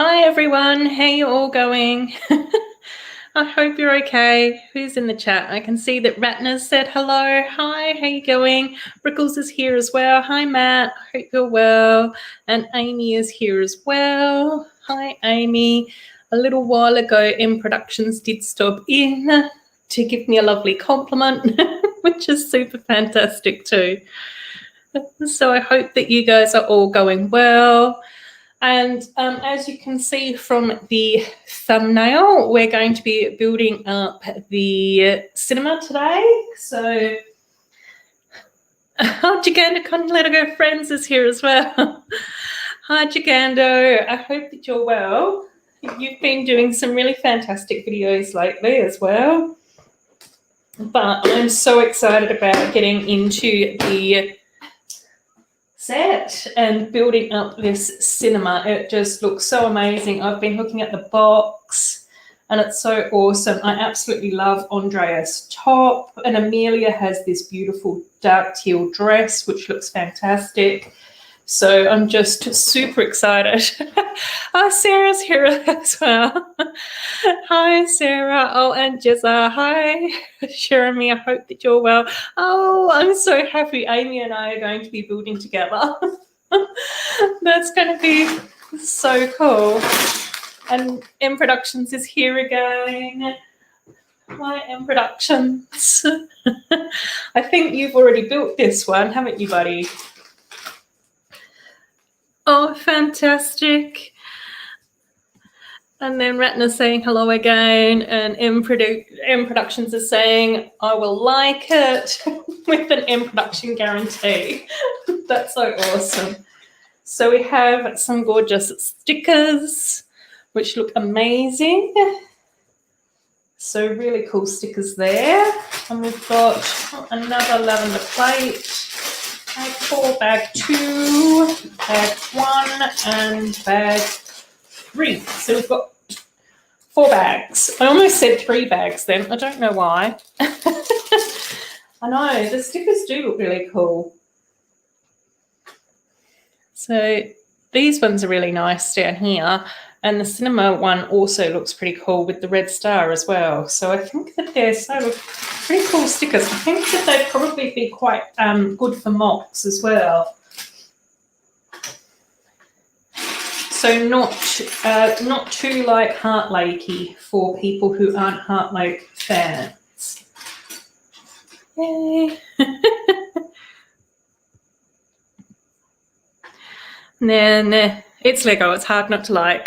Hi everyone, how you all going? I hope you're okay. Who's in the chat? I can see that Ratner said hello. Hi, how you going? Brickools is here as well. Hi Matt, hope you're well. And Amy is here as well. Hi Amy. A little while ago, M.productions did stop in to give me a lovely compliment, which is super fantastic too. So I hope that you guys are all going well. And as you can see from the thumbnail, we're going to be building up the cinema today. So, Gigando Conletigo Friends is here as well. Hi, Gigando. I hope that you're well. You've been doing some really fantastic videos lately as well. But I'm so excited about getting into the set and building up this cinema. It just looks so amazing. I've been looking at the box and it's so awesome. I absolutely love Andrea's top, and Amelia has this beautiful dark teal dress which looks fantastic. So I'm just super excited. Oh, Sarah's here as well. Hi, Sarah. Oh, and Jezza. Hi, Jeremy. I hope that you're well. Oh, I'm so happy Amy and I are going to be building together. That's going to be so cool. And M.productions is here again. Hi, M.productions. I think you've already built this one, haven't you, buddy? Oh, fantastic. And then Ratner saying hello again, and M.productions is saying, I will like it with an M.production guarantee. That's so awesome. So we have some gorgeous stickers, which look amazing. So really cool stickers there. And we've got another lavender plate. Bag 4, bag 2, bag 1, and bag 3. So we've got 4 bags. I almost said 3 bags then. I don't know why. I know, the stickers do look really cool. So these ones are really nice down here. And the cinema one also looks pretty cool with the red star as well. So I think that they're so pretty cool stickers. I think that they'd probably be quite good for mocks as well. So not too like Heart Lakey for people who aren't Heart Lake fans. Yay. And then it's Lego. It's hard not to like.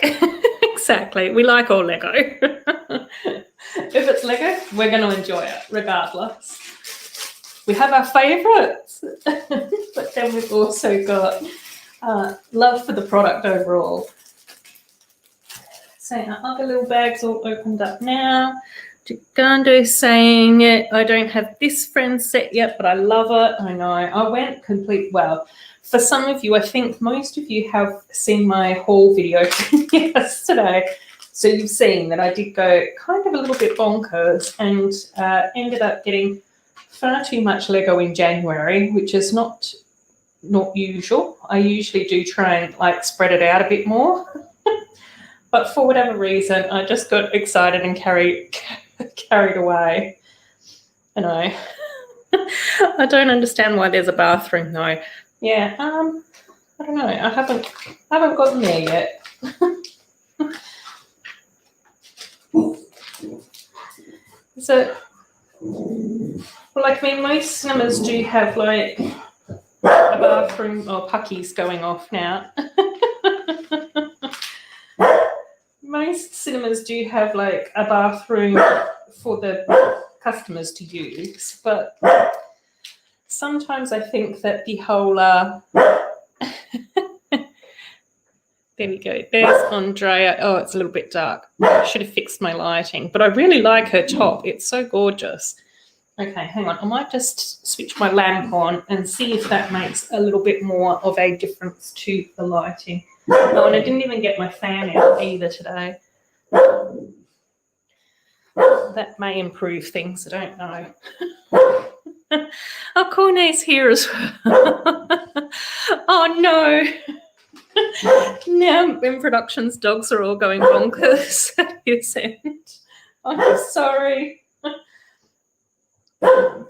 Exactly. We like all Lego. If it's Lego, we're going to enjoy it regardless. We have our favourites, but then we've also got love for the product overall. So our other little bag's all opened up now. Gigando saying, I don't have this friend set yet, but I love it. I know. I went complete, well, for some of you, I think most of you have seen my haul video from yesterday. So you've seen that I did go kind of a little bit bonkers and ended up getting far too much Lego in January, which is not usual. I usually do try and like spread it out a bit more. But for whatever reason, I just got excited and carried away. I know. I don't understand why there's a bathroom though. Yeah, I don't know. I haven't gotten there yet. So, like, I mean, most cinemas do have like a bathroom. Or Pucky's going off now. Most cinemas do have like a bathroom for the customers to use, but sometimes I think that the whole there we go. There's Andrea. Oh, it's a little bit dark. I should have fixed my lighting, but I really like her top. It's so gorgeous. Okay, hang on. I might just switch my lamp on and see if that makes a little bit more of a difference to the lighting. Oh, and I didn't even get my fan out either today. That may improve things. I don't know. Oh, KORNE's here as well. Oh, no. Now M.productions dogs are all going bonkers at his end. I'm sorry.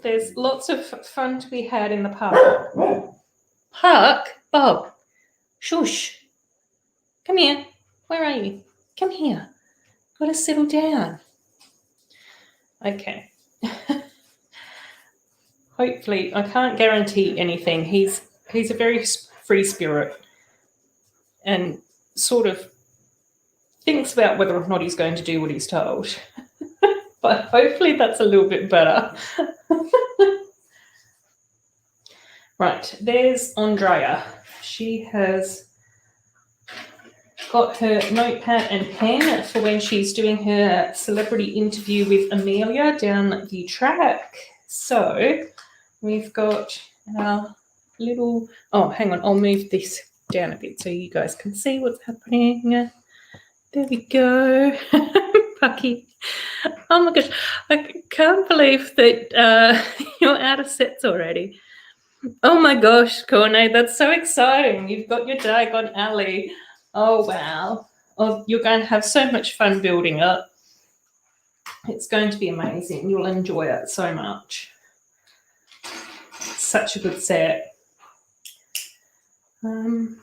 There's lots of fun to be had in the park. Park? Bob. Shush. Come here. Where are you? Come here. Got to settle down. Okay. Hopefully, I can't guarantee anything. He's a very free spirit and sort of thinks about whether or not he's going to do what he's told. But hopefully that's a little bit better. Right, there's Andrea. She has got her notepad and pen for when she's doing her celebrity interview with Amelia down the track. So we've got our little, oh, hang on, I'll move this down a bit so you guys can see what's happening. There we go. Pucky. Oh my gosh, I can't believe that you're out of sets already. Oh my gosh, KORNE, that's so exciting. You've got your Diagon Alley. Oh, wow. Oh, you're going to have so much fun building it. It's going to be amazing. You'll enjoy it so much. It's such a good set. And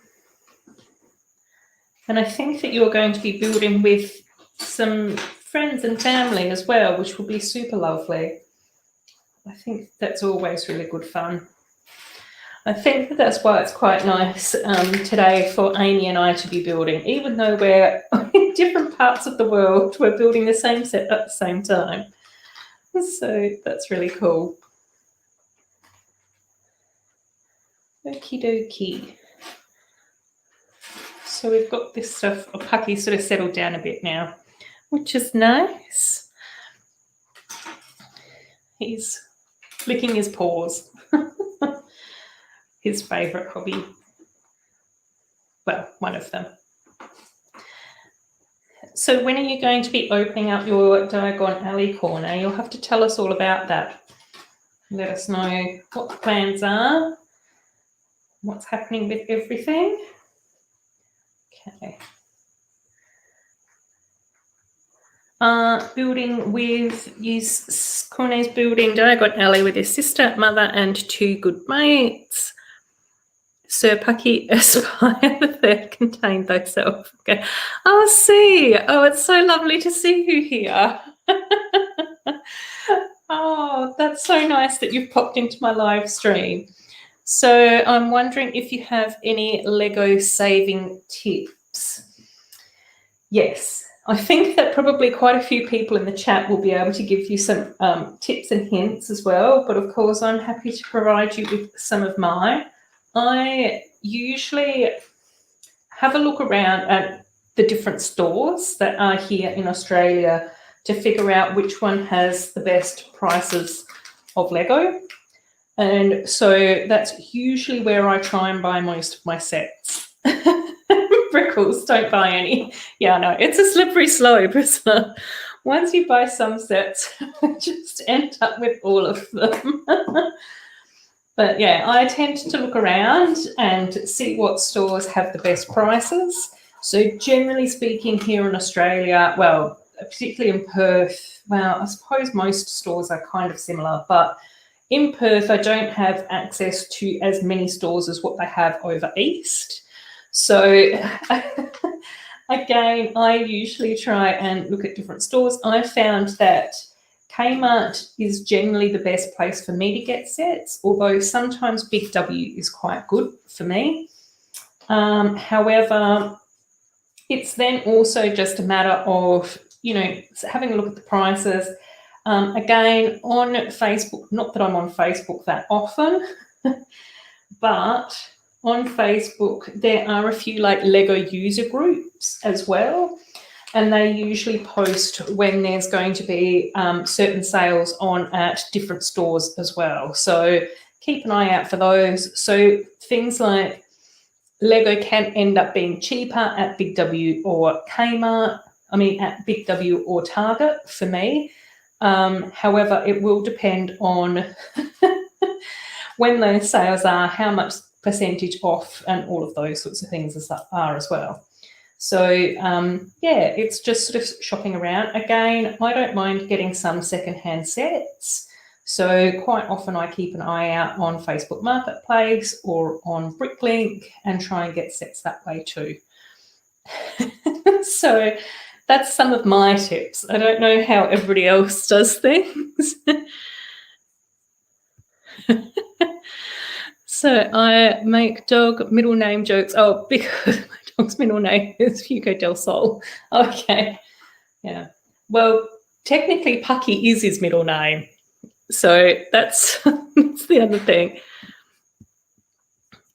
I think that you're going to be building with some friends and family as well, which will be super lovely. I think that's always really good fun. I think that's why it's quite nice today for Amy and I to be building. Even though we're in different parts of the world, we're building the same set at the same time. So that's really cool. Okie dokie. So we've got this stuff, Pucky sort of settled down a bit now, which is nice. He's licking his paws. His favourite hobby. Well, one of them. So when are you going to be opening up your Diagon Alley corner? You'll have to tell us all about that. Let us know what the plans are, what's happening with everything. Okay. Building with KORNE's building Diagon Alley with his sister, mother, and 2 good mates. Sir Pucky aspire the third contained thyself. Okay. Oh, see. Oh, it's so lovely to see you here. Oh, that's so nice that you've popped into my live stream. So I'm wondering if you have any Lego saving tips. Yes, I think that probably quite a few people in the chat will be able to give you some tips and hints as well. But of course, I'm happy to provide you with some of mine. I usually have a look around at the different stores that are here in Australia to figure out which one has the best prices of Lego. And so that's usually where I try and buy most of my sets. Brickools, don't buy any. Yeah, no, it's a slippery slope, isn't it? Once you buy some sets, I just end up with all of them. But yeah, I tend to look around and see what stores have the best prices. So generally speaking, here in Australia, well, particularly in Perth, well, I suppose most stores are kind of similar, but in Perth, I don't have access to as many stores as what they have over east. So again, I usually try and look at different stores. I found that Kmart is generally the best place for me to get sets, although sometimes Big W is quite good for me. However, it's then also just a matter of, you know, having a look at the prices. Again, on Facebook, not that I'm on Facebook that often, but on Facebook, there are a few like Lego user groups as well. And they usually post when there's going to be certain sales on at different stores as well. So keep an eye out for those. So things like Lego can end up being cheaper at Big W or Kmart. I mean, at Big W or Target for me. However, it will depend on when those sales are, how much percentage off and all of those sorts of things as well. So, yeah, it's just sort of shopping around. Again, I don't mind getting some secondhand sets. So quite often I keep an eye out on Facebook Marketplace or on Bricklink and try and get sets that way too. So that's some of my tips. I don't know how everybody else does things. So I make dog middle name jokes. Oh, because my dog's middle name is Hugo del Sol. Okay. Yeah. Well, technically Pucky is his middle name. So that's, that's the other thing.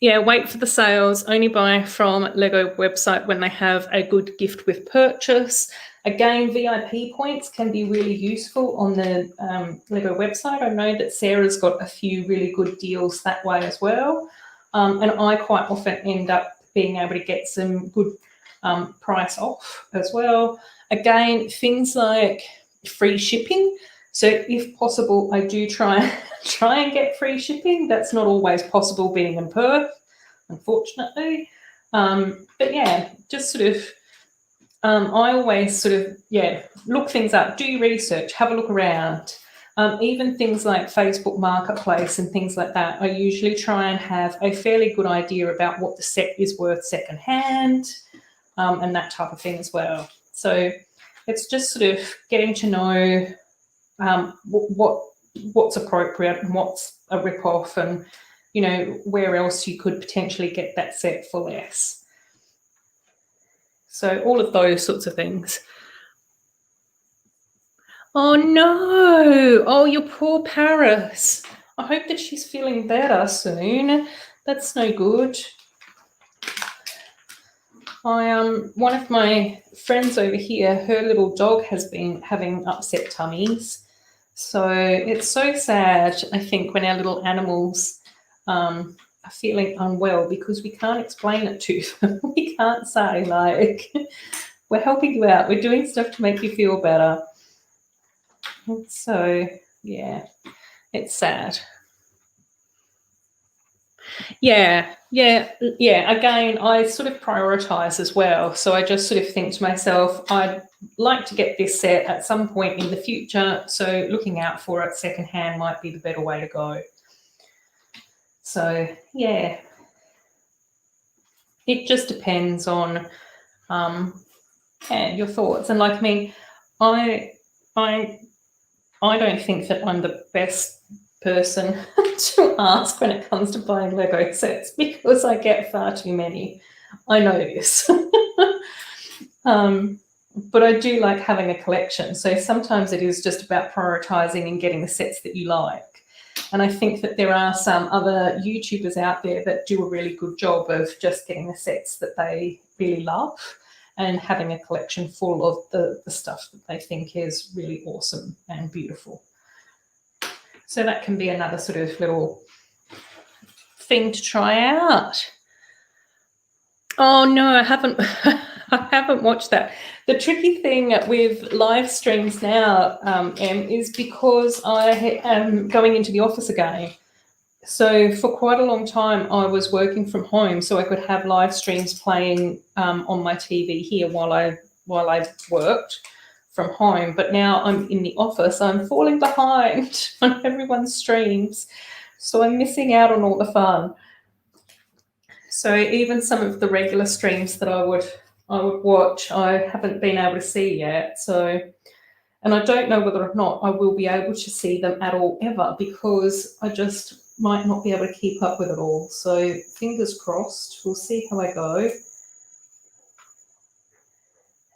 Yeah, wait for the sales. Only buy from Lego website when they have a good gift with purchase. Again, VIP points can be really useful on the Lego website. I know that Sarah's got a few really good deals that way as well. And I quite often end up being able to get some good price off as well. Again, things like free shipping. So if possible, I do try and get free shipping. That's not always possible being in Perth, unfortunately. But yeah, just sort of, I always sort of, yeah, look things up, do your research, have a look around. Even things like Facebook Marketplace and things like that, I usually try and have a fairly good idea about what the set is worth secondhand and that type of thing as well. So it's just sort of getting to know what's appropriate and what's a rip-off, and you know where else you could potentially get that set for less. So all of those sorts of things. Oh no! Oh, your poor Paris. I hope that she's feeling better soon. That's no good. One of my friends over here, her little dog has been having upset tummies. So it's so sad, I think, when our little animals are feeling unwell, because we can't explain it to them. We can't say, like, we're helping you out, we're doing stuff to make you feel better. So, yeah, it's sad. Yeah. Again, I sort of prioritize as well. So I just sort of think to myself, I'd like to get this set at some point in the future. So looking out for it secondhand might be the better way to go. So yeah, it just depends on your thoughts. And like, I mean, I don't think that I'm the best person to ask when it comes to buying Lego sets, because I get far too many. I know this. But I do like having a collection. So sometimes it is just about prioritizing and getting the sets that you like. And I think that there are some other YouTubers out there that do a really good job of just getting the sets that they really love and having a collection full of the stuff that they think is really awesome and beautiful. So that can be another sort of little thing to try out. Oh no, I haven't. I haven't watched that. The tricky thing with live streams now, Em, is because I am going into the office again. So for quite a long time, I was working from home, so I could have live streams playing on my TV here while I worked from home. But now I'm in the office, I'm falling behind on everyone's streams, so I'm missing out on all the fun. So even some of the regular streams that I would watch, I haven't been able to see yet. So, and I don't know whether or not I will be able to see them at all ever, because I just might not be able to keep up with it all. So fingers crossed, we'll see how I go.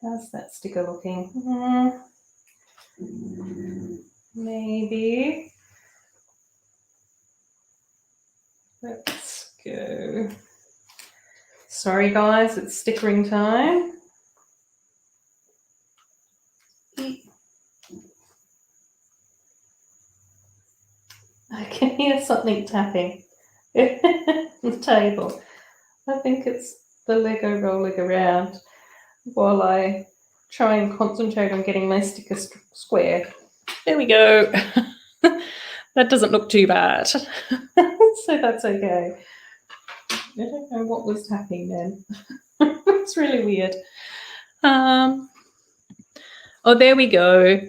How's that sticker looking? Maybe. Let's go. Sorry guys, it's stickering time. I can hear something tapping on the table. I think it's the Lego rolling around while I try and concentrate on getting my sticker square. There we go. That doesn't look too bad. So that's okay. don't know what was happening then. It's really weird. Oh, there we go.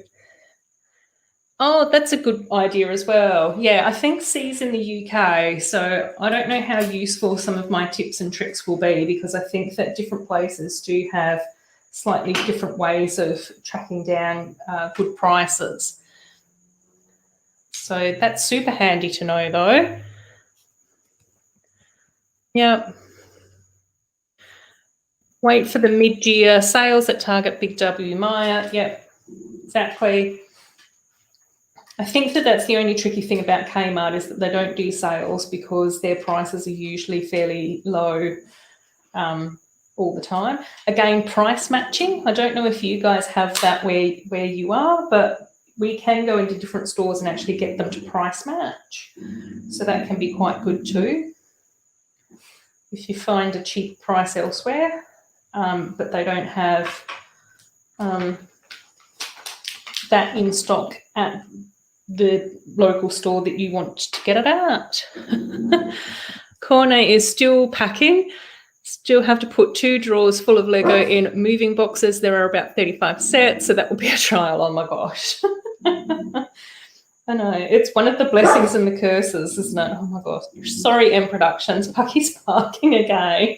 Oh, that's a good idea as well. Yeah, I think C's in the UK, so I don't know how useful some of my tips and tricks will be, because I think that different places do have slightly different ways of tracking down good prices. So that's super handy to know, though. Yep. Wait for the mid-year sales at Target, Big W, Myer. Yep, exactly. I think that that's the only tricky thing about Kmart, is that they don't do sales because their prices are usually fairly low all the time. Again, price matching. I don't know if you guys have that where you are, but we can go into different stores and actually get them to price match. So that can be quite good too. If you find a cheap price elsewhere, but they don't have that in stock at the local store that you want to get it at. KORNE is still packing. Still have to put 2 drawers full of Lego in moving boxes. There are about 35 sets, so that will be a trial. Oh my gosh. I know, it's one of the blessings and the curses, isn't it? Oh my gosh. Sorry, M.productions. Pucky's barking again.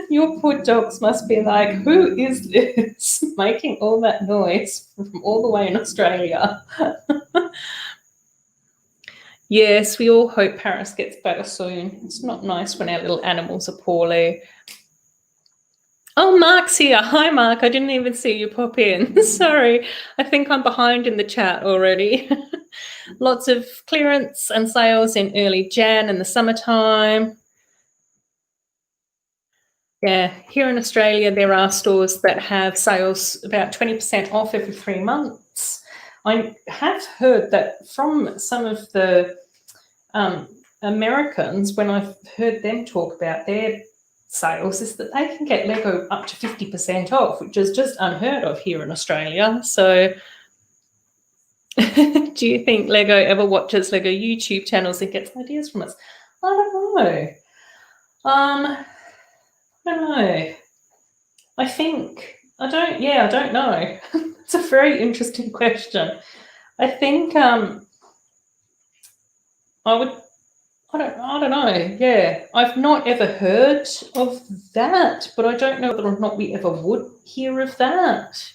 Your poor dogs must be like, who is this making all that noise from all the way in Australia? Yes, we all hope Paris gets better soon. It's not nice when our little animals are poorly. Oh, Mark's here. Hi, Mark. I didn't even see you pop in. Sorry. I think I'm behind in the chat already. Lots of clearance and sales in early Jan and the summertime. Yeah, here in Australia, there are stores that have sales about 20% off every 3 months. I have heard that from some of the Americans, when I've heard them talk about their sales, is that they can get Lego up to 50% off, which is just unheard of here in Australia. So do you think Lego ever watches Lego YouTube channels and gets ideas from us? I don't know. I don't know. I don't know. It's a very interesting question. I think I don't know. Yeah, I've not ever heard of that, but I don't know whether or not we ever would hear of that.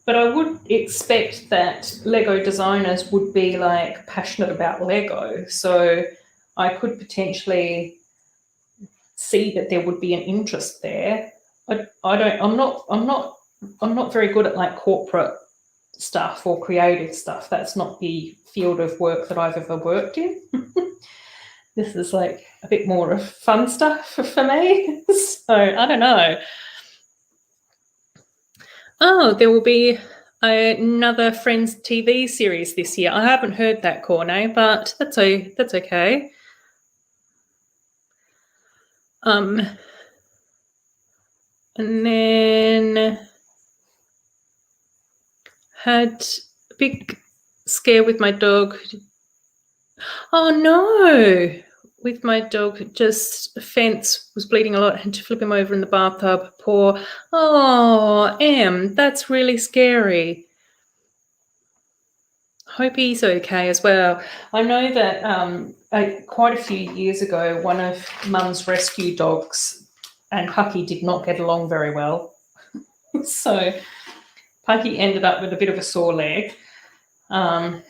But I would expect that Lego designers would be like passionate about Lego, so I could potentially see that there would be an interest there. I'm not very good at like corporate stuff or creative stuff. That's not the field of work that I've ever worked in. This is like a bit more of fun stuff for me. So I don't know. Oh, there will be another Friends TV series this year. I haven't heard that, KORNE, but that's okay. And then had a big scare with my dog. Oh no! With my dog, just a fence was bleeding a lot. I had to flip him over in the bathtub. Poor. Oh, Em, that's really scary. Hope he's okay as well. I know that quite a few years ago, one of Mum's rescue dogs and Pucky did not get along very well. So Pucky ended up with a bit of a sore leg. And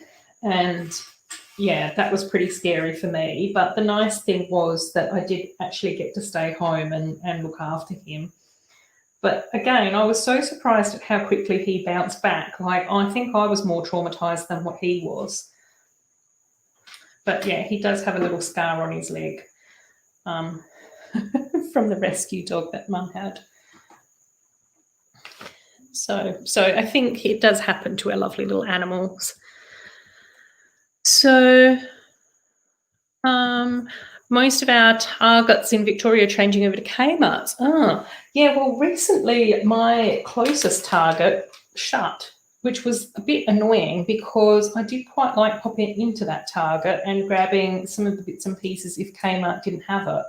yeah, that was pretty scary for me. But the nice thing was that I did actually get to stay home and look after him. But again, I was so surprised at how quickly he bounced back. Like, I think I was more traumatized than what he was. But yeah, he does have a little scar on his leg from the rescue dog that Mum had. So I think it does happen to our lovely little animals. So most of our Targets in Victoria are changing over to Kmart's. Oh, yeah, well, recently my closest Target shut, which was a bit annoying because I did quite like popping into that Target and grabbing some of the bits and pieces if Kmart didn't have it.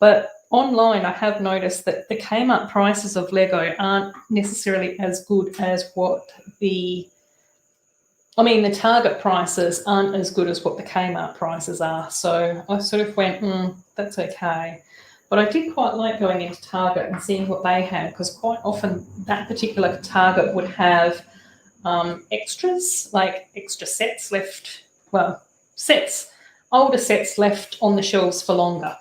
But online, I have noticed that the Kmart prices of Lego aren't necessarily as good as what the Target prices aren't as good as what the Kmart prices are. So I sort of went, that's okay. But I did quite like going into Target and seeing what they had, because quite often that particular Target would have extras, like extra sets left, older sets left on the shelves for longer.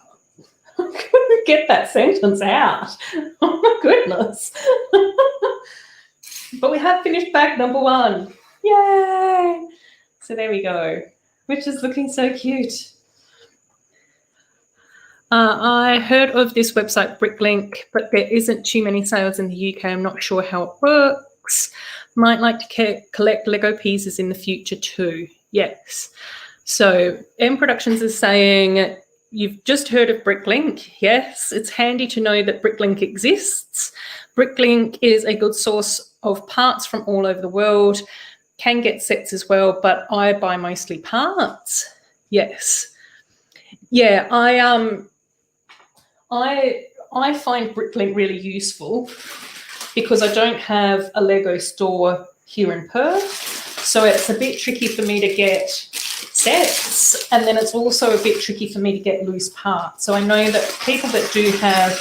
I couldn't get that sentence out. Oh my goodness. But we have finished bag number 1. Yay! So there we go, which is looking so cute. I heard of this website, Bricklink, but there isn't too many sales in the UK. I'm not sure how it works. Might like to collect Lego pieces in the future too. Yes. So M.productions is saying, you've just heard of Bricklink. Yes, it's handy to know that Bricklink exists. Bricklink is a good source of parts from all over the world. Can get sets as well, but I buy mostly parts. Yes. Yeah, I find Bricklink really useful because I don't have a Lego store here in Perth, so it's a bit tricky for me to get sets, and then it's also a bit tricky for me to get loose parts. So I know that people that do have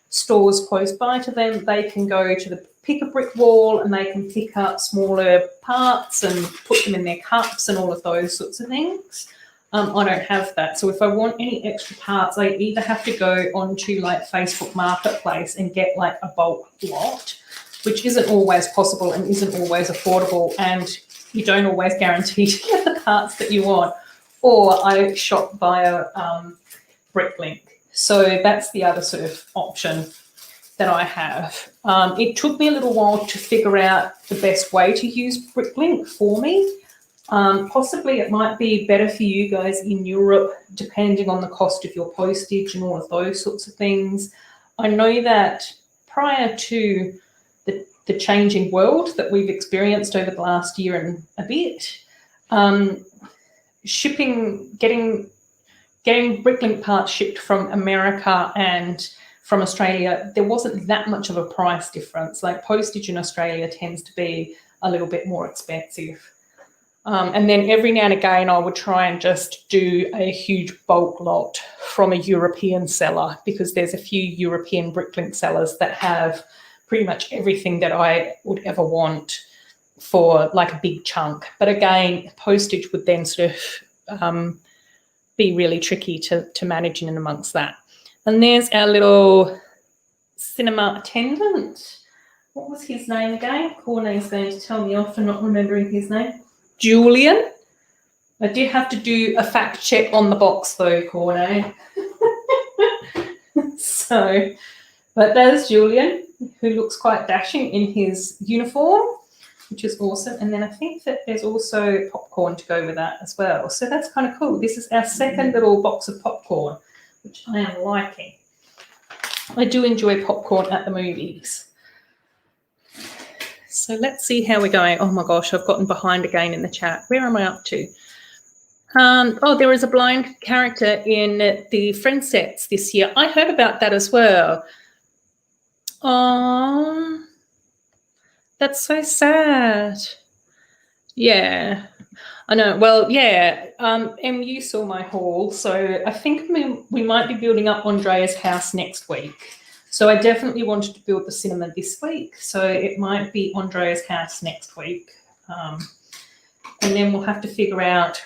stores close by to them, they can go to the pick a brick wall and they can pick up smaller parts and put them in their cups and all of those sorts of things. I don't have that. So if I want any extra parts, I either have to go onto like Facebook Marketplace and get like a bulk lot, which isn't always possible and isn't always affordable, and you don't always guarantee to get the parts that you want, or I shop via Bricklink. So that's the other sort of option that I have. It took me a little while to figure out the best way to use Bricklink for me. Possibly it might be better for you guys in Europe, depending on the cost of your postage and all of those sorts of things. I know that prior to the changing world that we've experienced over the last year and a bit, getting Bricklink parts shipped from America and from Australia, there wasn't that much of a price difference. Like postage in Australia tends to be a little bit more expensive. And then every now and again, I would try and just do a huge bulk lot from a European seller, because there's a few European Bricklink sellers that have pretty much everything that I would ever want for like a big chunk. But again, postage would then sort of be really tricky to manage in and amongst that. And there's our little cinema attendant. What was his name again? KORNE's going to tell me off for not remembering his name. Julian. I did have to do a fact check on the box though, KORNE. So, but there's Julian, who looks quite dashing in his uniform, which is awesome. And then I think that there's also popcorn to go with that as well. So that's kind of cool. This is our second little box of popcorn, which I am liking. I do enjoy popcorn at the movies. So let's see how we're going. Oh my gosh, I've gotten behind again in the chat. Where am I up to? Oh, there is a blind character in the friend sets this year. I heard about that as well. Oh, that's so sad. Yeah, I know. Well, yeah, you saw my haul. So I think we might be building up Andrea's house next week. So I definitely wanted to build the cinema this week. So it might be Andrea's house next week. And then we'll have to figure out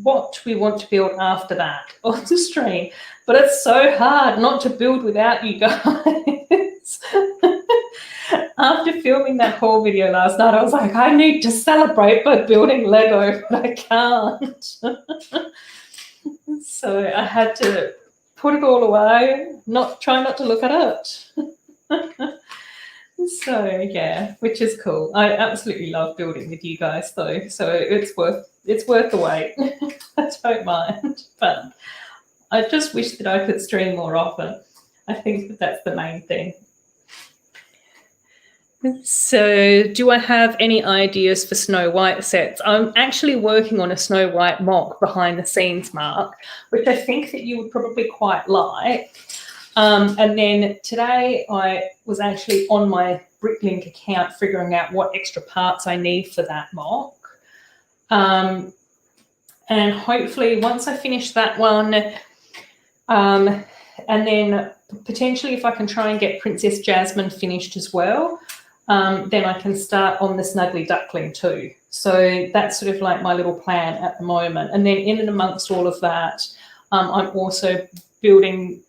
what we want to build after that on the stream. But it's so hard not to build without you guys. After filming that haul video last night, I was like, I need to celebrate by building Lego, but I can't. So I had to put it all away, try not to look at it. So yeah, which is cool. I absolutely love building with you guys though, so it's worth the wait. I don't mind, but I just wish that I could stream more often. I think that's the main thing. So do I have any ideas for Snow White sets? I'm actually working on a Snow White mock behind the scenes, Mark, which I think that you would probably quite like. And then today I was actually on my Bricklink account figuring out what extra parts I need for that mock. And hopefully once I finish that one, and then potentially if I can try and get Princess Jasmine finished as well, then I can start on the Snuggly Duckling too. So that's sort of like my little plan at the moment. And then in and amongst all of that, I'm also building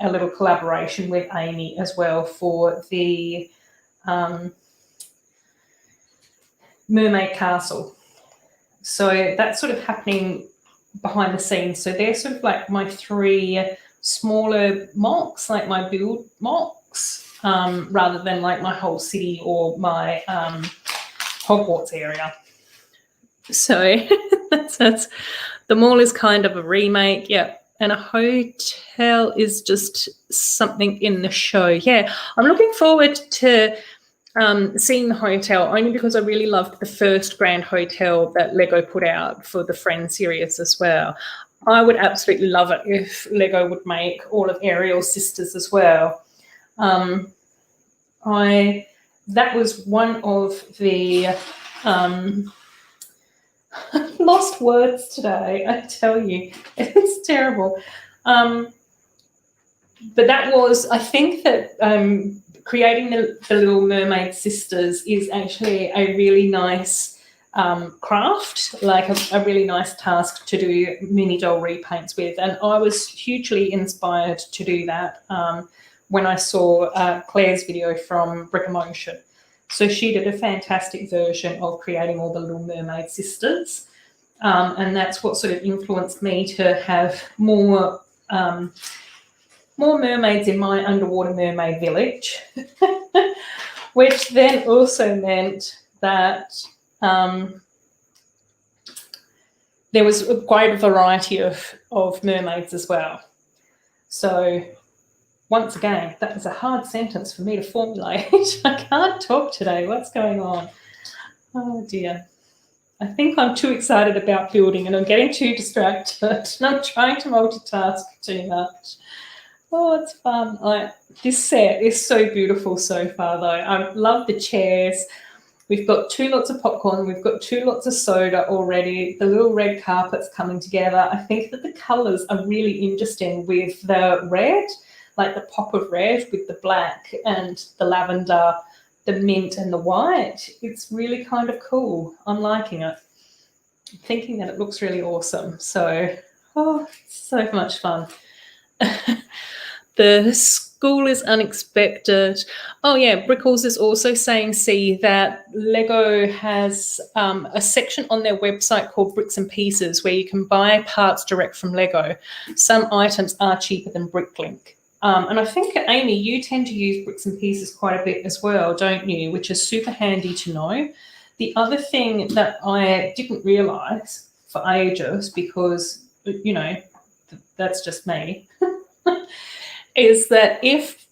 a little collaboration with Amy as well for the Mermaid Castle. So that's sort of happening behind the scenes. So they're sort of like my 3 smaller mocks, like my build mocks, rather than like my whole city or my Hogwarts area. So that's the mall is kind of a remake, yeah. And a hotel is just something in the show. Yeah, I'm looking forward to seeing the hotel only because I really loved the first Grand Hotel that Lego put out for the Friends series as well. I would absolutely love it if Lego would make all of Ariel's sisters as well. That was one of the lost words today, I tell you. It's terrible. But that was, I think that creating the Little Mermaid sisters is actually a really nice craft, like a really nice task to do mini doll repaints with. And I was hugely inspired to do that when I saw Claire's video from Brickools. So she did a fantastic version of creating all the Little Mermaid sisters. And that's what sort of influenced me to have more mermaids in my underwater mermaid village, which then also meant that there was quite a variety of mermaids as well. So once again, that was a hard sentence for me to formulate. I can't talk today. What's going on? Oh, dear. I think I'm too excited about building and I'm getting too distracted and I'm trying to multitask too much. Oh, it's fun. This set is so beautiful so far, though. I love the chairs. We've got 2 lots of popcorn. We've got 2 lots of soda already. The little red carpet's coming together. I think that the colours are really interesting with the red, like the pop of red with the black and the lavender, the mint and the white. It's really kind of cool. I'm liking it. I'm thinking that it looks really awesome. So, oh, it's so much fun. The school is unexpected. Oh yeah, Brickools is also saying, see, that Lego has a section on their website called Bricks and Pieces where you can buy parts direct from Lego. Some items are cheaper than Bricklink. And I think, Amy, you tend to use Bricks and Pieces quite a bit as well, don't you? Which is super handy to know. The other thing that I didn't realise for ages, because, you know, that's just me, is that if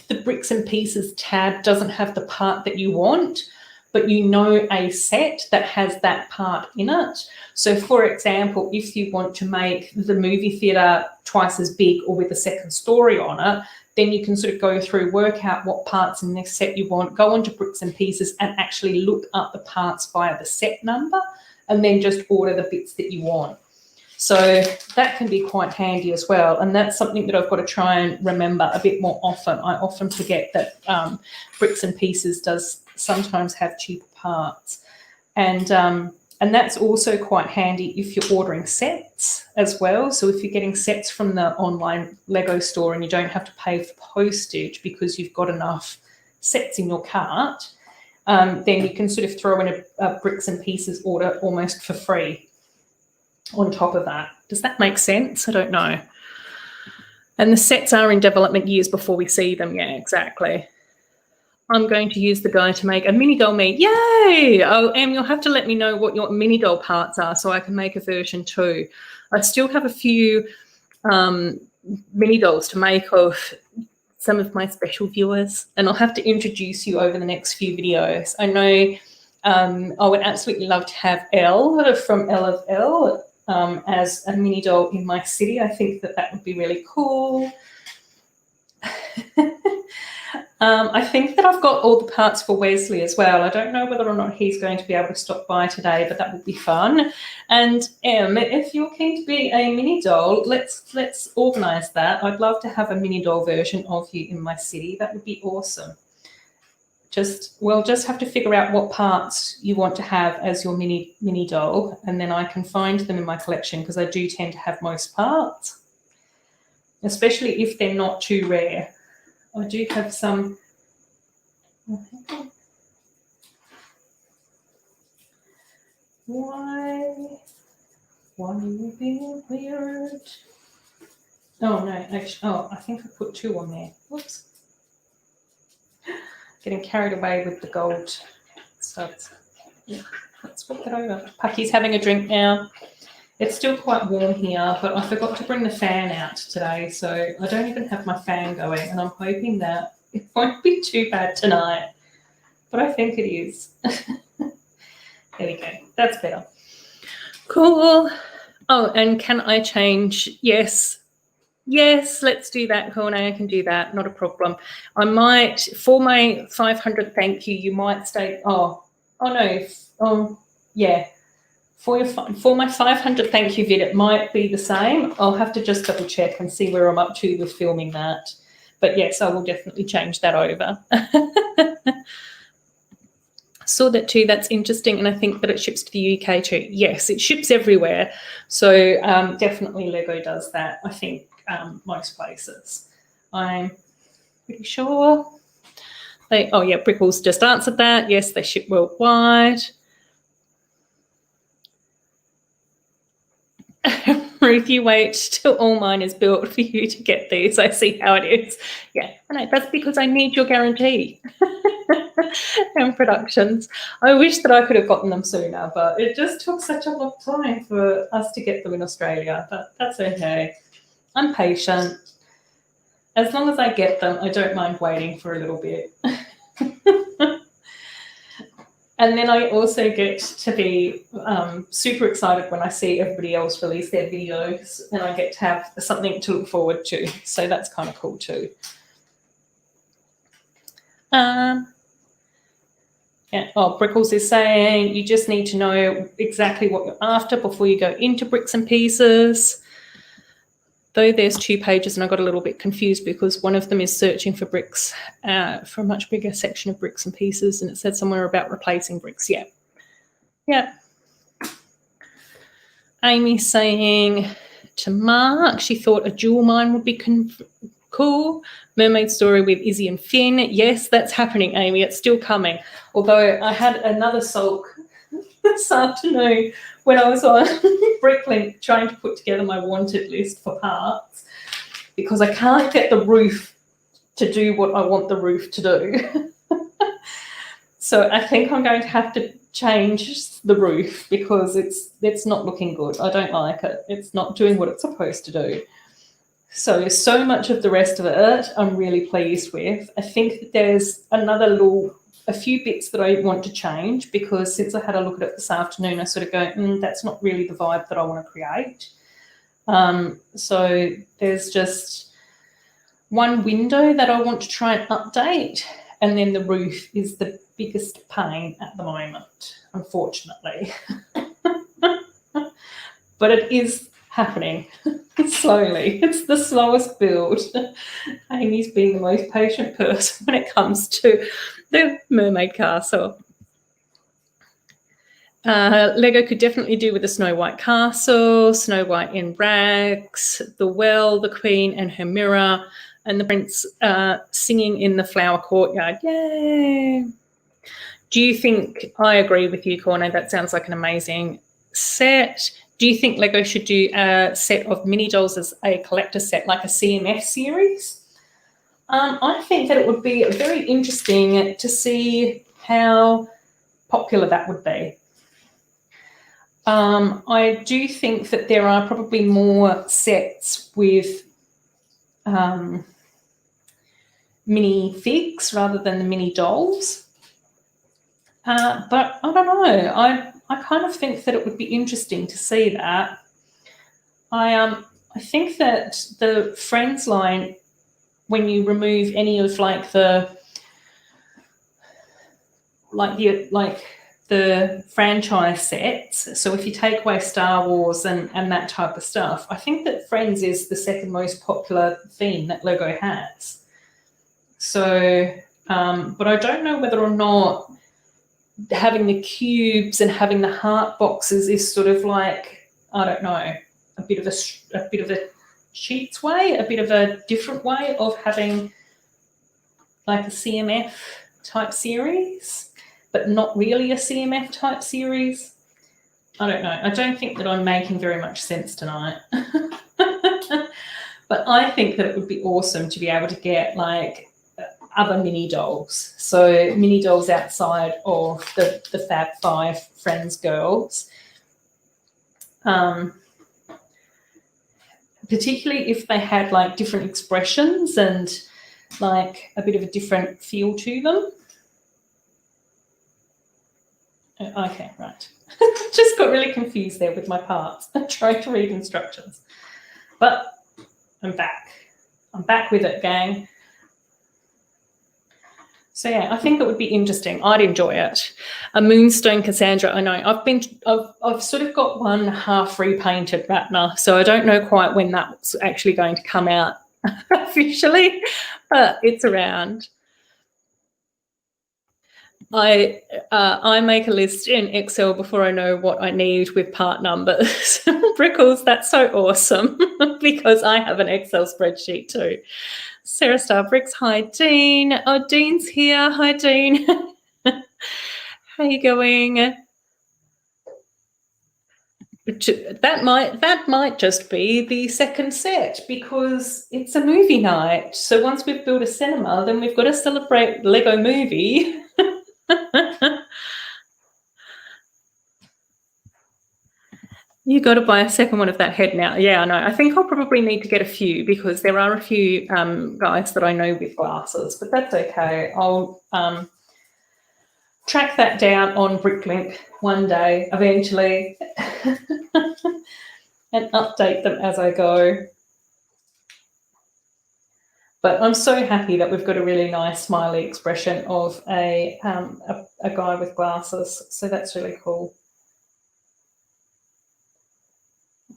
the Bricks and Pieces tab doesn't have the part that you want, but you know a set that has that part in it. So, for example, if you want to make the movie theatre twice as big or with a second story on it, then you can sort of go through, work out what parts in this set you want, go onto Bricks and Pieces and actually look up the parts via the set number and then just order the bits that you want. So that can be quite handy as well. And that's something that I've got to try and remember a bit more often. I often forget that Bricks and Pieces does sometimes have cheaper parts. And that's also quite handy if you're ordering sets as well. So if you're getting sets from the online Lego store and you don't have to pay for postage because you've got enough sets in your cart, then you can sort of throw in a Bricks and Pieces order almost for free on top of that. Does that make sense? I don't know. And the sets are in development years before we see them. Yeah, exactly. I'm going to use the guy to make a mini doll me. Yay! Oh, Em, you'll have to let me know what your mini doll parts are so I can make a version too. I still have a few mini dolls to make of some of my special viewers, and I'll have to introduce you over the next few videos. I know I would absolutely love to have Elle from Elle of Elle as a mini doll in my city. I think that would be really cool. I think that I've got all the parts for Wesley as well. I don't know whether or not he's going to be able to stop by today, but that would be fun. And Em, if you're keen to be a mini doll, let's organise that. I'd love to have a mini doll version of you in my city. That would be awesome. We'll just have to figure out what parts you want to have as your mini doll, and then I can find them in my collection, because I do tend to have most parts, especially if they're not too rare. I do have some. Why are you being weird? Oh no, actually, I think I put 2 on there. Whoops. Getting carried away with the gold. So yeah, let's flip that over. Pucky's having a drink now. It's still quite warm here, but I forgot to bring the fan out today, so I don't even have my fan going, and I'm hoping that it won't be too bad tonight, but I think it is. There we go. That's better. Cool. Oh, and can I change? Yes. Yes, let's do that, KORNE. I can do that. Not a problem. I might, for my 500 thank you, you might stay. Oh no. Yeah. For my 500 thank you vid, it might be the same. I'll have to just double check and see where I'm up to with filming that. But yes, I will definitely change that over. Saw that too. That's interesting, and I think that it ships to the UK too. Yes, it ships everywhere. So definitely Lego does that. I think most places. I'm pretty sure. Oh yeah, Brickools just answered that. Yes, they ship worldwide. Ruth, you wait till all mine is built for you to get these. I see how it is. Yeah, I know. That's because I need your guarantee. M.productions. I wish that I could have gotten them sooner, but it just took such a long time for us to get them in Australia. But that's okay. I'm patient. As long as I get them, I don't mind waiting for a little bit. And then I also get to be super excited when I see everybody else release their videos, and I get to have something to look forward to. So that's kind of cool too. Yeah. Oh, Brickools is saying you just need to know exactly what you're after before you go into bricks and pieces. Though there's 2 pages, and I got a little bit confused because one of them is searching for bricks for a much bigger section of bricks and pieces, and it said somewhere about replacing bricks. Yeah. Yeah. Amy's saying to Mark she thought a jewel mine would be cool. Mermaid story with Izzy and Finn. Yes, that's happening, Amy. It's still coming. Although I had another sulk this afternoon when I was on Bricklink trying to put together my wanted list for parts, because I can't get the roof to do what I want the roof to do. So I think I'm going to have to change the roof because it's not looking good. I don't like it. It's not doing what it's supposed to do. So much of the rest of it I'm really pleased with. I think that there's a few bits that I want to change, because since I had a look at it this afternoon, I sort of go, that's not really the vibe that I want to create. So there's just one window that I want to try and update, and then the roof is the biggest pain at the moment, unfortunately. But it is happening slowly. It's the slowest build. Amy's being the most patient person when it comes to the mermaid castle. Lego could definitely do with a Snow White castle, Snow White in rags, the well, the queen and her mirror, and the prince singing in the flower courtyard. Yay! Do you think, I agree with you, KORNE, that sounds like an amazing set. Do you think Lego should do a set of mini dolls as a collector set, like a CMF series? I think that it would be very interesting to see how popular that would be. I do think that there are probably more sets with mini figs rather than the mini dolls. But I don't know. I kind of think that it would be interesting to see that. I think that the Friends line when you remove any of like the franchise sets, so if you take away Star Wars and that type of stuff, I think that Friends is the second most popular theme that Lego has. So, but I don't know whether or not having the cubes and having the heart boxes is sort of like, I don't know, a bit of a cheats way, a bit of a different way of having like a CMF type series, but not really a CMF type series. I don't know. I don't think that I'm making very much sense tonight. But I think that it would be awesome to be able to get like other mini dolls. So mini dolls outside of the Fab Five Friends girls. Particularly if they had like different expressions and like a bit of a different feel to them. Okay, right. Just got really confused there with my parts. I tried to read instructions. But I'm back. I'm back with it, gang. So yeah, I think it would be interesting. I'd enjoy it. A Moonstone Cassandra. I know I've sort of got one half repainted right now, so I don't know quite when that's actually going to come out officially, but it's around. I make a list in Excel before I know what I need with part numbers. Brickools, that's so awesome because I have an Excel spreadsheet too. Sarah Star Bricks, hi Dean. Oh, Dean's here. Hi Dean. How you going? That might just be the second set because it's a movie night. So once we've built a cinema, then we've got to celebrate Lego Movie. You got to buy a second one of that head now. Yeah, I know. I think I'll probably need to get a few because there are a few guys that I know with glasses, but that's okay. I'll track that down on Bricklink one day eventually and update them as I go. But I'm so happy that we've got a really nice smiley expression of a guy with glasses. So that's really cool.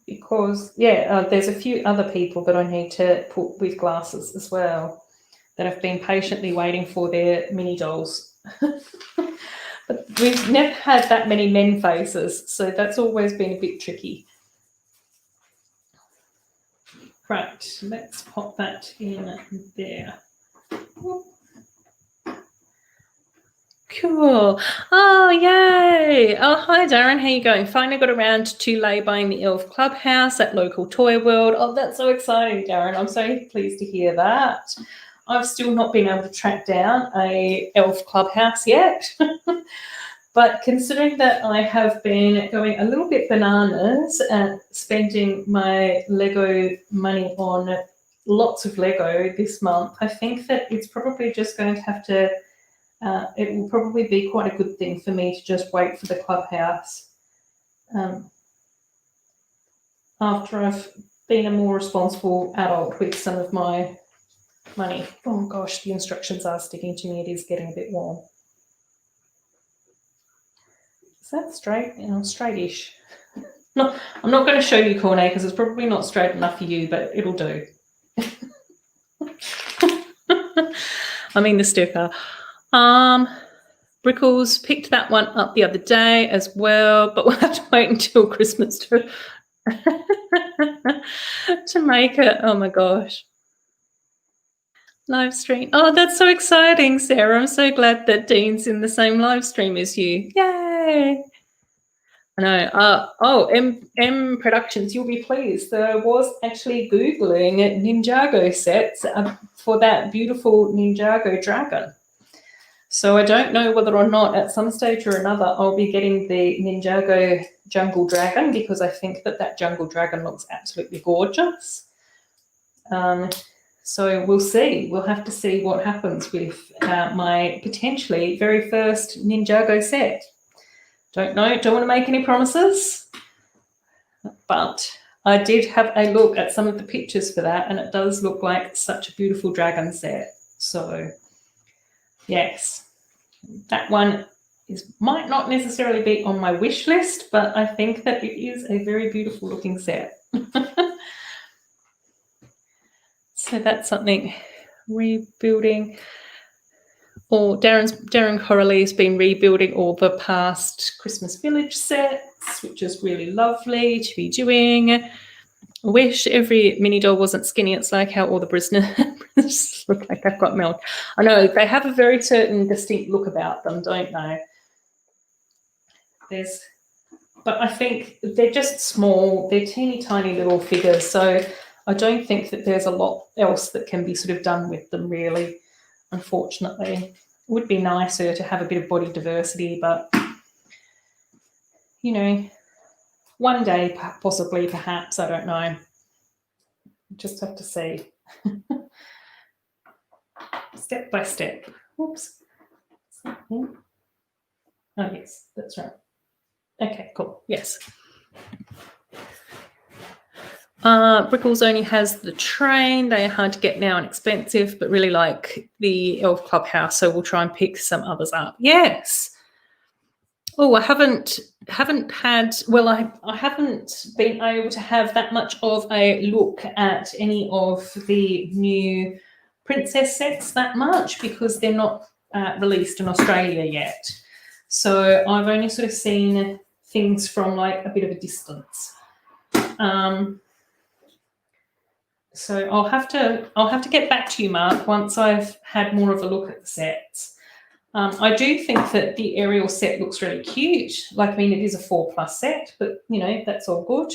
Because, yeah, there's a few other people that I need to put with glasses as well that have been patiently waiting for their mini dolls. But we've never had that many men faces, so that's always been a bit tricky. Right, let's pop that in there. Cool. Oh, yay. Oh, hi, Darren. How you going? Finally got around to lay-buying the Elf Clubhouse at local Toy World. Oh, that's so exciting, Darren. I'm so pleased to hear that. I've still not been able to track down a Elf Clubhouse yet. But considering that I have been going a little bit bananas and spending my Lego money on lots of Lego this month, I think that it's probably just going to have to it will probably be quite a good thing for me to just wait for the clubhouse after I've been a more responsible adult with some of my money. Oh gosh, the instructions are sticking to me. It is getting a bit warm. Is that straight? Straight-ish. No, I'm not going to show you, KORNE, because it's probably not straight enough for you, but it'll do. I mean the sticker. Brickools picked that one up the other day as well, but we'll have to wait until Christmas to make it. Oh my gosh. Live stream. Oh, that's so exciting, Sarah. I'm so glad that Dean's in the same live stream as you. Yay. I know. Oh, M.productions, you'll be pleased. I was actually Googling Ninjago sets for that beautiful Ninjago dragon. So I don't know whether or not at some stage or another I'll be getting the Ninjago jungle dragon because I think that jungle dragon looks absolutely gorgeous. So we'll see. We'll have to see what happens with my potentially very first Ninjago set. Don't know. Don't want to make any promises, but I did have a look at some of the pictures for that, and it does look like such a beautiful dragon set. So, yes, that one might not necessarily be on my wish list, but I think that it is a very beautiful looking set. So that's something rebuilding. Or Darren Coralie's been rebuilding all the past Christmas Village sets, which is really lovely to be doing. I wish every mini doll wasn't skinny. It's like how all the Brisbane look like they've got milk. I know, they have a very certain distinct look about them, don't they? But I think they're just small. They're teeny tiny little figures. So I don't think that there's a lot else that can be sort of done with them, really. Unfortunately, it would be nicer to have a bit of body diversity, but you know, one day possibly, perhaps, I don't know. Just have to see. Step by step. Oops. Oh yes, that's right. Okay, cool. Yes. Brickools only has the train. They are hard to get now and expensive, but really like the Elf Clubhouse, so we'll try and pick some others up. Yes. Oh, I haven't had, well, I haven't been able to have that much of a look at any of the new princess sets that much because they're not released in Australia yet. So I've only sort of seen things from like a bit of a distance. So I'll have to get back to you, Mark, once I've had more of a look at the sets. I do think that the aerial set looks really cute. Like, I mean, it is a 4+ set, but you know, that's all good.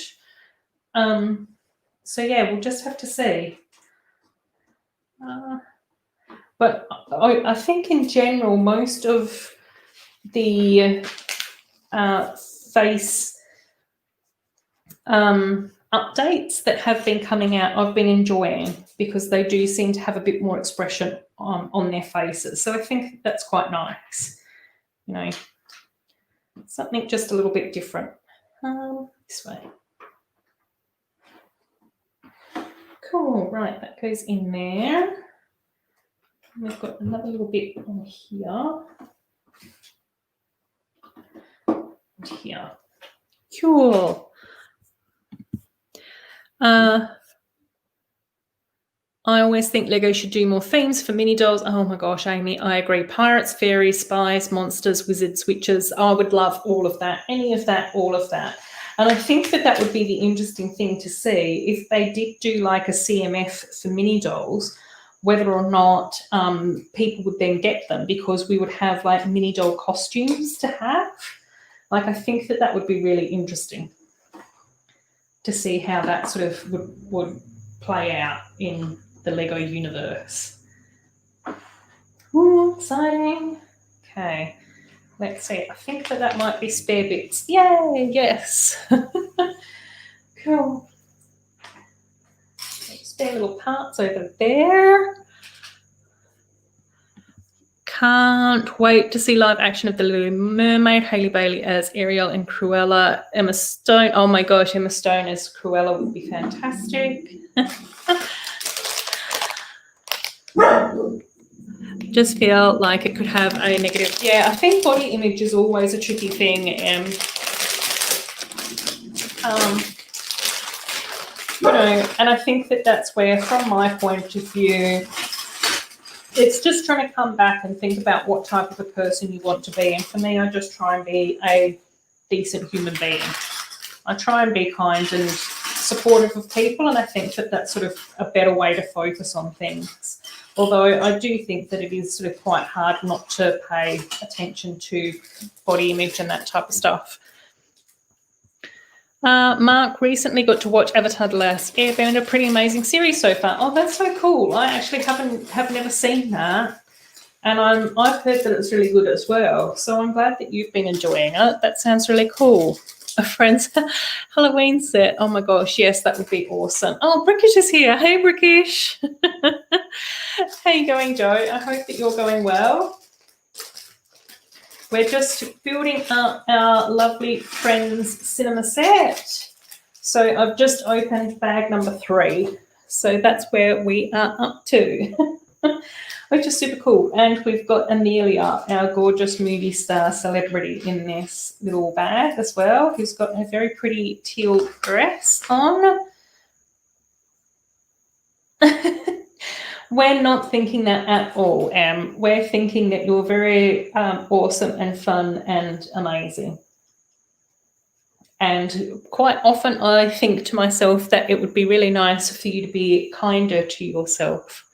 So yeah, we'll just have to see. But I think in general, most of the face updates that have been coming out, I've been enjoying because they do seem to have a bit more expression on their faces. So I think that's quite nice. You know, something just a little bit different. This way. Cool, right, that goes in there. We've got another little bit on here. And here. Cool. I always think Lego should do more themes for mini dolls. Oh my gosh, Amy, I agree. Pirates, fairies, spies, monsters, wizards, witches. I would love all of that, any of that, all of that. And I think that that would be the interesting thing to see if they did do like a CMF for mini dolls, whether or not people would then get them because we would have like mini doll costumes to have. Like, I think that that would be really interesting to see how that sort of would play out in the Lego universe. Ooh, exciting. Okay, let's see. I think that that might be spare bits. Yay, yes. Cool. Spare little parts over there. Can't wait to see live action of the Little Mermaid. Hailey Bailey as Ariel and Cruella. Emma Stone. Oh my gosh, Emma Stone as Cruella would be fantastic. Just feel like it could have a negative. Yeah, I think body image is always a tricky thing. You know, and I think that that's where, from my point of view, it's just trying to come back and think about what type of a person you want to be. And for me, I just try and be a decent human being. I try and be kind and supportive of people, and I think that that's sort of a better way to focus on things. Although I do think that it is sort of quite hard not to pay attention to body image and that type of stuff. Mark recently got to watch Avatar: The Last Airbender. Pretty amazing series so far. Oh, that's so cool. I actually have never seen that. And I've heard that it's really good as well. So I'm glad that you've been enjoying it. That sounds really cool. A friend's Halloween set. Oh my gosh, yes, that would be awesome. Oh, Brickish is here. Hey, Brickish. How you going, Joe? I hope that you're going well. We're just building up our lovely friend's cinema set. So I've just opened bag number 3. So that's where we are up to, which is super cool. And we've got Amelia, our gorgeous movie star celebrity, in this little bag as well, who's got a very pretty teal dress on. We're not thinking that at all, Em. We're thinking that you're very awesome and fun and amazing. And quite often I think to myself that it would be really nice for you to be kinder to yourself.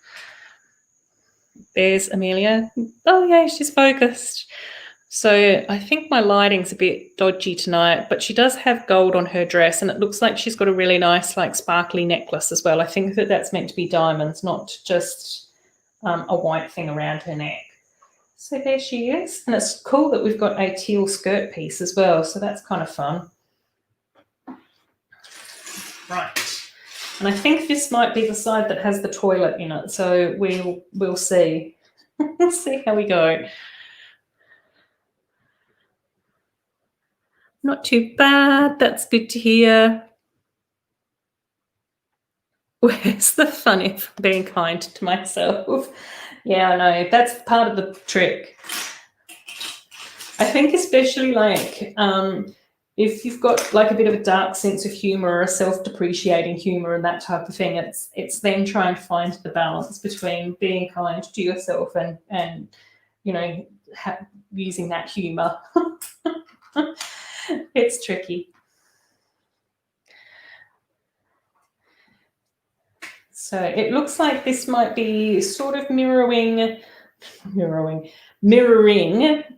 There's Amelia. Oh, yeah, she's focused. So I think my lighting's a bit dodgy tonight, but she does have gold on her dress, and it looks like she's got a really nice, like, sparkly necklace as well. I think that that's meant to be diamonds, not just a white thing around her neck. So there she is. And it's cool that we've got a teal skirt piece as well, so that's kind of fun. Right. And I think this might be the side that has the toilet in it, so we'll see. We'll see how we go. Not too bad. That's good to hear. Where's the fun in being kind to myself? Yeah, I know. That's part of the trick. I think especially like if you've got like a bit of a dark sense of humor or a self-depreciating humor and that type of thing, it's then trying to find the balance between being kind to yourself and you know, using that humor. It's tricky. So it looks like this might be sort of mirroring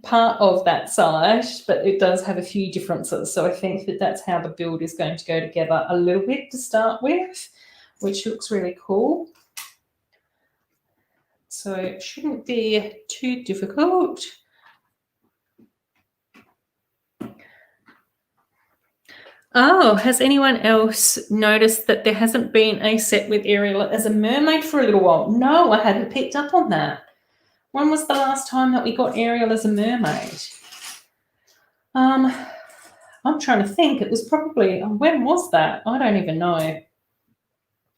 part of that side, but it does have a few differences. So I think that that's how the build is going to go together a little bit to start with, which looks really cool. So it shouldn't be too difficult. Oh, has anyone else noticed that there hasn't been a set with Ariel as a mermaid for a little while? No, I hadn't picked up on that. When was the last time that we got Ariel as a mermaid? I'm trying to think. It was probably, when was that? I don't even know.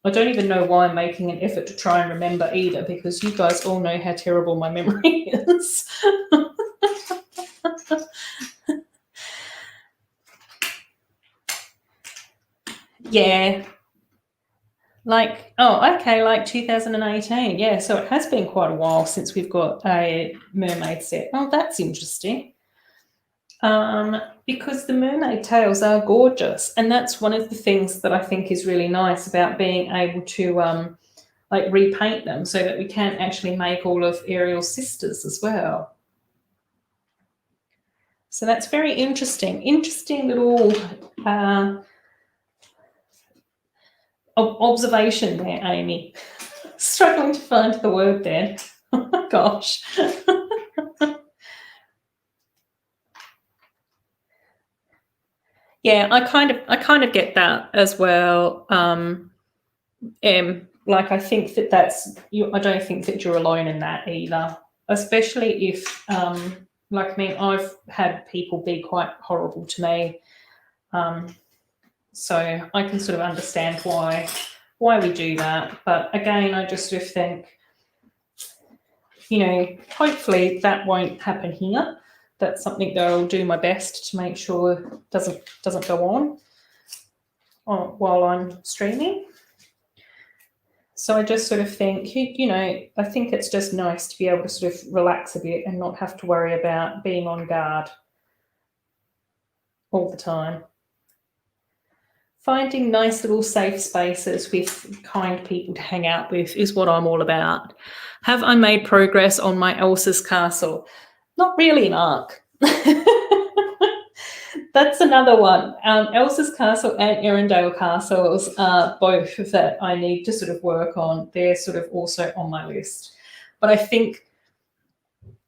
I don't even know why I'm making an effort to try and remember either, because you guys all know how terrible my memory is. Yeah. Like, oh, okay, like 2018. Yeah, so it has been quite a while since we've got a mermaid set. Oh, that's interesting. Because the mermaid tails are gorgeous, and that's one of the things that I think is really nice about being able to like repaint them so that we can actually make all of Ariel's sisters as well. So that's very interesting. Interesting little observation there, Amy. Struggling to find the word there. Oh my gosh. Yeah, I kind of get that as well. Like I think that that's you. I don't think that you're alone in that either. Especially if, like, I mean, I've had people be quite horrible to me, so I can sort of understand why we do that. But again, I just sort of think, you know, hopefully that won't happen here. That's something that I'll do my best to make sure doesn't go on while I'm streaming. So I just sort of think, you know, I think it's just nice to be able to sort of relax a bit and not have to worry about being on guard all the time. Finding nice little safe spaces with kind people to hang out with is what I'm all about. Have I made progress on my Elsa's castle? Not really, Mark. That's another one. Elsa's Castle and Arendelle Castles are both that I need to sort of work on. They're sort of also on my list. But I think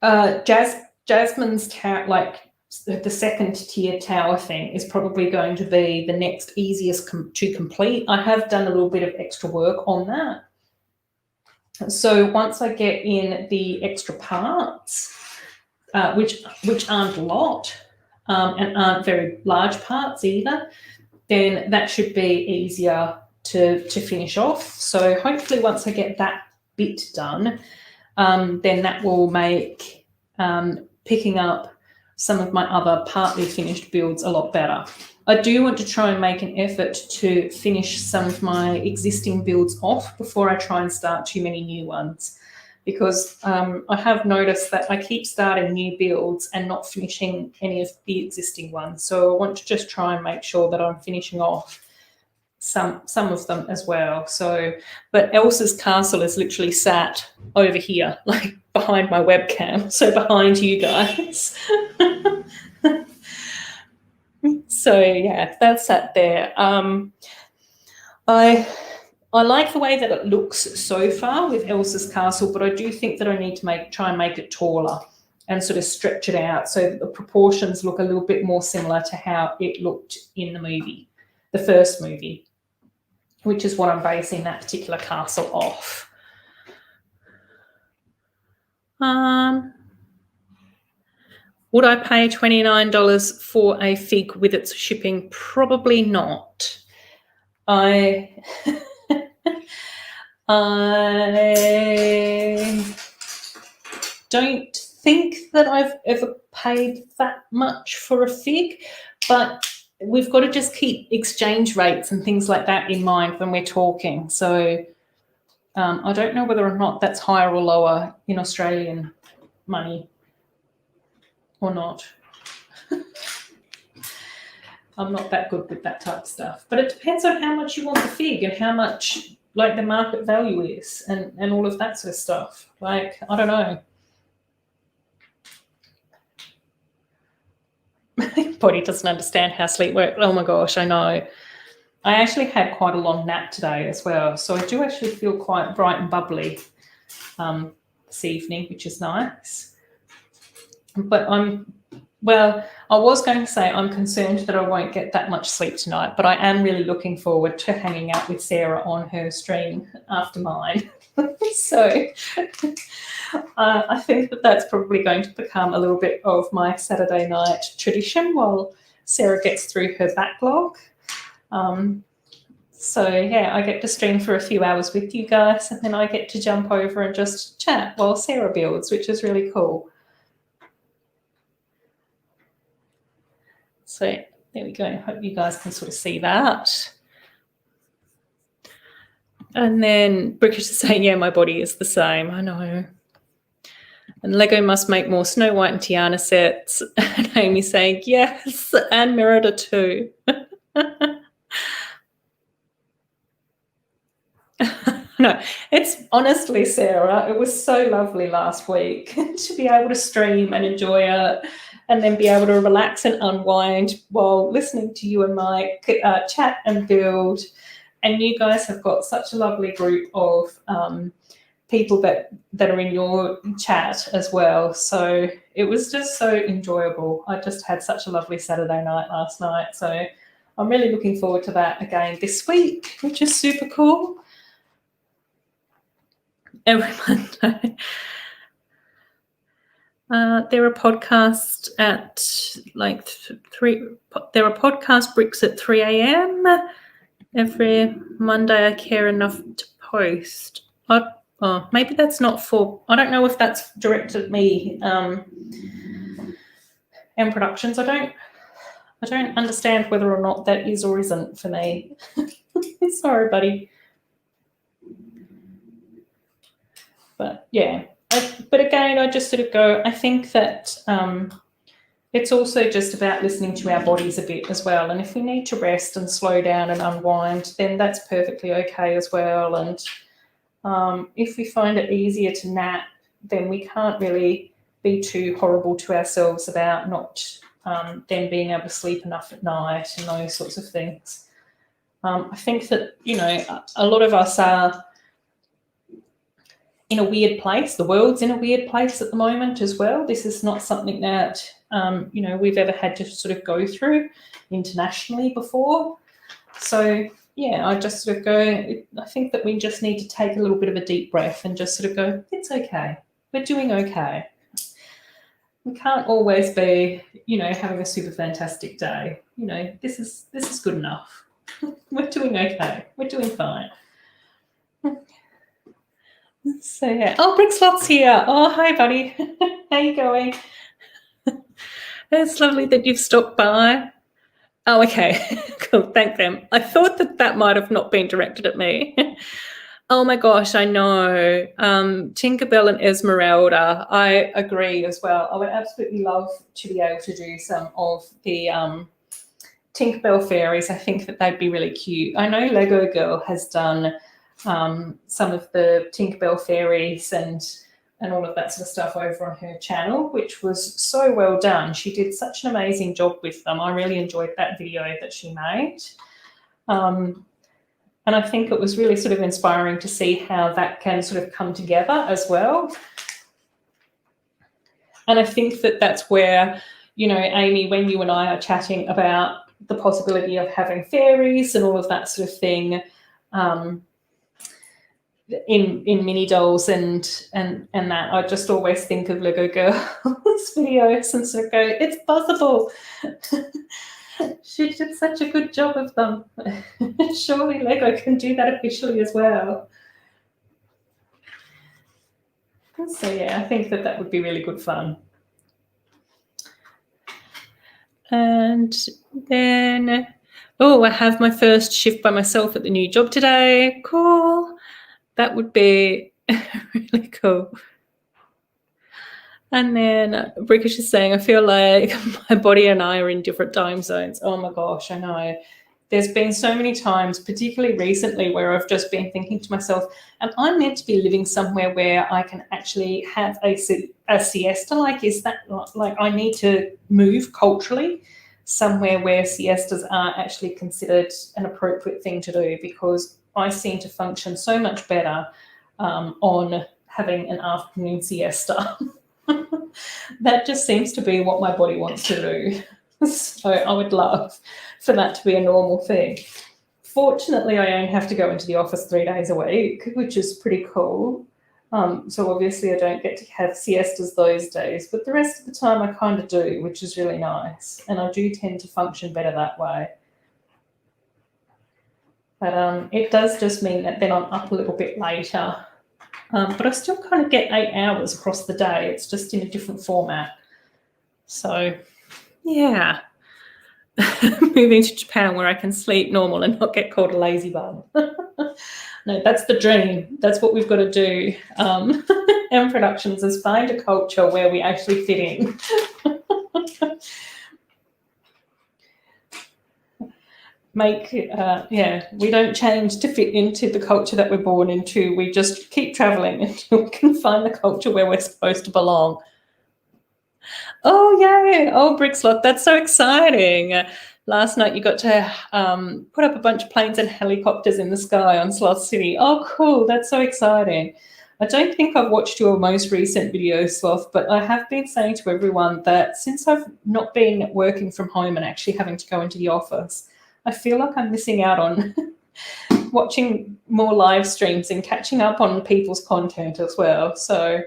Jasmine's tower, like the second tier tower thing, is probably going to be the next easiest to complete. I have done a little bit of extra work on that. So once I get in the extra parts, which aren't a lot, and aren't very large parts either, then that should be easier to finish off. So hopefully once I get that bit done, then that will make picking up some of my other partly finished builds a lot better. I do want to try and make an effort to finish some of my existing builds off before I try and start too many new ones, because I have noticed that I keep starting new builds and not finishing any of the existing ones. So I want to just try and make sure that I'm finishing off some of them as well. So, but Elsa's castle is literally sat over here, like behind my webcam, so behind you guys. So yeah, that's sat there. I like the way that it looks so far with Elsa's castle, but I do think that I need to try and make it taller and sort of stretch it out so that the proportions look a little bit more similar to how it looked in the movie, the first movie, which is what I'm basing that particular castle off. Would I pay $29 for a fig with its shipping? Probably not. I don't think that I've ever paid that much for a fig, but we've got to just keep exchange rates and things like that in mind when we're talking. So I don't know whether or not that's higher or lower in Australian money or not. I'm not that good with that type of stuff. But it depends on how much you want the fig and how much like the market value is and all of that sort of stuff. Like, I don't know. My body doesn't understand how sleep works. Oh my gosh, I know. I actually had quite a long nap today as well. So I do actually feel quite bright and bubbly this evening, which is nice. But I was going to say I'm concerned that I won't get that much sleep tonight, but I am really looking forward to hanging out with Sarah on her stream after mine. So I think that that's probably going to become a little bit of my Saturday night tradition while Sarah gets through her backlog. So yeah, I get to stream for a few hours with you guys, and then I get to jump over and just chat while Sarah builds, which is really cool. So there we go. I hope you guys can sort of see that. And then Brickish is saying, yeah, my body is the same. I know. And Lego must make more Snow White and Tiana sets. And Amy's saying, yes, and Merida too. No, it's honestly, Sarah, it was so lovely last week to be able to stream and enjoy it and then be able to relax and unwind while listening to you and Mike chat and build. And you guys have got such a lovely group of people that are in your chat as well. So it was just so enjoyable. I just had such a lovely Saturday night last night. So I'm really looking forward to that again this week, which is super cool. Every Monday. There are podcasts at like 3. There are podcast bricks at 3 a.m. every Monday. I care enough to post. Oh, maybe that's not for. I don't know if that's directed at me. M.productions. I don't understand whether or not that is or isn't for me. Sorry, buddy. But yeah, but again, I just sort of go, I think that it's also just about listening to our bodies a bit as well. And if we need to rest and slow down and unwind, then that's perfectly okay as well. And if we find it easier to nap, then we can't really be too horrible to ourselves about not then being able to sleep enough at night and those sorts of things. I think that, you know, a lot of us are in a weird place. The world's in a weird place at the moment as well. This is not something that, you know, we've ever had to sort of go through internationally before. So, yeah, I just sort of go, I think that we just need to take a little bit of a deep breath and just sort of go, it's okay. We're doing okay. we can't always be, you know, having a super fantastic day. You know, this is good enough. We're doing okay. We're doing fine. So yeah. Oh, Brickslot's here. Oh, hi, buddy. How you going? It's lovely that you've stopped by. Oh, okay. Cool. Thank them. I thought that might have not been directed at me. Oh my gosh, I know. Tinkerbell and Esmeralda. I agree as well. I would absolutely love to be able to do some of the Tinkerbell fairies. I think that they'd be really cute. I know Lego Girl has done some of the Tinkerbell fairies and all of that sort of stuff over on her channel, which was so well done. She did such an amazing job with them. I really enjoyed that video that she made. And I think it was really sort of inspiring to see how that can sort of come together as well. And I think that that's where, you know, Amy, when you and I are chatting about the possibility of having fairies and all of that sort of thing in mini dolls and that, I just always think of Lego Girl's videos and sort of go, it's possible. She did such a good job of them. Surely Lego can do that officially as well. So yeah, I think that would be really good fun. And then, oh, I have my first shift by myself at the new job today. Cool. That would be really cool. And then Brickish is saying, I feel like my body and I are in different time zones. Oh my gosh, I know. There's been so many times, particularly recently, where I've just been thinking to myself, am I meant to be living somewhere where I can actually have a siesta? Like, is that like I need to move culturally somewhere where siestas are actually considered an appropriate thing to do? Because I seem to function so much better on having an afternoon siesta. That just seems to be what my body wants to do. So I would love for that to be a normal thing. Fortunately, I only have to go into the office 3 days a week, which is pretty cool. So obviously I don't get to have siestas those days, but the rest of the time I kind of do, which is really nice. And I do tend to function better that way. But it does just mean that then I'm up a little bit later. But I still kind of get 8 hours across the day. It's just in a different format. So, yeah. Moving to Japan where I can sleep normal and not get called a lazy bum. No, that's the dream. That's what we've got to do. M.productions is find a culture where we actually fit in. We don't change to fit into the culture that we're born into. We just keep traveling until we can find the culture where we're supposed to belong. Oh, yay. Oh, Brickslot, that's so exciting. Last night you got to put up a bunch of planes and helicopters in the sky on Sloth City. Oh, cool. That's so exciting. I don't think I've watched your most recent video, Sloth, but I have been saying to everyone that since I've not been working from home and actually having to go into the office, I feel like I'm missing out on watching more live streams and catching up on people's content as well. So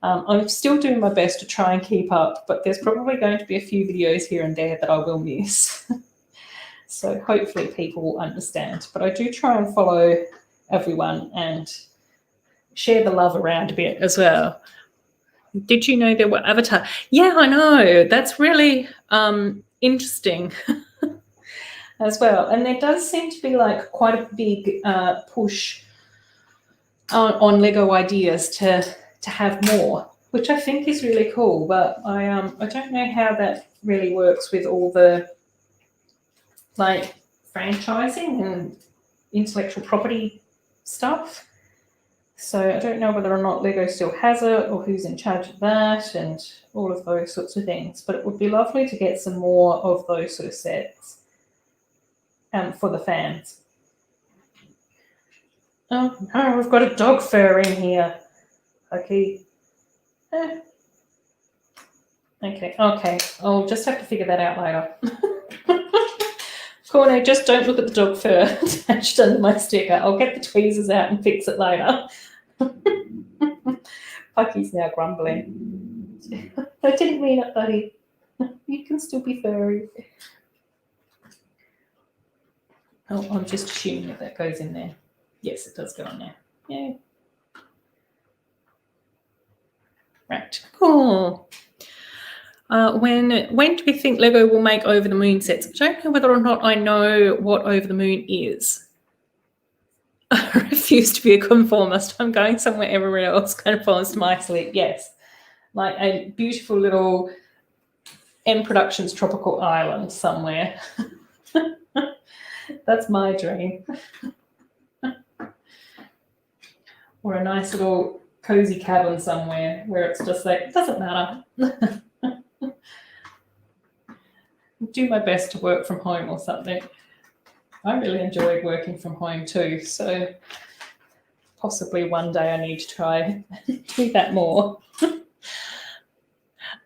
I'm still doing my best to try and keep up, but there's probably going to be a few videos here and there that I will miss. So hopefully people will understand. But I do try and follow everyone and share the love around a bit as well. Did you know there were avatars? Yeah, I know. That's really interesting as well. And there does seem to be like quite a big push on Lego ideas to have more, which I think is really cool. But I don't know how that really works with all the like franchising and intellectual property stuff. So I don't know whether or not Lego still has it or who's in charge of that and all of those sorts of things. But it would be lovely to get some more of those sort of sets for the fans. Oh no, we've got a dog fur in here. Okay. Okay. I'll just have to figure that out later. KORNE, just don't look at the dog fur attached under my sticker. I'll get the tweezers out and fix it later. Pucky's now grumbling. I didn't mean it, buddy. You can still be furry. Oh, I'm just assuming that that goes in there. Yes, it does go in there. Yeah. Right. Cool. When do we think Lego will make Over the Moon sets? I don't know whether or not I know what Over the Moon is. I refuse to be a conformist. I'm going somewhere everywhere else conforms to my sleep. Yes. Like a beautiful little M.productions tropical island somewhere. That's my dream. Or a nice little cozy cabin somewhere where it's just like, it doesn't matter. Do my best to work from home or something. I really enjoy working from home too, so possibly one day I need to try do that more.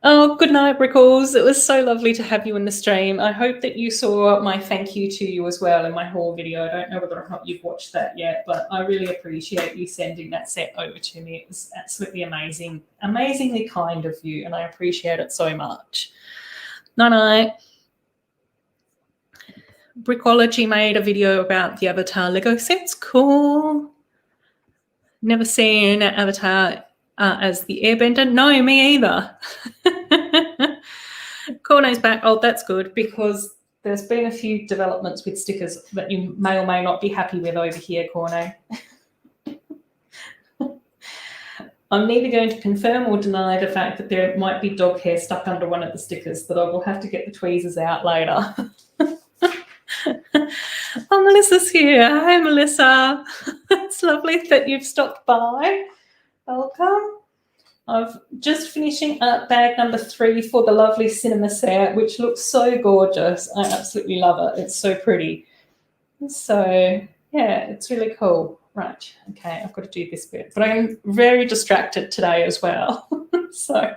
Oh, good night, Brickools. It was so lovely to have you in the stream. I hope that you saw my thank you to you as well in my haul video. I don't know whether or not you've watched that yet, but I really appreciate you sending that set over to me. It was absolutely amazing, amazingly kind of you, and I appreciate it so much. Night-night. Brickology made a video about the Avatar Lego sets. Cool. Never seen Avatar as the airbender. No, me either. KORNE's back. Oh, that's good, because there's been a few developments with stickers that you may or may not be happy with over here, KORNE. I'm neither going to confirm or deny the fact that there might be dog hair stuck under one of the stickers, that I will have to get the tweezers out later. Oh, Melissa's here. Hi, Melissa. It's lovely that you've stopped by. Welcome. I'm just finishing up bag number 3 for the lovely cinema set, which looks so gorgeous. I absolutely love it. It's so pretty. So, yeah, it's really cool. Right. Okay, I've got to do this bit. But I'm very distracted today as well. So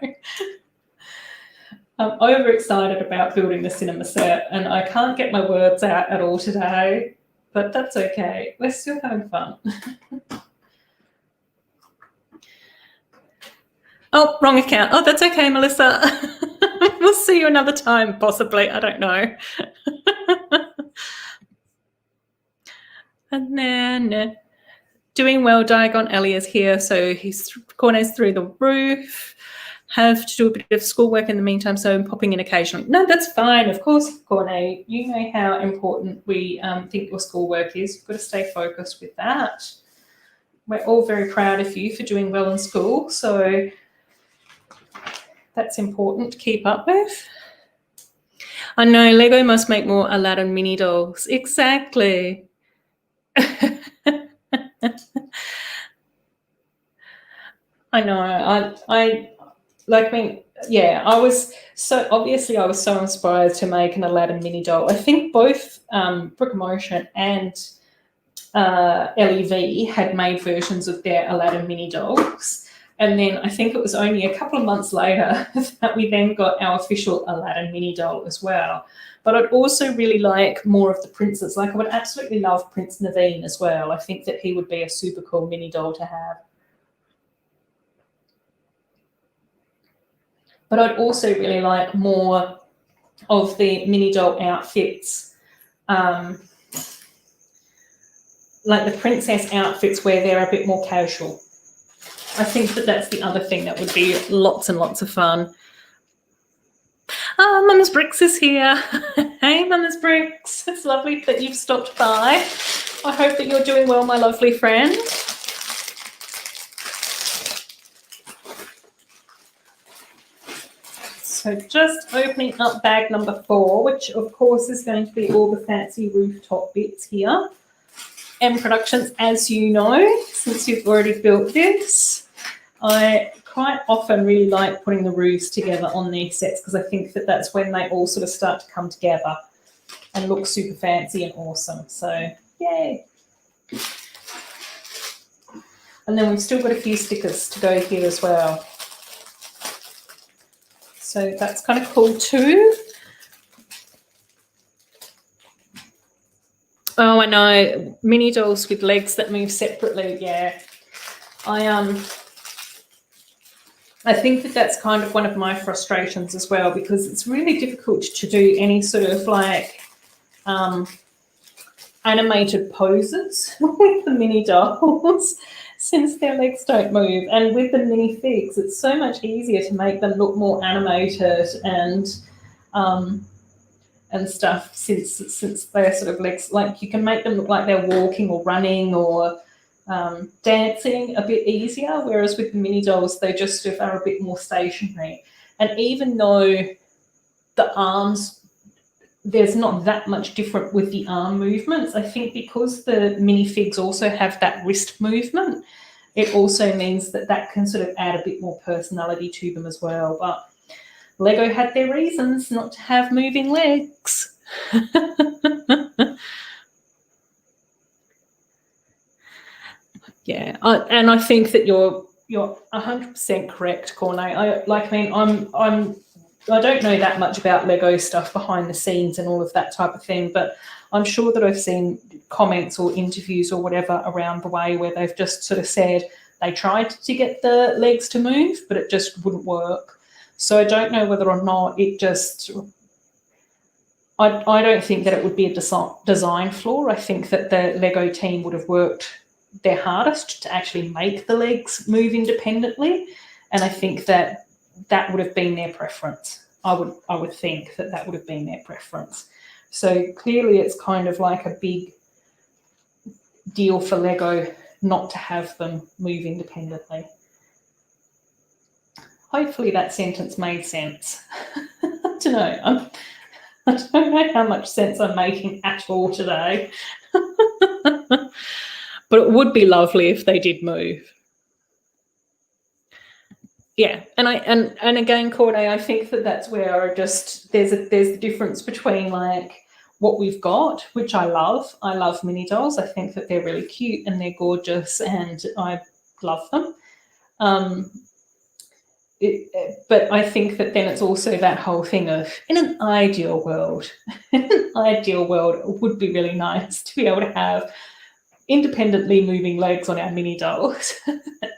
I'm overexcited about building the cinema set, and I can't get my words out at all today, but that's okay. We're still having fun. Oh, wrong account. Oh, that's okay, Melissa. We'll see you another time, possibly. I don't know. And then doing well, Diagon Ellie is here, so he's KORNE's through the roof. Have to do a bit of schoolwork in the meantime, so I'm popping in occasionally. No, that's fine. Of course, KORNE, you know how important we think your schoolwork is. You've got to stay focused with that. We're all very proud of you for doing well in school, so that's important to keep up with. I know, Lego must make more Aladdin mini dolls. Exactly. I know. I was so inspired to make an Aladdin mini doll. I think both Brickools and LEV had made versions of their Aladdin mini dolls. And then I think it was only a couple of months later that we then got our official Aladdin mini doll as well. But I'd also really like more of the princes. Like, I would absolutely love Prince Naveen as well. I think that he would be a super cool mini doll to have. But I'd also really like more of the mini doll outfits, like the princess outfits where they're a bit more casual. I think that that's the other thing that would be lots and lots of fun. Oh, Mama's Bricks is here. Hey, Mama's Bricks. It's lovely that you've stopped by. I hope that you're doing well, my lovely friend. So just opening up bag number 4, which of course is going to be all the fancy rooftop bits here. M.productions, as you know, since you've already built this, I quite often really like putting the roofs together on these sets, because I think that that's when they all sort of start to come together and look super fancy and awesome. So, yay. And then we've still got a few stickers to go here as well. So that's kind of cool too. Oh, I know, mini dolls with legs that move separately. Yeah, I think that that's kind of one of my frustrations as well, because it's really difficult to do any sort of like animated poses with the mini dolls since their legs don't move. And with the minifigs, it's so much easier to make them look more animated and stuff, since their sort of legs, like you can make them look like they're walking or running or dancing a bit easier, whereas with the mini dolls they just sort of are a bit more stationary. And even though the arms, there's not that much different with the arm movements, I think because the minifigs also have that wrist movement, it also means that that can sort of add a bit more personality to them as well. But Lego had their reasons not to have moving legs. Yeah, and I think that you're 100% correct, KORNE. I don't know that much about Lego stuff behind the scenes and all of that type of thing, but I'm sure that I've seen comments or interviews or whatever around the way where they've just sort of said they tried to get the legs to move, but it just wouldn't work. So I don't know whether or not it just, I don't think that it would be a design flaw. I think that the Lego team would have worked their hardest to actually make the legs move independently, and I think that that would have been their preference. I would think that that would have been their preference. So clearly it's kind of like a big deal for Lego not to have them move independently. Hopefully that sentence made sense. I don't know. I don't know how much sense I'm making at all today. But it would be lovely if they did move. Yeah, and again, KORNE, I think that that's where there's the difference between like what we've got, which I love. I love mini dolls. I think that they're really cute and they're gorgeous, and I love them. But I think that then it's also that whole thing of, in an ideal world, it would be really nice to be able to have independently moving legs on our mini dolls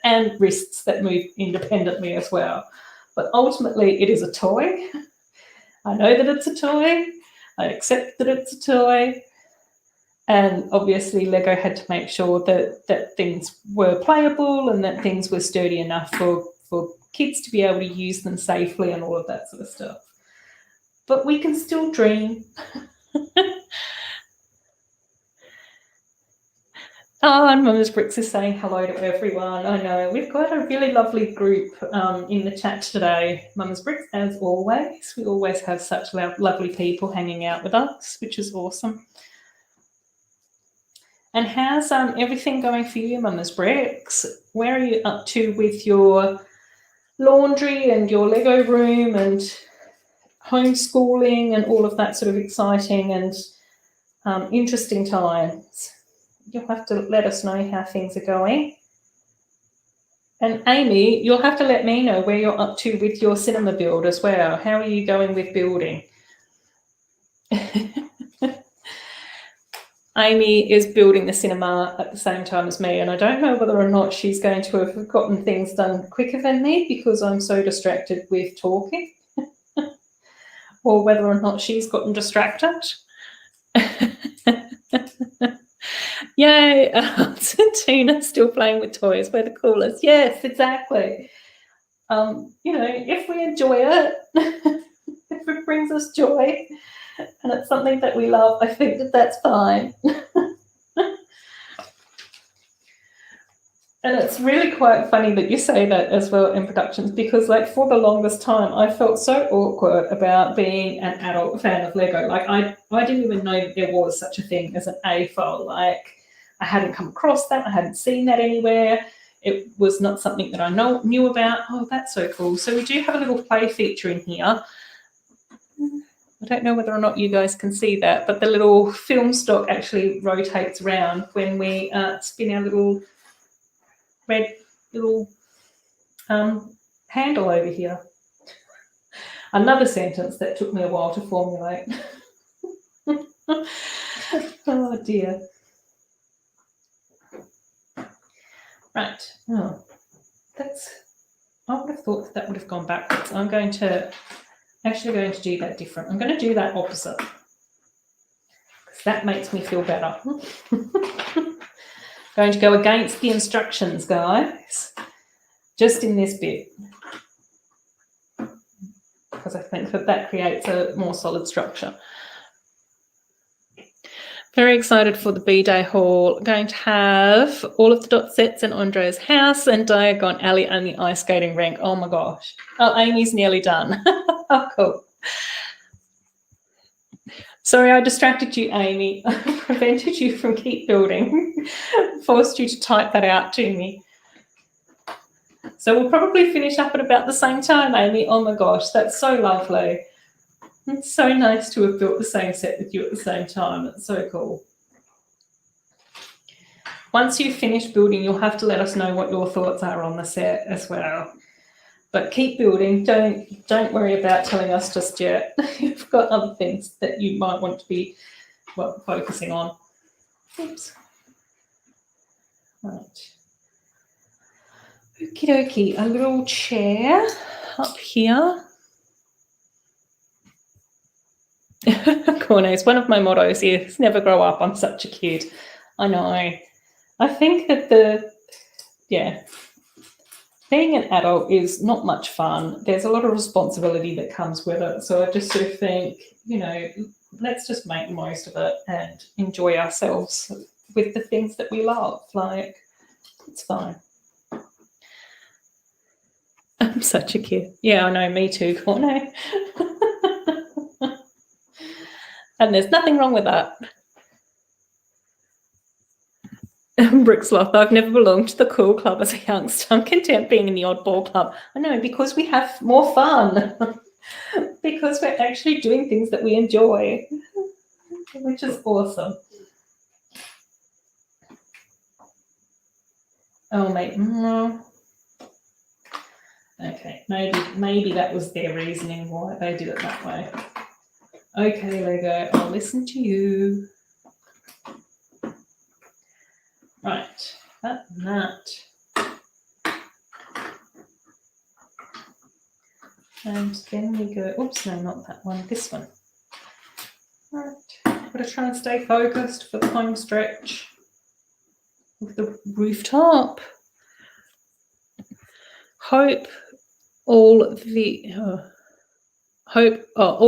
and wrists that move independently as well. But ultimately, it is a toy. I know that it's a toy. I accept that it's a toy. And obviously, Lego had to make sure that things were playable and that things were sturdy enough for kids to be able to use them safely and all of that sort of stuff. But we can still dream. Oh, and Mama's Bricks is saying hello to everyone. I know, we've got a really lovely group in the chat today. Mama's Bricks, as always. We always have such lovely people hanging out with us, which is awesome. And how's everything going for you, Mama's Bricks? Where are you up to with your laundry and your Lego room and homeschooling and all of that sort of exciting and interesting times? You'll have to let us know how things are going. And Amy, you'll have to let me know where you're up to with your cinema build as well. How are you going with building? Amy is building the cinema at the same time as me, and I don't know whether or not she's going to have gotten things done quicker than me because I'm so distracted with talking, or whether or not she's gotten distracted. Yay, Tina's still playing with toys. We're the coolest. Yes, exactly. If we enjoy it, if it brings us joy, and it's something that we love, I think that that's fine. And it's really quite funny that you say that as well, M.productions, because like for the longest time I felt so awkward about being an adult fan of Lego. Like I didn't even know that there was such a thing as an AFOL. Like I hadn't come across that. I hadn't seen that anywhere. It was not something that I knew about. Oh, that's so cool. So we do have a little play feature in here. I don't know whether or not you guys can see that, but the little film stock actually rotates around when we spin our little red little handle over here. Another sentence that took me a while to formulate. Oh dear. Right. Oh, that's I would have thought that would have gone backwards. I'm actually going to do that different. I'm going to do that opposite. Because that makes me feel better. Going to go against the instructions, guys. Just in this bit. Because I think that creates a more solid structure. Very excited for the B-Day haul. Going to have all of the dot sets in Andrea's house and Diagon Alley and the ice skating rink. Oh my gosh. Oh, Amy's nearly done. Oh, cool. Sorry, I distracted you, Amy. I prevented you from keep building. Forced you to type that out to me. So we'll probably finish up at about the same time, Amy. Oh my gosh, that's so lovely. It's so nice to have built the same set with you at the same time. It's so cool. Once you've finished building, you'll have to let us know what your thoughts are on the set as well. But keep building. Don't worry about telling us just yet. You've got other things that you might want to be focusing on. Oops. Right. Okie dokie. A little chair up here. KORNE is one of my mottos here. Never grow up. I'm such a kid. I know. I think that being an adult is not much fun. There's a lot of responsibility that comes with it. So I just sort of think, let's just make the most of it and enjoy ourselves with the things that we love. Like, it's fine. I'm such a kid. Yeah, I know. Me too, KORNE. And there's nothing wrong with that. Bricksloth, I've never belonged to the cool club as a youngster. I'm content being in the oddball club. I know, because we have more fun. Because we're actually doing things that we enjoy, which is awesome. Oh, mate. No. Okay, maybe that was their reasoning why they did it that way. Okay, Lego, I'll listen to you. Right, that and that. And then we go, oops, no, not that one, this one. Right, gotta try and stay focused for the home stretch with the rooftop. All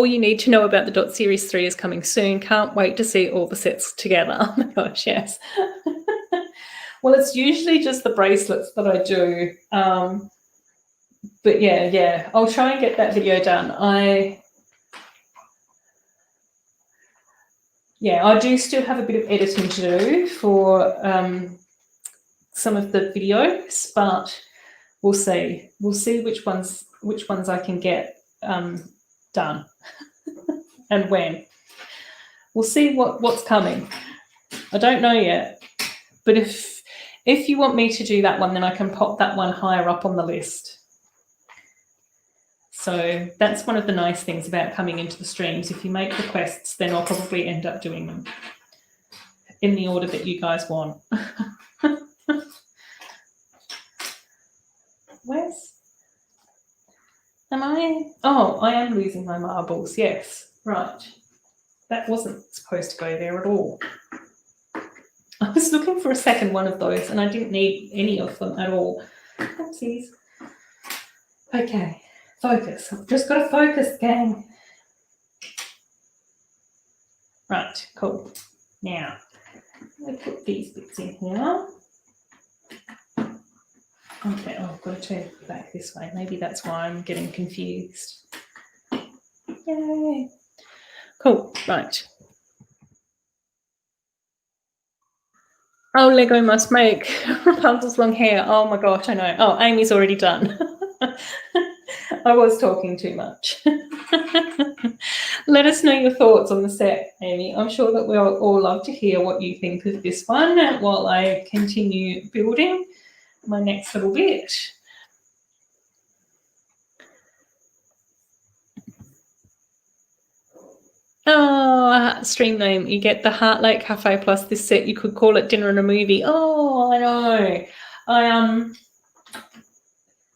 you need to know about the Dot Series 3 is coming soon. Can't wait to see all the sets together. Oh my gosh, yes. Well, it's usually just the bracelets that I do. But yeah, I'll try and get that video done. I do still have a bit of editing to do for some of the videos, but we'll see. We'll see which ones I can get done and when. We'll see what's coming. I don't know yet, but if you want me to do that one, then I can pop that one higher up on the list. So that's one of the nice things about coming into the streams. If you make requests, then I'll probably end up doing them in the order that you guys want. Am I? Oh, I am losing my marbles. Yes, right. That wasn't supposed to go there at all. I was looking for a second one of those and I didn't need any of them at all. Oopsies. Okay, focus. I've just got to focus, gang. Right, cool. Now, I'm going to put these bits in here. Okay, I've got to turn it back this way. Maybe that's why I'm getting confused. Yay. Cool, right. Oh, Lego must make Rapunzel's long hair. Oh my gosh, I know. Oh, Amy's already done. I was talking too much. Let us know your thoughts on the set, Amy. I'm sure that we'll all love to hear what you think of this one while I continue building my next little bit. Oh, stream name. You get the Heart Lake Cafe plus this set. You could call it Dinner and a Movie. Oh, I know.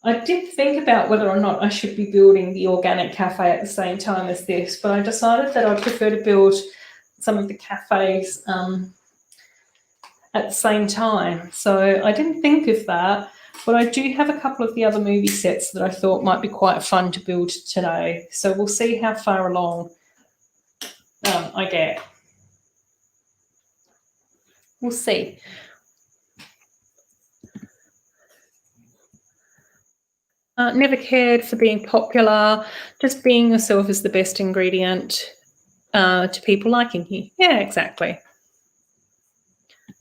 I did think about whether or not I should be building the organic cafe at the same time as this, but I decided that I'd prefer to build some of the cafes at the same time. So I didn't think of that, but I do have a couple of the other movie sets that I thought might be quite fun to build today. So we'll see how far along I get. We'll see. Never cared for being popular. Just being yourself is the best ingredient to people liking you. Yeah, exactly.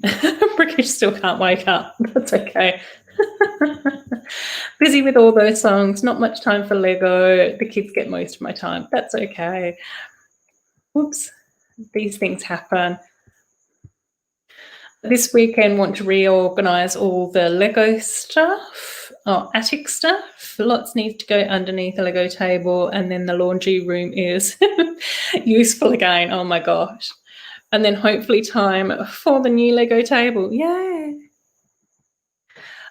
Brickish still can't wake up. That's okay. Busy with all those songs, not much time for Lego. The kids get most of my time. That's okay. Whoops, these things happen. This weekend, want to reorganise all the Lego stuff, attic stuff. Lots needs to go underneath the Lego table, and then the laundry room is useful again. Oh my gosh. And then hopefully time for the new Lego table. Yay.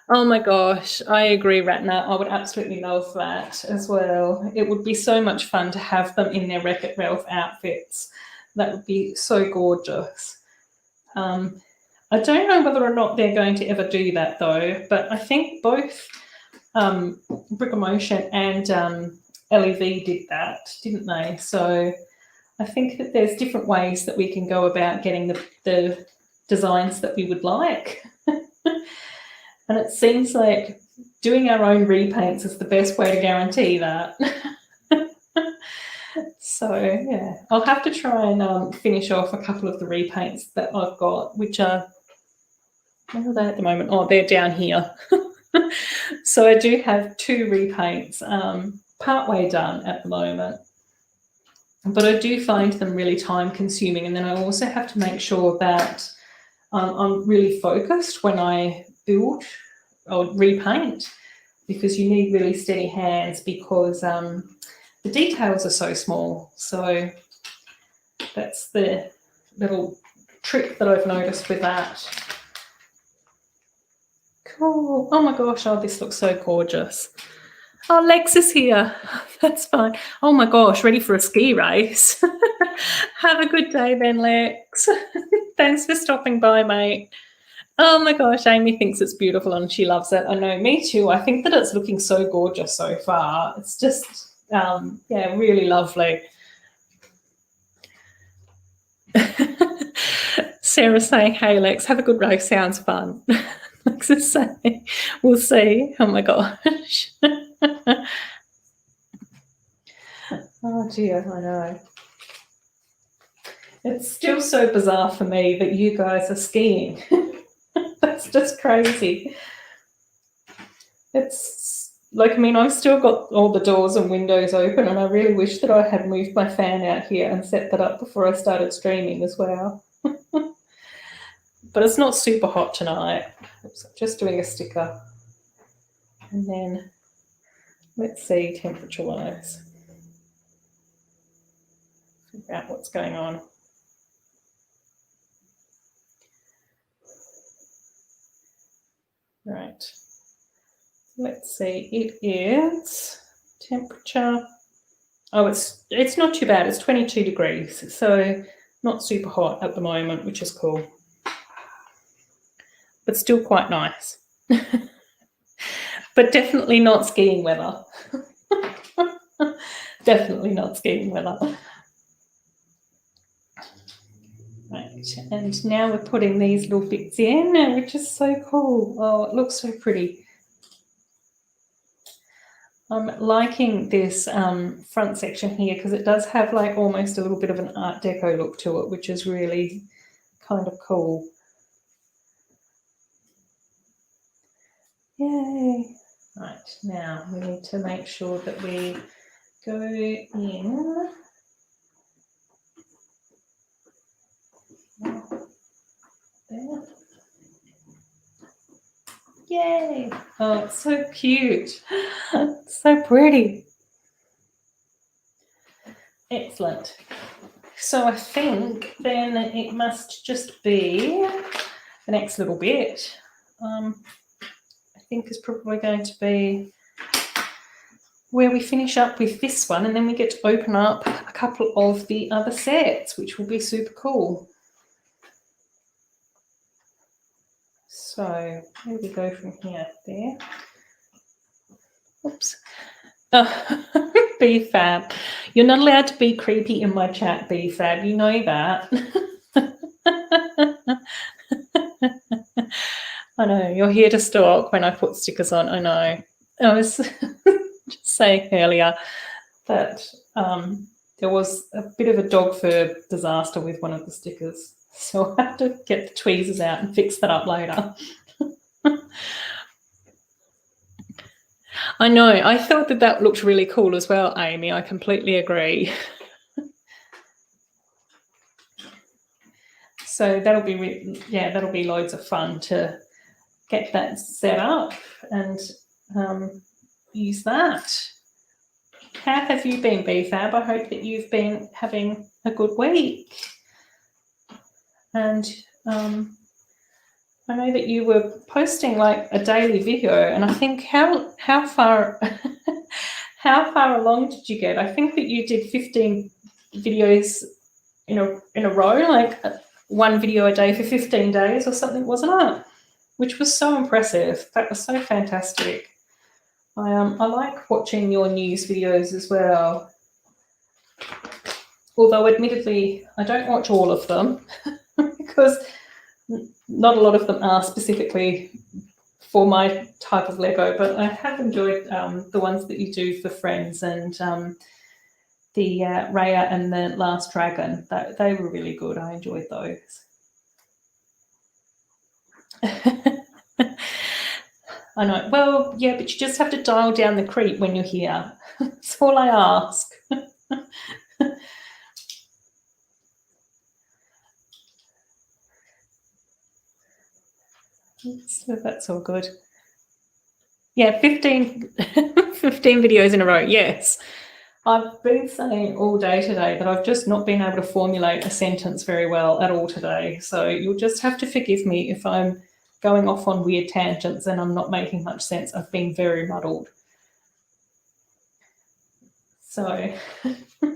Oh my gosh, I agree, Ratna. I would absolutely love that as well. It would be so much fun to have them in their Wreck-It Ralph outfits. That would be so gorgeous. I don't know whether or not they're going to ever do that though, but I think both Brickoomotion and LEV did that, didn't they? So I think that there's different ways that we can go about getting the designs that we would like. And it seems like doing our own repaints is the best way to guarantee that. So, yeah, I'll have to try and finish off a couple of the repaints that I've got, which are, where are they at the moment? Oh, they're down here. So I do have 2 repaints partway done at the moment. But I do find them really time consuming. And then I also have to make sure that I'm really focused when I build or repaint, because you need really steady hands because the details are so small. So that's the little trick that I've noticed with that. Cool. Oh my gosh, oh, this looks so gorgeous. Oh, Lex is here. That's fine. Oh my gosh, ready for a ski race. Have a good day then, Lex. Thanks for stopping by, mate. Oh my gosh, Amy thinks it's beautiful and she loves it. I know, me too. I think that it's looking so gorgeous so far. It's just, yeah, really lovely. Sarah's saying, hey, Lex, have a good race. Sounds fun. Lex is saying, we'll see. Oh my gosh. Oh dear, I know. It's still so bizarre for me that you guys are skiing. That's just crazy. It's like, I mean, I've still got all the doors and windows open, and I really wish that I had moved my fan out here and set that up before I started streaming as well. But it's not super hot tonight. Oops, I'm just doing a sticker. And then let's see temperature-wise. Figure out what's going on. Right. Let's see. It is temperature. Oh, it's not too bad. It's 22 degrees, so not super hot at the moment, which is cool. But still quite nice. But definitely not skiing weather. Definitely not skiing weather. Right, and now we're putting these little bits in, which is so cool. Oh, it looks so pretty. I'm liking this front section here because it does have like almost a little bit of an Art Deco look to it, which is really kind of cool. Yay. Right, now we need to make sure that we go in. There. Yay. Oh, it's so cute. It's so pretty. Excellent. So I think then it must just be the next little bit. I think is probably going to be where we finish up with this one, and then we get to open up a couple of the other sets, which will be super cool. So where do we go from here? There. Oops. Oh, BFab. You're not allowed to be creepy in my chat, BFab. You know that. I know. You're here to stalk when I put stickers on. I know. I was just saying earlier that there was a bit of a dog fur disaster with one of the stickers. So I have to get the tweezers out and fix that up later. I know. I thought that that looked really cool as well, Amy. I completely agree. So that'll be, that'll be loads of fun to get that set up and use that. How have you been, BFab? I hope that you've been having a good week. And I know that you were posting like a daily video, and I think how far how far along did you get? I think that you did 15 videos in a row, like one video a day for 15 days or something, wasn't it? Which was so impressive. That was so fantastic. I like watching your news videos as well. Although admittedly, I don't watch all of them because not a lot of them are specifically for my type of Lego, but I have enjoyed the ones that you do for friends and the Raya and the Last Dragon. They were really good. I enjoyed those. I know. Well, yeah, but you just have to dial down the creep when you're here. That's all I ask. So that's all good. Yeah, 15 videos in a row, yes. I've been saying all day today that I've just not been able to formulate a sentence very well at all today. So you'll just have to forgive me if I'm going off on weird tangents and I'm not making much sense. I've been very muddled. So,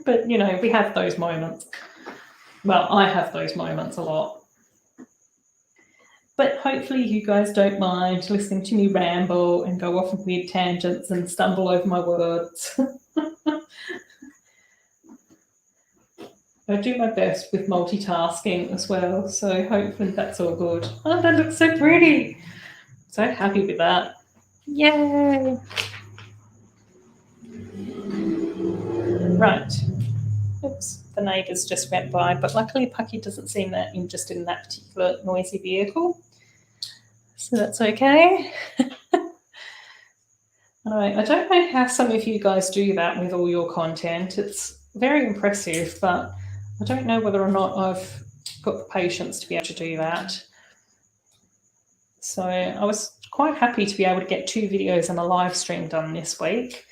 but you know, we have those moments. Well, I have those moments a lot. But hopefully you guys don't mind listening to me ramble and go off on weird tangents and stumble over my words. I do my best with multitasking as well, so hopefully that's all good. Oh, that looks so pretty. So happy with that. Yay. Right. Oops, the neighbours just went by, but luckily Pucky doesn't seem that interested in that particular noisy vehicle. So that's okay. All right, I don't know how some of you guys do that with all your content. It's very impressive, but I don't know whether or not I've got the patience to be able to do that. So I was quite happy to be able to get 2 videos and a live stream done this week.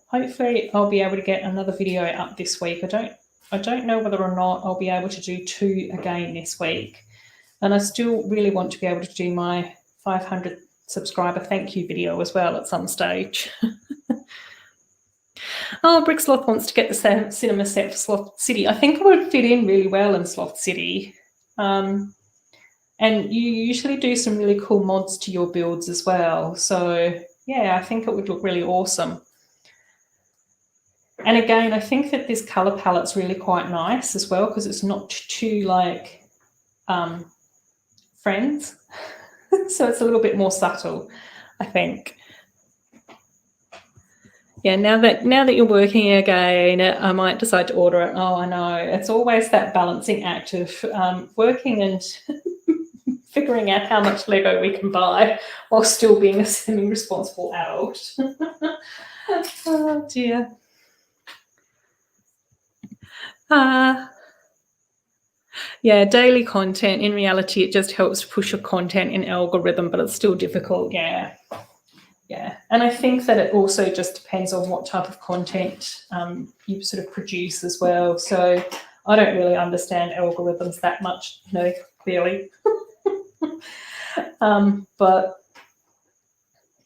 Hopefully I'll be able to get another video up this week. I don't know whether or not I'll be able to do 2 again this week. And I still really want to be able to do my 500 subscriber thank you video as well at some stage. Oh, Brick Sloth wants to get the cinema set for Sloth City. I think it would fit in really well in Sloth City. And you usually do some really cool mods to your builds as well. So, yeah, I think it would look really awesome. And again, I think that this colour palette's really quite nice as well because it's not too like Friends. So it's a little bit more subtle, I think. Yeah, now that you're working again, I might decide to order it. Oh, I know. It's always that balancing act of working and figuring out how much Lego we can buy while still being a semi-responsible adult. Oh, dear. Yeah, daily content. In reality, it just helps push your content in algorithm, but it's still difficult. Yeah. Yeah, and I think that it also just depends on what type of content you sort of produce as well. So I don't really understand algorithms that much, clearly. But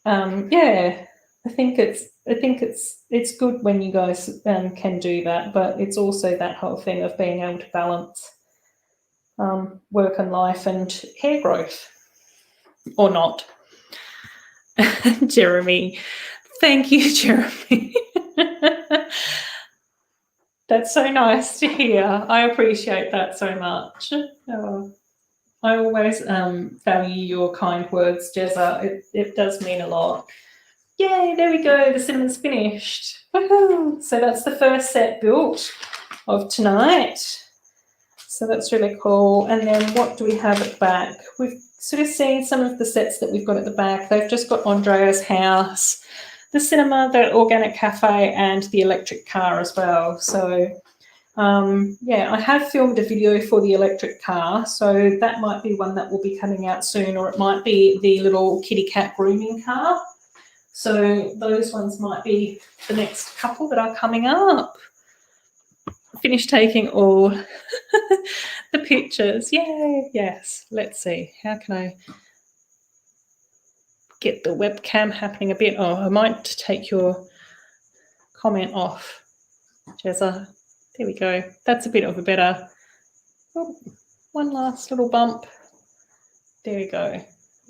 yeah, I think it's good when you guys can do that, but it's also that whole thing of being able to balance work and life and hair growth, or not. Jeremy, thank you, Jeremy. That's so nice to hear. I appreciate that so much. Oh, I always value your kind words, Jezza. It does mean a lot. Yay, there we go. The cinnamon's finished. Woohoo! So that's the first set built of tonight. So that's really cool. And then what do we have at the back? We've sort of seen some of the sets that we've got at the back. They've just got Andrea's house, the cinema, the organic cafe, and the electric car as well. So yeah, I have filmed a video for the electric car, so that might be one that will be coming out soon, or it might be the little kitty cat grooming car. So those ones might be the next couple that are coming up. Finished taking all the pictures. Yay, yes. Let's see. How can I get the webcam happening a bit? Oh, I might take your comment off, Jezza. There we go. That's a bit of a better. Oh, one last little bump. There we go.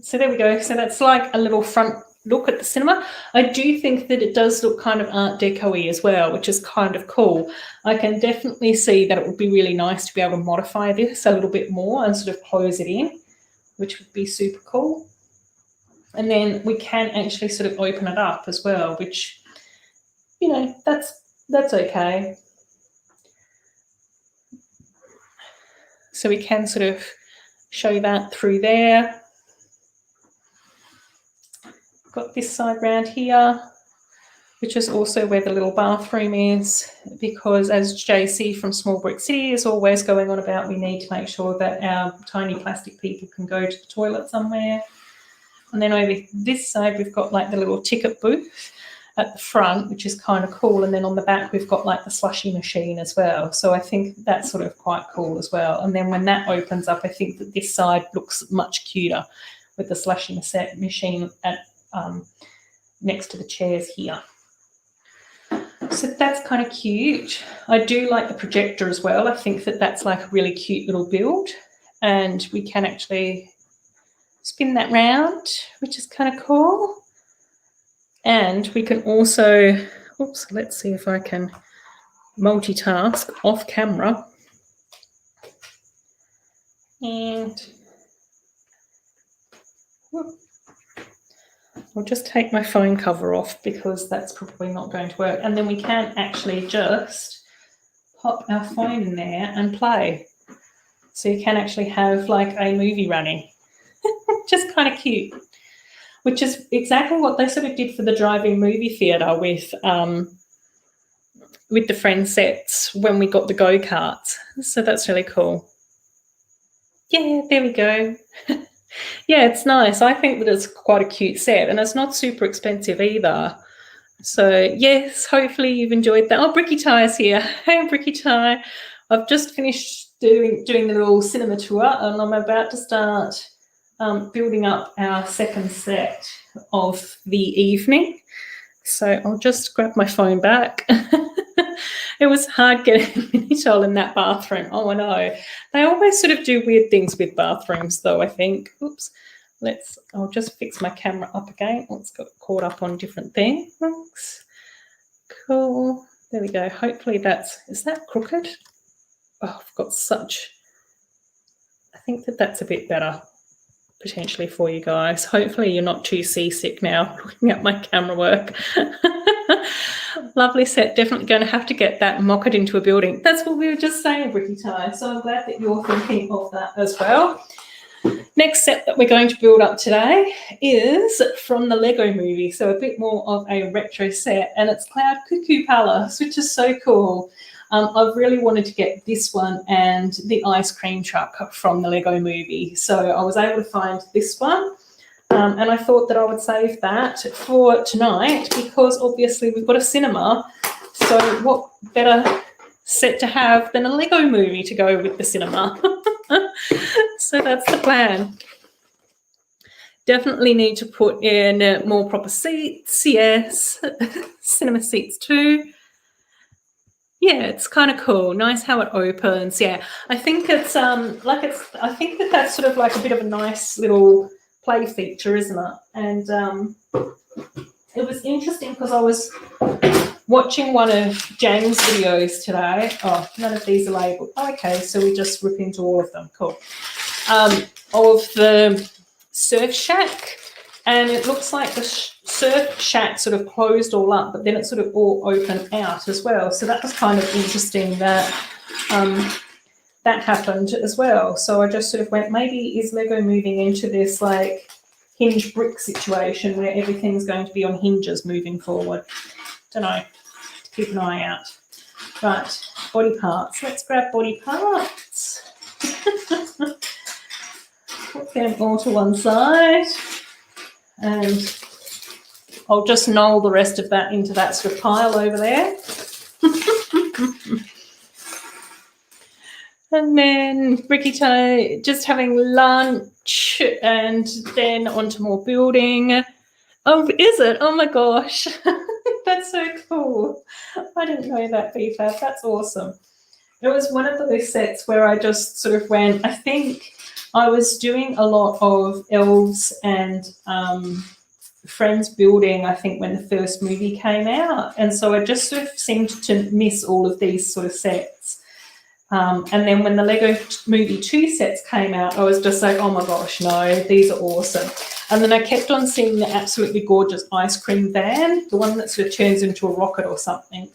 So there we go. So that's like a little front look at the cinema. I do think that it does look kind of Art Deco-y as well, which is kind of cool. I can definitely see that it would be really nice to be able to modify this a little bit more and sort of close it in, which would be super cool. And then we can actually sort of open it up as well, which, you know, that's okay. So we can sort of show that through there. Got this side round here, which is also where the little bathroom is, because as JC from Small Brick City is always going on about, we need to make sure that our tiny plastic people can go to the toilet somewhere. And then over this side, we've got like the little ticket booth at the front, which is kind of cool. And then on the back, we've got like the slushy machine as well. So I think that's sort of quite cool as well. And then when that opens up, I think that this side looks much cuter with the slushy machine at next to the chairs here. So that's kind of cute. I do like the projector as well. I think that that's like a really cute little build, and we can actually spin that round, which is kind of cool. And we can also, oops, let's see if I can multitask off camera. And whoop, I'll just take my phone cover off because that's probably not going to work. And then we can actually just pop our phone in there and play. So you can actually have like a movie running. Just kind of cute. Which is exactly what they sort of did for the drive-in movie theatre with the friend sets when we got the go-karts. So that's really cool. Yeah, there we go. Yeah, it's nice. I think that it's quite a cute set, and it's not super expensive either. So, yes, hopefully you've enjoyed that. Oh, Bricky Ty's here. Hey, Bricky Ty. I've just finished doing the little cinema tour, and I'm about to start building up our second set of the evening. So I'll just grab my phone back. It was hard getting Mitchell in that bathroom. Oh, I know. They always sort of do weird things with bathrooms, though, I think. Oops. I'll just fix my camera up again. It's got caught up on different things. Cool. There we go. Hopefully is that crooked? Oh, I've got I think that's a bit better potentially for you guys. Hopefully you're not too seasick now looking at my camera work. Lovely set. Definitely going to have to get that and mock it into a building. That's what we were just saying, Bricky Ty. So I'm glad that you're thinking of that as well. Next set that we're going to build up today is from the Lego movie. So a bit more of a retro set, and it's Cloud Cuckoo Palace, which is so cool. I've really wanted to get this one and the ice cream truck from the Lego movie. So I was able to find this one. And I thought that I would save that for tonight because obviously we've got a cinema. So what better set to have than a Lego movie to go with the cinema? So that's the plan. Definitely need to put in more proper seats, yes. Cinema seats too. Yeah, it's kind of cool. Nice how it opens. Yeah, I think it's I think that's sort of like a bit of a nice little play feature, isn't it? And it was interesting because I was watching one of James' videos today. Oh, none of these are labelled. Oh, okay, so we just rip into all of them. Cool. Of the surf shack, and it looks like the surf shack sort of closed all up, but then it sort of all opened out as well. So that was kind of interesting that that happened as well. So I just sort of went, maybe is Lego moving into this like hinge brick situation where everything's going to be on hinges moving forward? Don't know. Keep an eye out. Right, body parts. Let's grab body parts. Put them all to one side, and I'll just knoll the rest of that into that sort of pile over there. And then Ricky Toe just having lunch, and then on to more building. Oh, is it? Oh my gosh. That's so cool. I didn't know that, BFAB. That's awesome. It was one of those sets where I just sort of went, I think I was doing a lot of elves and friends building, I think, when the first movie came out. And so I just sort of seemed to miss all of these sort of sets. And then when the Lego Movie 2 sets came out, I was just like, oh my gosh, no, these are awesome. And then I kept on seeing the absolutely gorgeous ice cream van, the one that sort of turns into a rocket or something,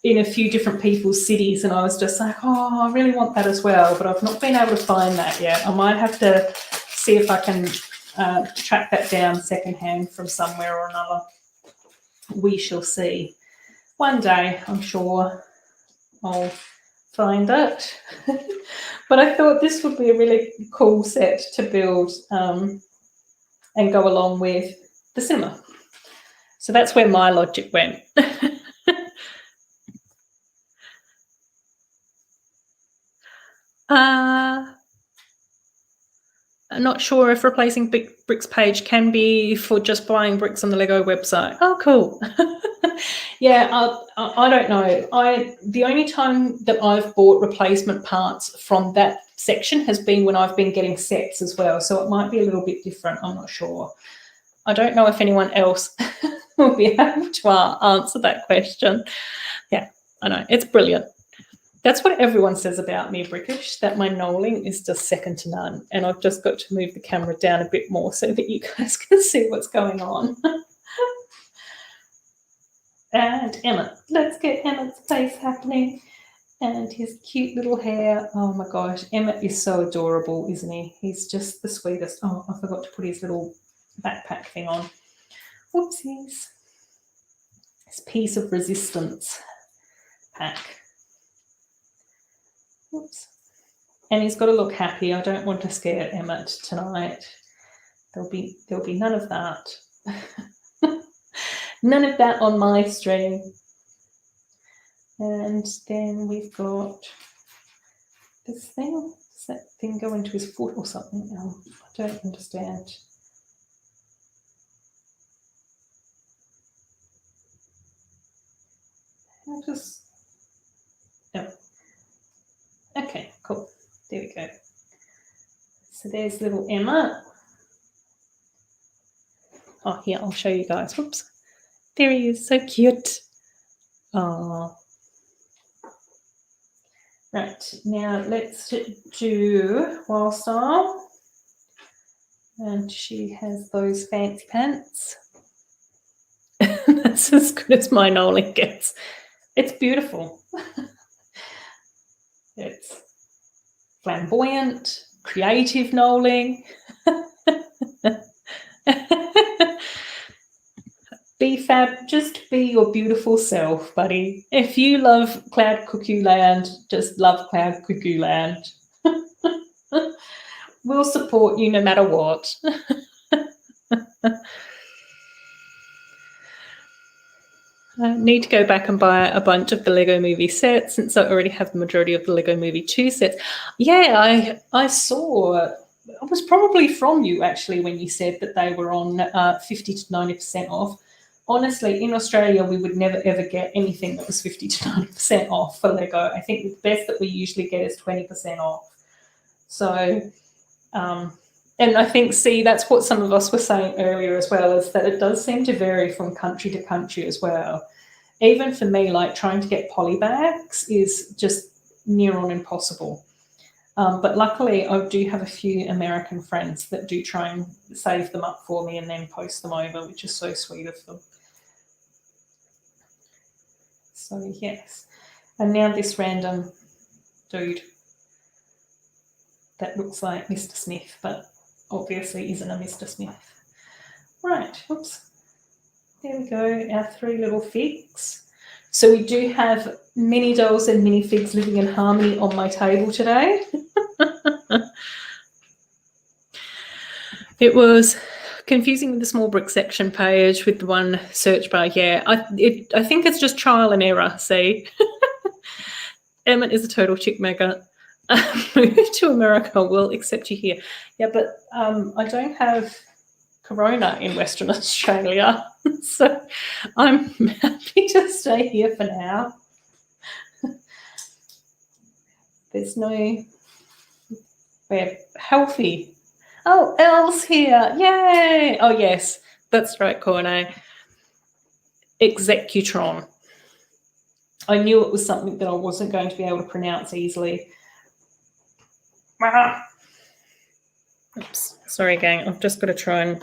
in a few different people's cities. And I was just like, oh, I really want that as well, but I've not been able to find that yet. I might have to see if I can track that down secondhand from somewhere or another. We shall see. One day, I'm sure I'll find it. But I thought this would be a really cool set to build and go along with the cinema. So that's where my logic went. I'm not sure if replacing bricks page can be for just buying bricks on the Lego website. Oh, cool. Yeah, I don't know. The only time that I've bought replacement parts from that section has been when I've been getting sets as well. So it might be a little bit different. I'm not sure. I don't know if anyone else will be able to answer that question. Yeah, I know. It's brilliant. That's what everyone says about me, Brickish, that my knolling is just second to none. And I've just got to move the camera down a bit more so that you guys can see what's going on. And Emmett. Let's get Emmett's face happening. And his cute little hair. Oh my gosh, Emmett is so adorable, isn't he? He's just the sweetest. Oh, I forgot to put his little backpack thing on. Whoopsies. This piece of resistance pack. Oops. And he's got to look happy. I don't want to scare Emmett tonight. There'll be none of that. None of that on my stream. And then we've got this thing. Does that thing go into his foot or something? Oh, I don't understand. I'll just... Oh. Okay, cool. There we go. So there's little Emma. Oh, here, I'll show you guys. Whoops. There he is, so cute. Oh. Right, now let's do Wild Style. And she has those fancy pants. That's as good as my knolling gets. It's beautiful. It's flamboyant, creative knolling. Be fab, just be your beautiful self, buddy. If you love Cloud Cuckoo Land, just love Cloud Cuckoo Land. We'll support you no matter what. I need to go back and buy a bunch of the Lego Movie sets since I already have the majority of the Lego Movie 2 sets. Yeah, I saw it was probably from you actually when you said that they were on 50 to 90% off. Honestly, in Australia, we would never ever get anything that was 50 to 90% off for Lego. I think the best that we usually get is 20% off. So, and I think, see, that's what some of us were saying earlier as well, is that it does seem to vary from country to country as well. Even for me, like trying to get poly bags is just near on impossible. But luckily, I do have a few American friends that do try and save them up for me and then post them over, which is so sweet of them. So, yes. And now this random dude that looks like Mr. Smith, but obviously isn't a Mr. Smith. Right, oops. There we go, our 3 little figs. So we do have mini dolls and mini figs living in harmony on my table today. It was confusing with the small brick section page with the one search bar. Yeah, I think it's just trial and error, see. Emmett is a total chick mega. Move to America, we'll accept you here. Yeah, but I don't have corona in Western Australia, so I'm happy to stay here for now. There's no, we're healthy. Oh, Elle's here, yay! Oh yes, that's right, KORNE. Executron. I knew it was something that I wasn't going to be able to pronounce easily. Oops, sorry gang, I've just got to try and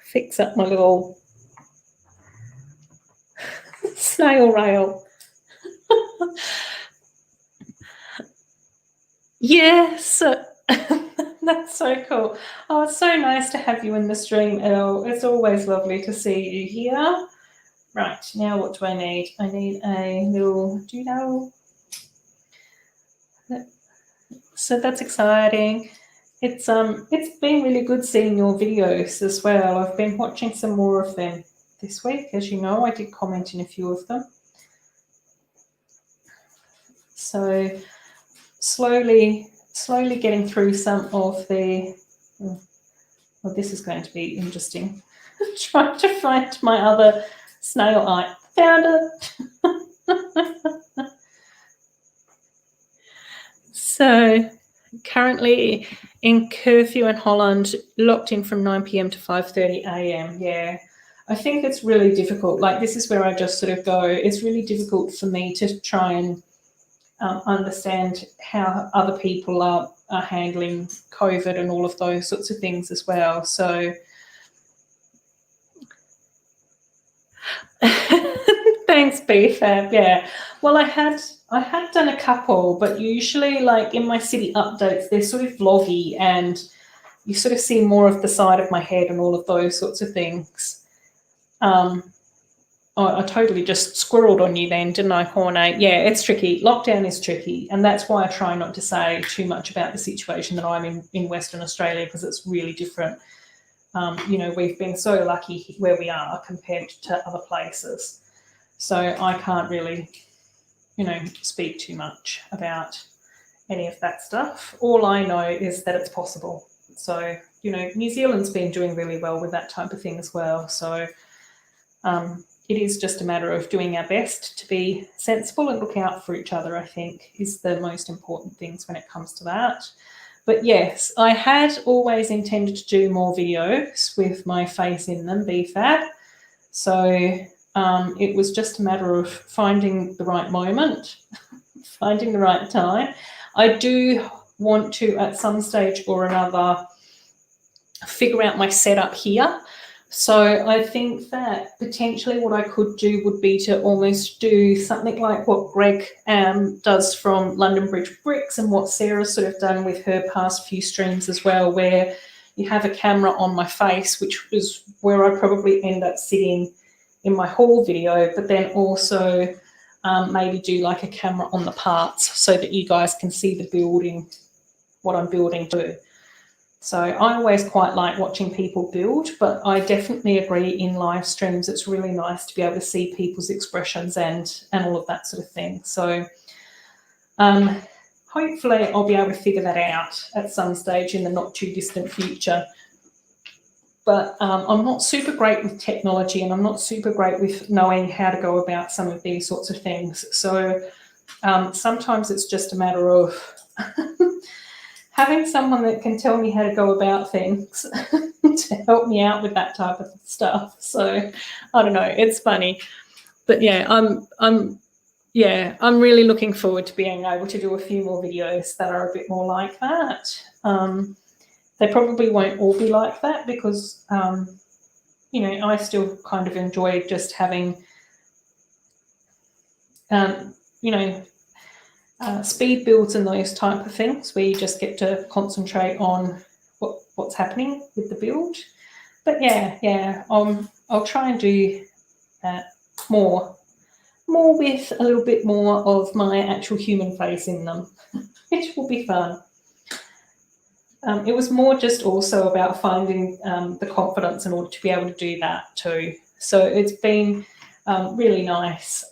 fix up my little snail rail. Yes, that's so cool. Oh, it's so nice to have you in the stream, Elle. It's always lovely to see you here. Right, now what do I need? I need a little doodle. So that's exciting. It's been really good seeing your videos as well. I've been watching some more of them this week. As you know, I did comment in a few of them. So slowly getting through some of the, well, this is going to be interesting. Trying to find my other snail eye. Found it. So currently in curfew in Holland, locked in from 9 p.m. to 5:30 a.m. Yeah, I think it's really difficult. Like, this is where I just sort of go, it's really difficult for me to try and understand how other people are handling COVID and all of those sorts of things as well. So thanks, BFAB. Yeah. Well, I had done a couple, but usually, like in my city updates, they're sort of vloggy and you sort of see more of the side of my head and all of those sorts of things. I totally just squirreled on you then, didn't I, KORNE? Yeah, it's tricky. Lockdown is tricky, and that's why I try not to say too much about the situation that I'm in Western Australia, because it's really different. You know, we've been so lucky where we are compared to other places. So I can't really, you know, speak too much about any of that stuff. All I know is that it's possible. So, you know, New Zealand's been doing really well with that type of thing as well. So it is just a matter of doing our best to be sensible and look out for each other, I think, is the most important things when it comes to that. But yes, I had always intended to do more videos with my face in them, BFAT. So it was just a matter of finding the right moment, finding the right time. I do want to, at some stage or another, figure out my setup here. So I think that potentially what I could do would be to almost do something like what Greg does from London Bridge Bricks, and what Sarah's sort of done with her past few streams as well, where you have a camera on my face, which is where I probably end up sitting in my haul video, but then also maybe do like a camera on the parts so that you guys can see the building, what I'm building too. So I always quite like watching people build, but I definitely agree in live streams it's really nice to be able to see people's expressions and all of that sort of thing. So hopefully I'll be able to figure that out at some stage in the not too distant future. But I'm not super great with technology, and I'm not super great with knowing how to go about some of these sorts of things. So sometimes it's just a matter of having someone that can tell me how to go about things to help me out with that type of stuff. So I don't know, it's funny. But yeah, I'm really looking forward to being able to do a few more videos that are a bit more like that. They probably won't all be like that because, you know, I still kind of enjoy just having, you know, speed builds and those type of things where you just get to concentrate on what's happening with the build. But yeah, I'll try and do that more with a little bit more of my actual human face in them, which will be fun. It was more just also about finding the confidence in order to be able to do that too. So it's been really nice,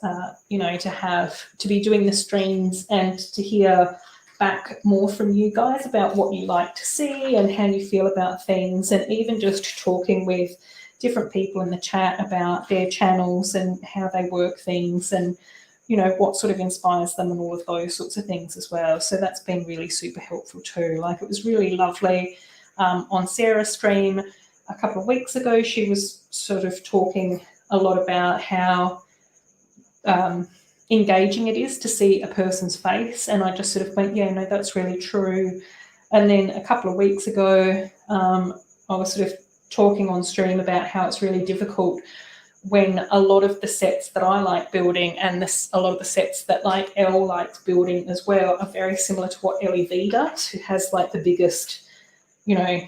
you know, to be doing the streams and to hear back more from you guys about what you like to see and how you feel about things, and even just talking with different people in the chat about their channels and how they work things, and you know what sort of inspires them and all of those sorts of things as well. So that's been really super helpful too. Like, it was really lovely on Sarah's stream a couple of weeks ago. She was sort of talking a lot about how engaging it is to see a person's face, and I just sort of went, yeah, no, that's really true. And then a couple of weeks ago I was sort of talking on stream about how it's really difficult when a lot of the sets that I like building and a lot of the sets that like Elle likes building as well are very similar to what LEV does, who has like the biggest, you know,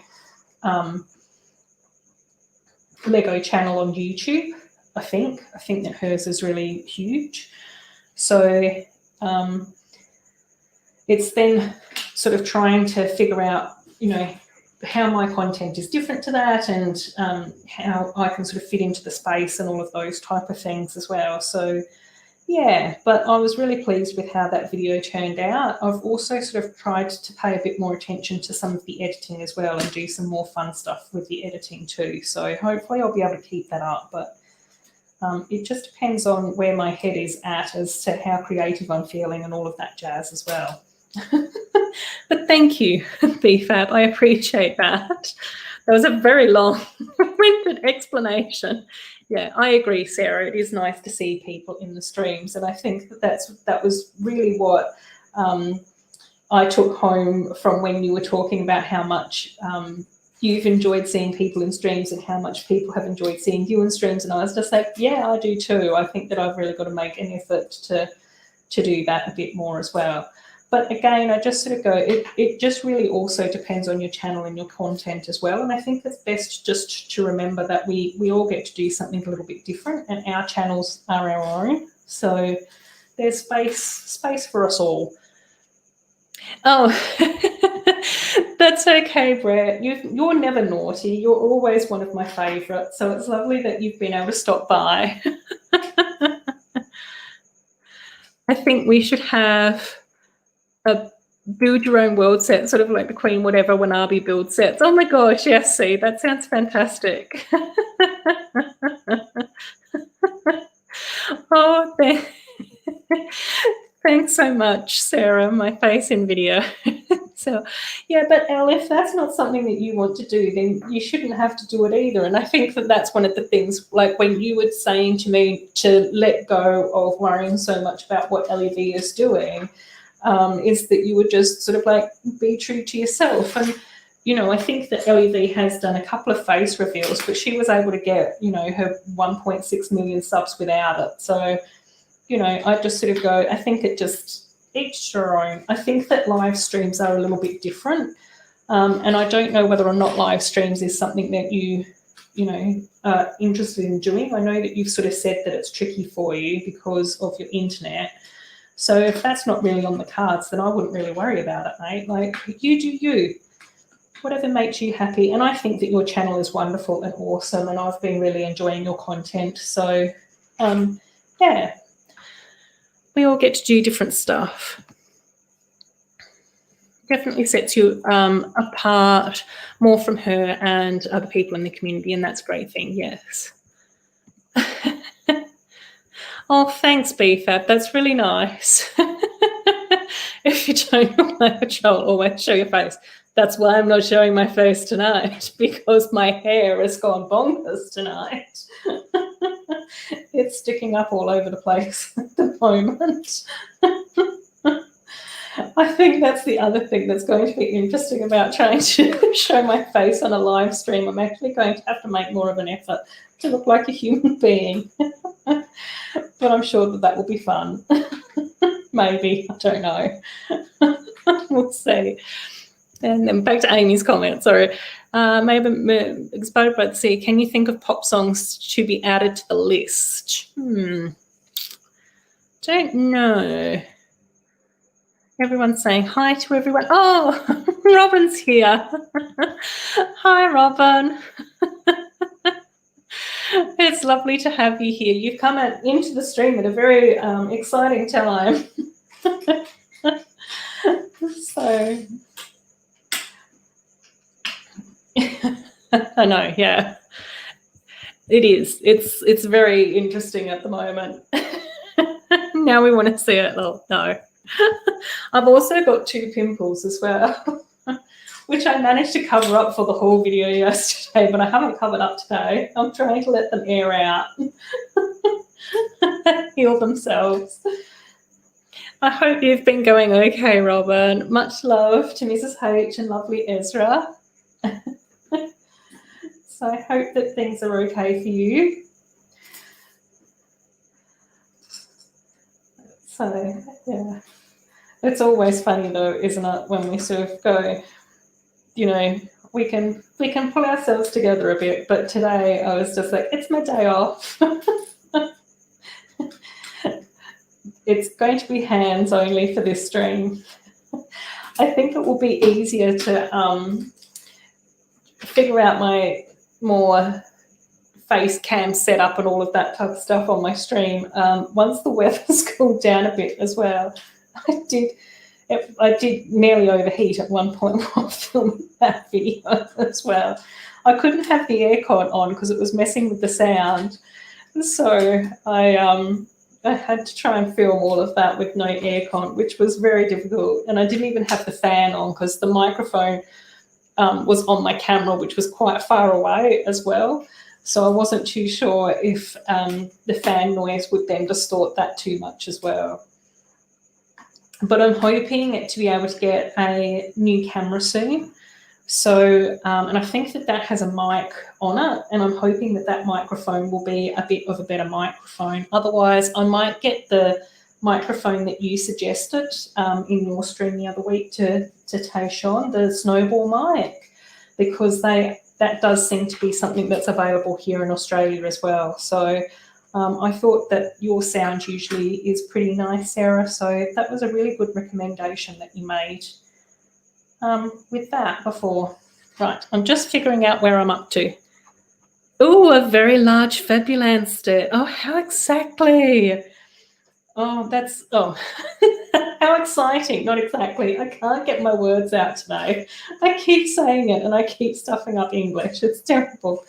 Lego channel on YouTube. I think that hers is really huge. So it's then sort of trying to figure out, you know, how my content is different to that, and how I can sort of fit into the space and all of those type of things as well. So yeah, but I was really pleased with how that video turned out. I've also sort of tried to pay a bit more attention to some of the editing as well and do some more fun stuff with the editing too. So hopefully I'll be able to keep that up, but it just depends on where my head is at as to how creative I'm feeling and all of that jazz as well. But thank you, BFAB. I appreciate that. That was a very long-winded explanation. Yeah, I agree, Sarah. It is nice to see people in the streams, and I think that was really what I took home from when you were talking about how much you've enjoyed seeing people in streams and how much people have enjoyed seeing you in streams. And I was just like, yeah, I do too. I think that I've really got to make an effort to do that a bit more as well. But again, I just sort of go, it just really also depends on your channel and your content as well. And I think it's best just to remember that we all get to do something a little bit different, and our channels are our own. So there's space for us all. Oh, that's okay, Brett. You're never naughty. You're always one of my favourites. So it's lovely that you've been able to stop by. I think we should have a build your own world set, sort of like the Queen Whatever Wanabe build sets. Oh my gosh, yes, see, that sounds fantastic. Oh, thanks so much, Sarah, my face in video. So, yeah, but Elle, if that's not something that you want to do, then you shouldn't have to do it either. And I think that that's one of the things, like when you were saying to me to let go of worrying so much about what LEV is doing, is that you would just sort of like be true to yourself. And, you know, I think that LEV has done a couple of face reveals, but she was able to get, you know, her 1.6 million subs without it. So, you know, I just sort of go, I think it just, each their own. I think that live streams are a little bit different. And I don't know whether or not live streams is something that you know, are interested in doing. I know that you've sort of said that it's tricky for you because of your internet. So if that's not really on the cards, then I wouldn't really worry about it, mate. Like, you do you. Whatever makes you happy. And I think that your channel is wonderful and awesome, and I've been really enjoying your content. So, yeah, we all get to do different stuff. definitely sets you apart more from her and other people in the community, and that's a great thing, yes. Oh, thanks, BFAB. That's really nice. If you don't look like a troll, always show your face. That's why I'm not showing my face tonight, because my hair has gone bonkers tonight. It's sticking up all over the place at the moment. I think that's the other thing that's going to be interesting about trying to show my face on a live stream. I'm actually going to have to make more of an effort to look like a human being. But I'm sure that will be fun. Maybe, I don't know. We'll see. And then back to Amy's comment, sorry. Maybe exploded by the sea. Can you think of pop songs to be added to the list? Don't know. Everyone's saying hi to everyone. Oh, Robin's here. Hi, Robin. It's lovely to have you here. You've come into the stream at a very exciting time. So, I know, yeah. It is. It's very interesting at the moment. Now we want to see it. Oh, no. I've also got 2 pimples as well, which I managed to cover up for the whole video yesterday, but I haven't covered up today. I'm trying to let them air out, heal themselves. I hope you've been going okay, Robin. Much love to Mrs. H and lovely Ezra. So I hope that things are okay for you. So, yeah. It's always funny though, isn't it, when we sort of go, you know, we can pull ourselves together a bit, but today I was just like, it's my day off. It's going to be hands only for this stream. I think it will be easier to figure out my more face cam setup and all of that type of stuff on my stream once the weather's cooled down a bit as well. I did nearly overheat at one point while filming that video as well. I couldn't have the aircon on because it was messing with the sound. So I had to try and film all of that with no aircon, which was very difficult. And I didn't even have the fan on because the microphone was on my camera, which was quite far away as well. So I wasn't too sure if the fan noise would then distort that too much as well. But I'm hoping to be able to get a new camera soon. So, and I think that has a mic on it, and I'm hoping that microphone will be a bit of a better microphone. Otherwise, I might get the microphone that you suggested in your stream the other week to Tayshawn, the snowball mic, because that does seem to be something that's available here in Australia as well. So I thought that your sound usually is pretty nice, Sarah, so that was a really good recommendation that you made with that before. Right, I'm just figuring out where I'm up to. Oh, a very large Fabuland set. Oh, how exactly? Oh, how exciting. Not exactly. I can't get my words out today. I keep saying it and I keep stuffing up English. It's terrible.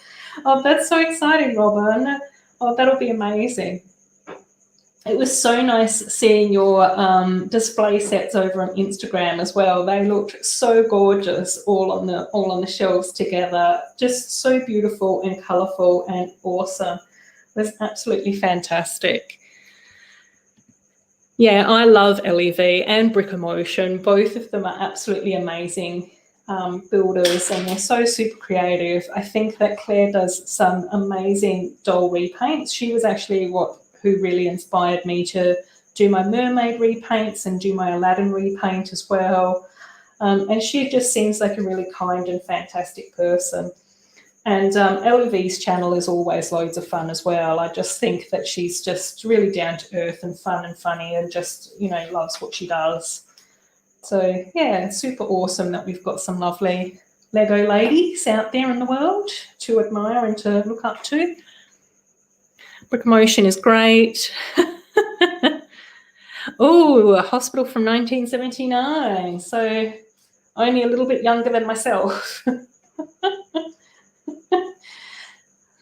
Oh, that's so exciting, Robin. Oh, that'll be amazing. It was so nice seeing your display sets over on Instagram as well. They looked so gorgeous, all on the shelves together. Just so beautiful and colourful and awesome. It was absolutely fantastic. Yeah, I love LEV and Brickools. Both of them are absolutely amazing builders, and they're so super creative. I think that Claire does some amazing doll repaints. She was actually who really inspired me to do my mermaid repaints and do my Aladdin repaint as well. And she just seems like a really kind and fantastic person. And LEV's channel is always loads of fun as well. I just think that she's just really down to earth and fun and funny and just, loves what she does. So, yeah, it's super awesome that we've got some lovely Lego ladies out there in the world to admire and to look up to. Brickools is great. Oh, a hospital from 1979. So only a little bit younger than myself.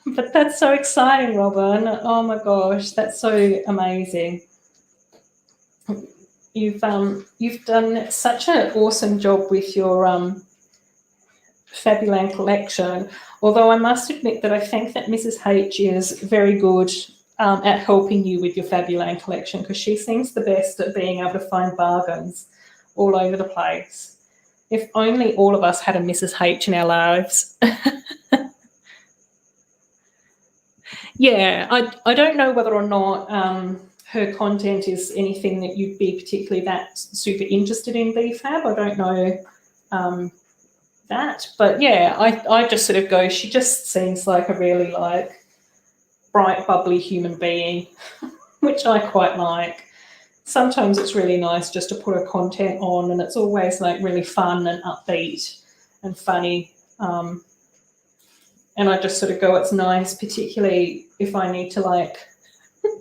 But that's so exciting, Robin. Oh my gosh, that's so amazing. You've done such an awesome job with your Fabuland collection. Although I must admit that I think that Mrs. H is very good at helping you with your Fabuland collection, because she seems the best at being able to find bargains all over the place. If only all of us had a Mrs. H in our lives. Yeah, I don't know whether or not her content is anything that you'd be particularly that super interested in, BFAB. I don't know that, but yeah, I just sort of go, she just seems like a really like bright, bubbly human being, which I quite like. Sometimes it's really nice just to put her content on, and it's always like really fun and upbeat and funny. And I just sort of go, it's nice, particularly if I need to like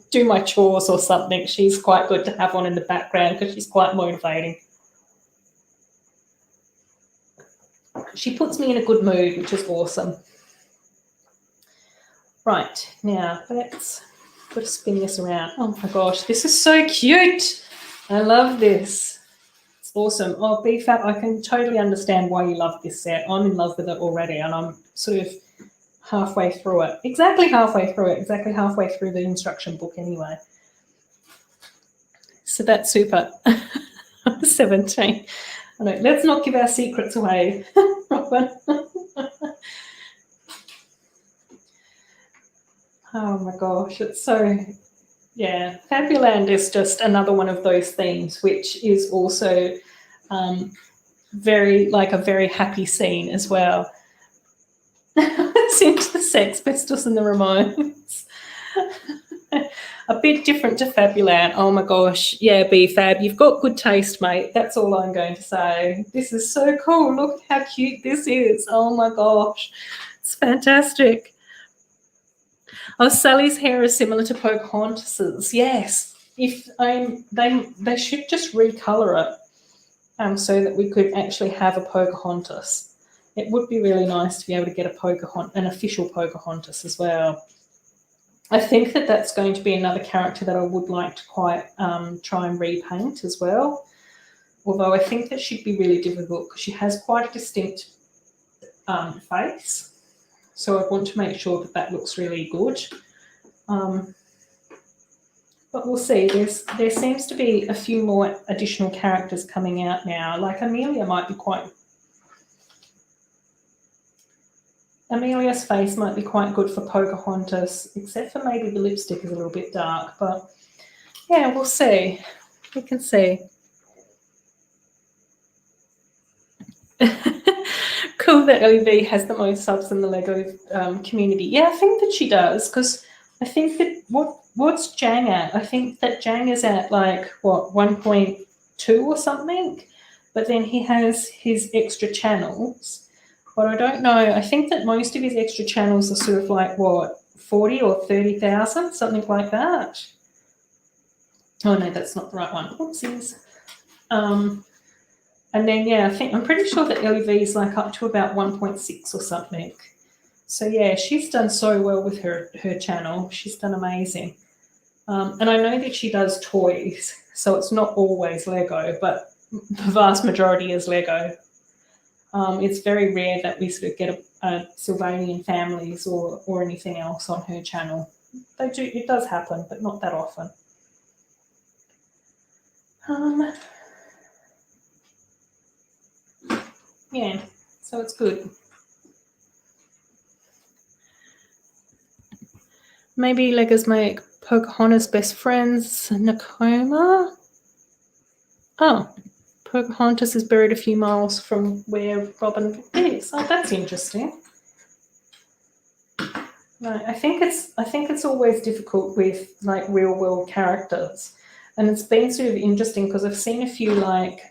do my chores or something. She's quite good to have on in the background because she's quite motivating. She puts me in a good mood, which is awesome. Right, now let's spin this around. Oh my gosh, this is so cute. I love this. It's awesome. Oh, BFAB, I can totally understand why you love this set. I'm in love with it already, and I'm sort of halfway through it. Exactly halfway through it. Exactly halfway through the instruction book anyway. So that's super. 17. I know, let's not give our secrets away, Robin. Oh my gosh, it's so, yeah. Fabuland is just another one of those themes, which is also very, like a very happy scene as well. Into the Sex Pistols and the Ramones. A bit different to Fabuland. Oh my gosh. Yeah, BFAB, you've got good taste, mate. That's all I'm going to say. This is so cool. Look how cute this is. Oh my gosh. It's fantastic. Oh, Sally's hair is similar to Pocahontas's. Yes. If they should just recolor it so that we could actually have a Pocahontas. It would be really nice to be able to get an official Pocahontas as well. I think that that's going to be another character that I would like to quite try and repaint as well. Although I think that she'd be really difficult because she has quite a distinct face. So I want to make sure that that looks really good. But we'll see. There seems to be a few more additional characters coming out now. Like Amelia's face might be quite good for Pocahontas, except for maybe the lipstick is a little bit dark. But yeah, we'll see. We can see. Cool that LEV has the most subs in the Lego community. Yeah, I think that she does, because I think that what's Jang at? I think that Jang is at like, what, 1.2 or something? But then he has his extra channels. But I don't know. I think that most of his extra channels are sort of like, what, 40 or 30,000, something like that. Oh, no, that's not the right one. Oopsies. And then, yeah, I'm pretty sure that LEV is like up to about 1.6 or something. So, yeah, she's done so well with her channel. She's done amazing. And I know that she does toys, so it's not always Lego, but the vast majority is Lego. It's very rare that we sort of get a Sylvanian families or anything else on her channel. It does happen, but not that often. Yeah, so it's good. Maybe Legos make Pocahontas best friends, Nakoma. Oh, Pocahontas is buried a few miles from where Robin is. Oh, that's interesting. Right, I think it's always difficult with like real world characters, and it's been sort of interesting because I've seen a few like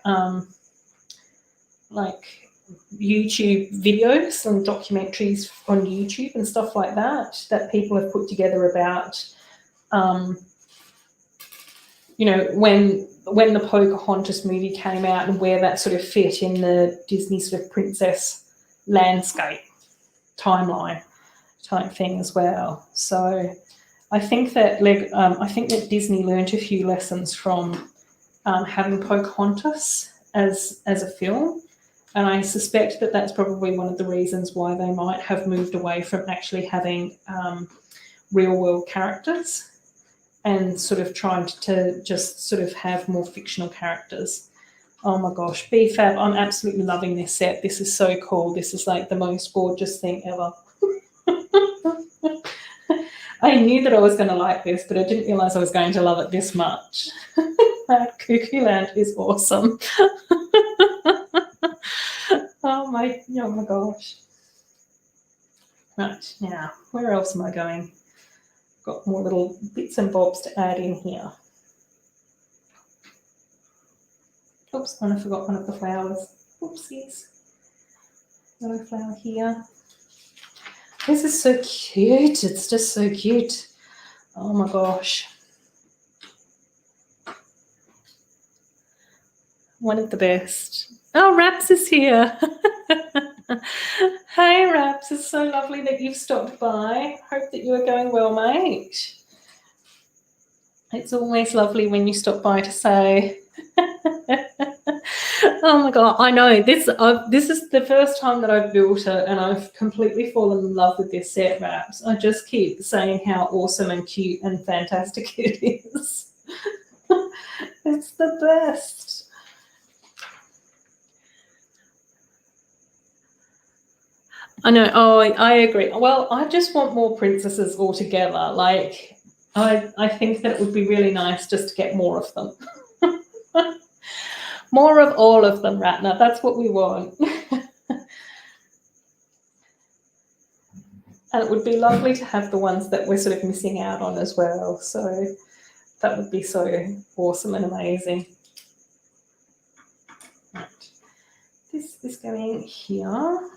YouTube videos and documentaries on YouTube and stuff like that people have put together about, when when the Pocahontas movie came out and where that sort of fit in the Disney sort of princess landscape timeline type thing as well. So I think that Disney learned a few lessons from having Pocahontas as a film, and I suspect that that's probably one of the reasons why they might have moved away from actually having real world characters and sort of trying to just sort of have more fictional characters. Oh my gosh, BFAB, I'm absolutely loving this set. This is so cool. This is like the most gorgeous thing ever. I knew that I was going to like this, but I didn't realise I was going to love it this much. Cuckoo Land is awesome. Oh my gosh. Right, now, where else am I going? Got more little bits and bobs to add in here. Oops, I forgot one of the flowers. Oopsies. Another flower here. This is so cute. It's just so cute. Oh my gosh. One of the best. Oh, Raps is here. Hey, Raps. It's so lovely that you've stopped by. Hope that you are going well, mate. It's always lovely when you stop by to say. Oh my god, I know this is the first time that I've built it and I've completely fallen in love with this set, Raps. I just keep saying how awesome and cute and fantastic it is. It's the best. I know. Oh, I agree. Well, I just want more princesses altogether. Like, I think that it would be really nice just to get more of them. More of all of them, Ratner. That's what we want. And it would be lovely to have the ones that we're sort of missing out on as well. So that would be so awesome and amazing. Right. This is going here.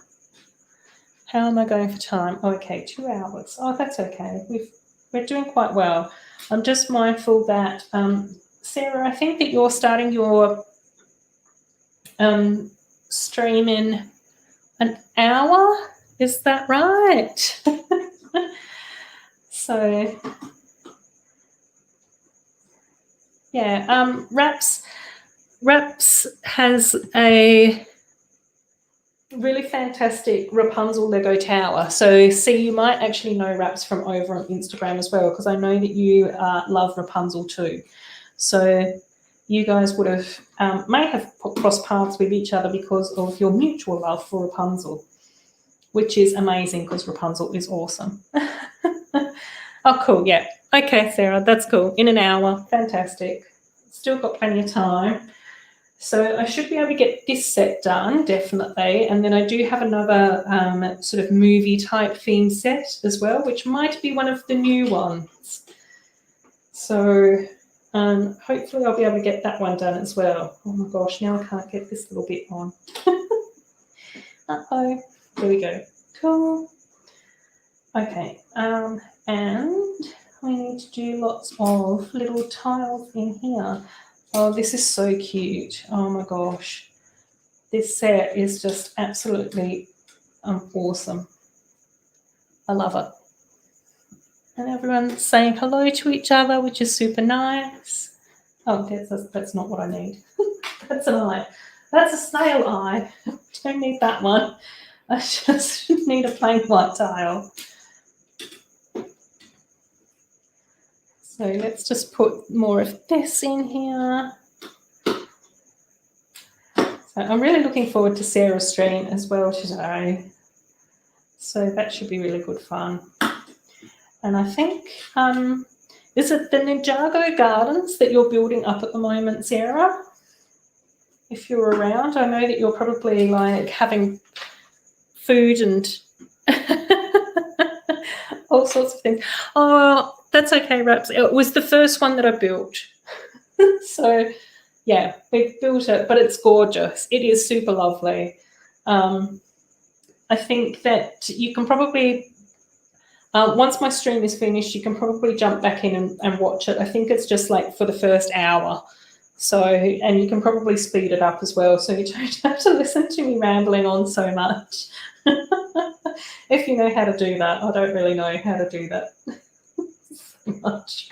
How am I going for time? Oh, okay, 2 hours. Oh, that's okay. We're doing quite well. I'm just mindful that, Sarah, I think that you're starting your stream in an hour. Is that right? So, yeah, Raps has a really fantastic Rapunzel Lego tower. So, see, you might actually know Raps from over on Instagram as well, because I know that you love Rapunzel too. So you guys would have may have crossed paths with each other because of your mutual love for Rapunzel, which is amazing because Rapunzel is awesome. Oh, cool. Yeah. Okay, Sarah, that's cool. In an hour. Fantastic. Still got plenty of time. So I should be able to get this set done, definitely. And then I do have another sort of movie type theme set as well, which might be one of the new ones. So hopefully I'll be able to get that one done as well. Oh my gosh, now I can't get this little bit on. Uh-oh. There we go. Cool. Okay. And we need to do lots of little tiles in here. Oh, this is so cute. Oh my gosh. This set is just absolutely awesome. I love it. And everyone's saying hello to each other, which is super nice. Oh, that's not what I need. That's an eye. That's a snail eye. Don't need that one. I just need a plain white tile. So let's just put more of this in here. So I'm really looking forward to Sarah's stream as well today. So that should be really good fun. And I think, is it the Ninjago Gardens that you're building up at the moment, Sarah? If you're around, I know that you're probably like having food and all sorts of things. Oh, that's okay, Raps. It was the first one that I built. So, yeah, we've built it, but it's gorgeous. It is super lovely. I think that you can probably, once my stream is finished, you can probably jump back in and watch it. I think it's just like for the first hour. So, and you can probably speed it up as well, so you don't have to listen to me rambling on so much. If you know how to do that. I don't really know how to do that so much.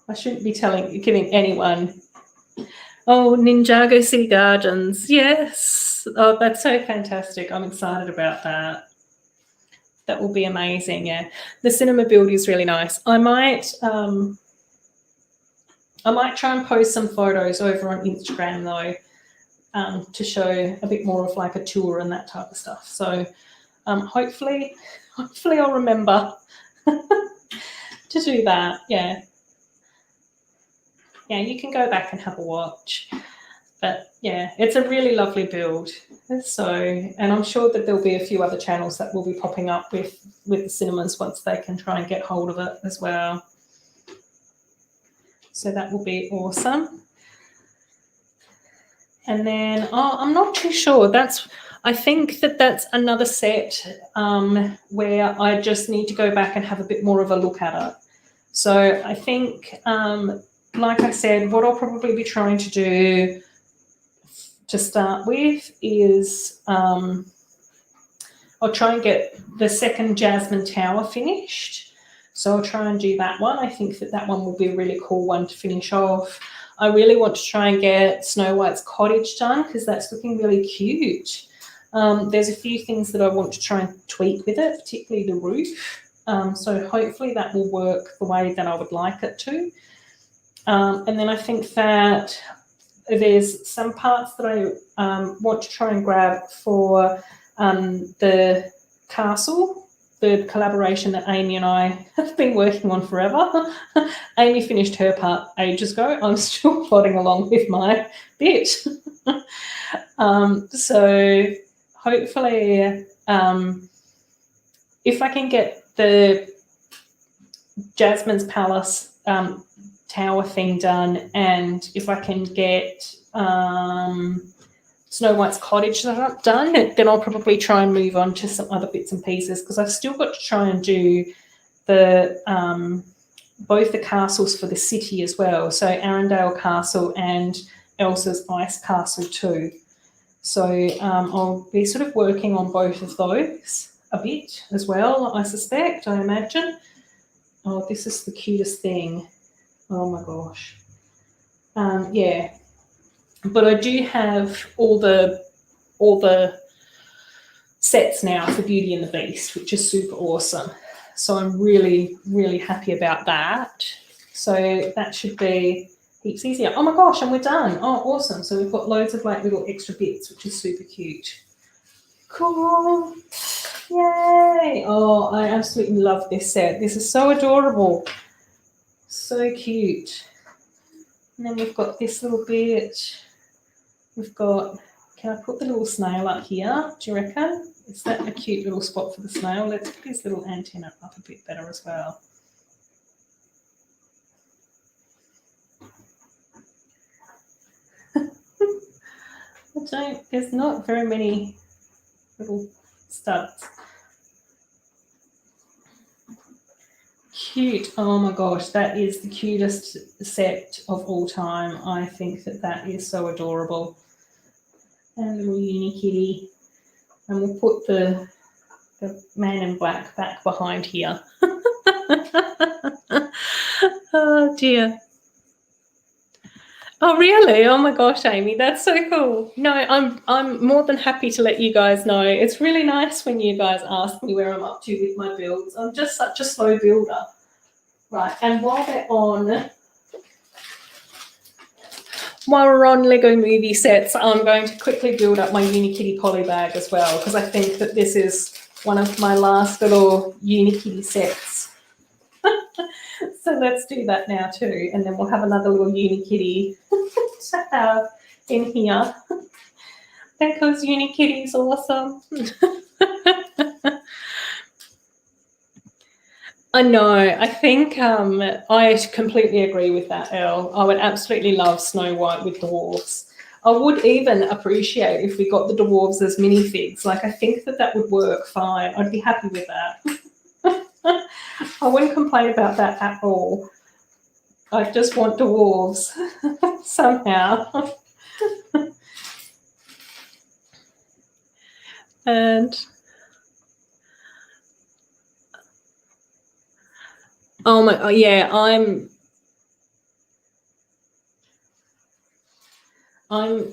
I shouldn't be giving anyone. Oh, Ninjago City Gardens. Yes. Oh, that's so fantastic. I'm excited about that. That will be amazing. Yeah. The cinema build is really nice. I might try and post some photos over on Instagram though, to show a bit more of like a tour and that type of stuff. So hopefully I'll remember to do that. Yeah. Yeah, you can go back and have a watch. But yeah, it's a really lovely build. So, and I'm sure that there'll be a few other channels that will be popping up with the cinemas once they can try and get hold of it as well. So that will be awesome. And then, I'm not too sure. I think that's another set where I just need to go back and have a bit more of a look at it. So I think, like I said, what I'll probably be trying to do to start with is I'll try and get the second Jasmine Tower finished. So I'll try and do that one. I think that one will be a really cool one to finish off. I really want to try and get Snow White's cottage done because that's looking really cute. There's a few things that I want to try and tweak with it, particularly the roof. So hopefully that will work the way that I would like it to. And then I think that there's some parts that I want to try and grab for the castle, the collaboration that Amy and I have been working on forever. Amy finished her part ages ago. I'm still plodding along with my bit. So hopefully if I can get the Jasmine's Palace tower thing done, and if I can get Snow White's cottage done, then I'll probably try and move on to some other bits and pieces because I've still got to try and do the both the castles for the city as well. So Arendelle Castle and Elsa's Ice Castle too. So I'll be sort of working on both of those a bit as well, I suspect, I imagine. Oh, this is the cutest thing. Oh my gosh. Yeah. But I do have all the sets now for Beauty and the Beast, which is super awesome. So I'm really, really happy about that. So that should be heaps easier. Oh my gosh, and we're done. Oh, awesome. So we've got loads of like little extra bits, which is super cute. Cool. Yay. Oh, I absolutely love this set. This is so adorable. So cute. And then we've got this little bit. We've got, can I put the little snail up here? Do you reckon? Is that a cute little spot for the snail? Let's put his little antenna up a bit better as well. There's not very many little studs. Cute. Oh my gosh, that is the cutest set of all time. I think that is so adorable. And little uni kitty. And we'll put the man in black back behind here. Oh dear. Oh really? Oh my gosh, Amy, that's so cool. No, I'm more than happy to let you guys know. It's really nice when you guys ask me where I'm up to with my builds. I'm just such a slow builder. Right, and while we're on Lego movie sets, I'm going to quickly build up my Unikitty poly bag as well, because I think that this is one of my last little Unikitty sets. So let's do that now too, and then we'll have another little Unikitty to have in here because Unikitty is awesome. I know. I think I completely agree with that, Elle. I would absolutely love Snow White with dwarves. I would even appreciate if we got the dwarves as minifigs. Like, I think that would work fine. I'd be happy with that. I wouldn't complain about that at all. I just want dwarves somehow. And oh my, yeah, I'm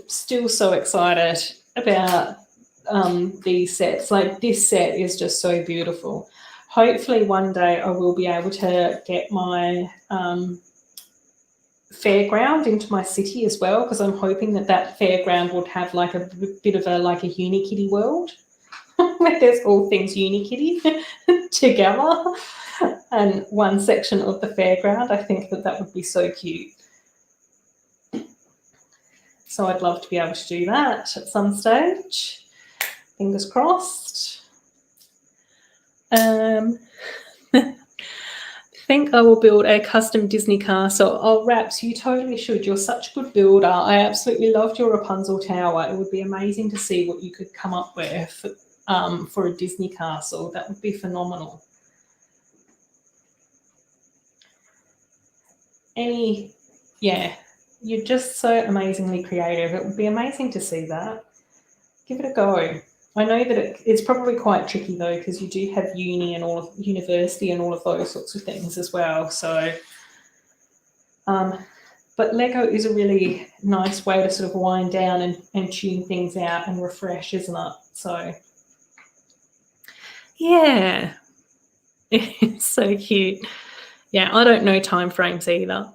still so excited about these sets. Like, this set is just so beautiful. Hopefully one day I will be able to get my fairground into my city as well, because I'm hoping that that fairground would have like a bit of a like a Unikitty world where there's all things Unikitty together, and one section of the fairground. I think that that would be so cute. So I'd love to be able to do that at some stage. Fingers crossed. I think I will build a custom Disney castle. Oh, Raps, you totally should. You're such a good builder. I absolutely loved your Rapunzel tower. It would be amazing to see what you could come up with for a Disney castle. That would be phenomenal. Yeah, you're just so amazingly creative. It would be amazing to see that. Give it a go. I know that it's probably quite tricky though, because you do have university and all of those sorts of things as well. So, but Lego is a really nice way to sort of wind down and tune things out and refresh, isn't it? So, yeah, it's so cute. Yeah, I don't know time frames either,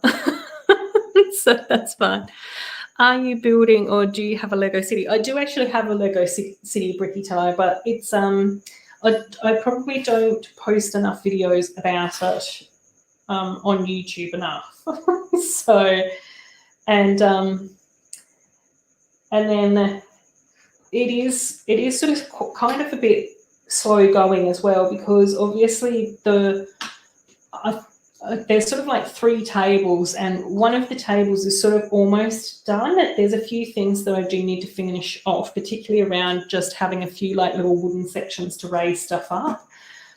so that's fine. Are you building, or do you have a Lego city? I do actually have a Lego city bricky tie, but it's I probably don't post enough videos about it on YouTube enough. So, and then it is sort of kind of a bit slow going as well, because obviously there's sort of like 3 tables, and one of the tables is sort of almost done. There's a few things that I do need to finish off, particularly around just having a few like little wooden sections to raise stuff up.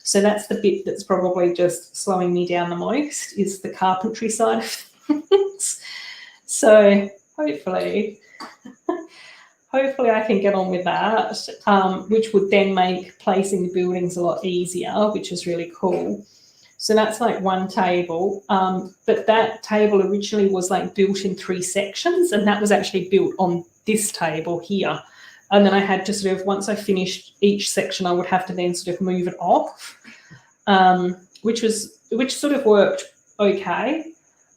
So that's the bit that's probably just slowing me down the most, is the carpentry side of things. So hopefully I can get on with that, which would then make placing the buildings a lot easier, which is really cool. So that's like one table, but that table originally was like built in 3 sections, and that was actually built on this table here. And then I had to sort of, once I finished each section, I would have to then sort of move it off, which sort of worked okay.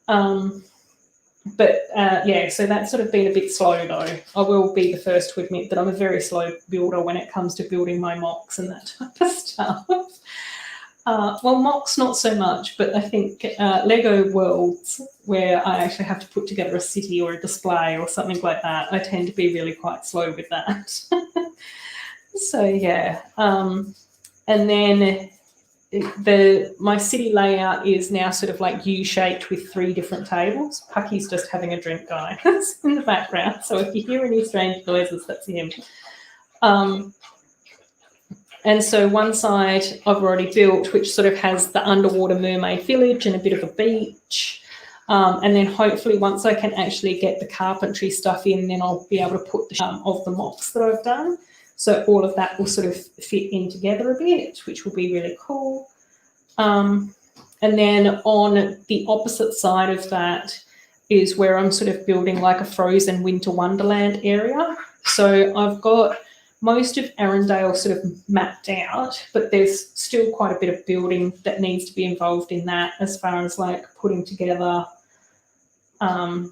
But yeah, so that's sort of been a bit slow though. I will be the first to admit that I'm a very slow builder when it comes to building my mocks and that type of stuff. Well, mocks not so much, but I think Lego worlds, where I actually have to put together a city or a display or something like that, I tend to be really quite slow with that. So yeah, and then my city layout is now sort of like U-shaped with 3 different tables. Pucky's just having a drink, guys, in the background. So if you hear any strange noises, that's him. And so one side I've already built, which sort of has the underwater mermaid village and a bit of a beach. And then hopefully once I can actually get the carpentry stuff in, then I'll be able to put the of the mocks that I've done. So all of that will sort of fit in together a bit, which will be really cool. And then on the opposite side of that is where I'm sort of building like a frozen winter wonderland area. So I've got most of Arendelle sort of mapped out, but there's still quite a bit of building that needs to be involved in that, as far as like putting together the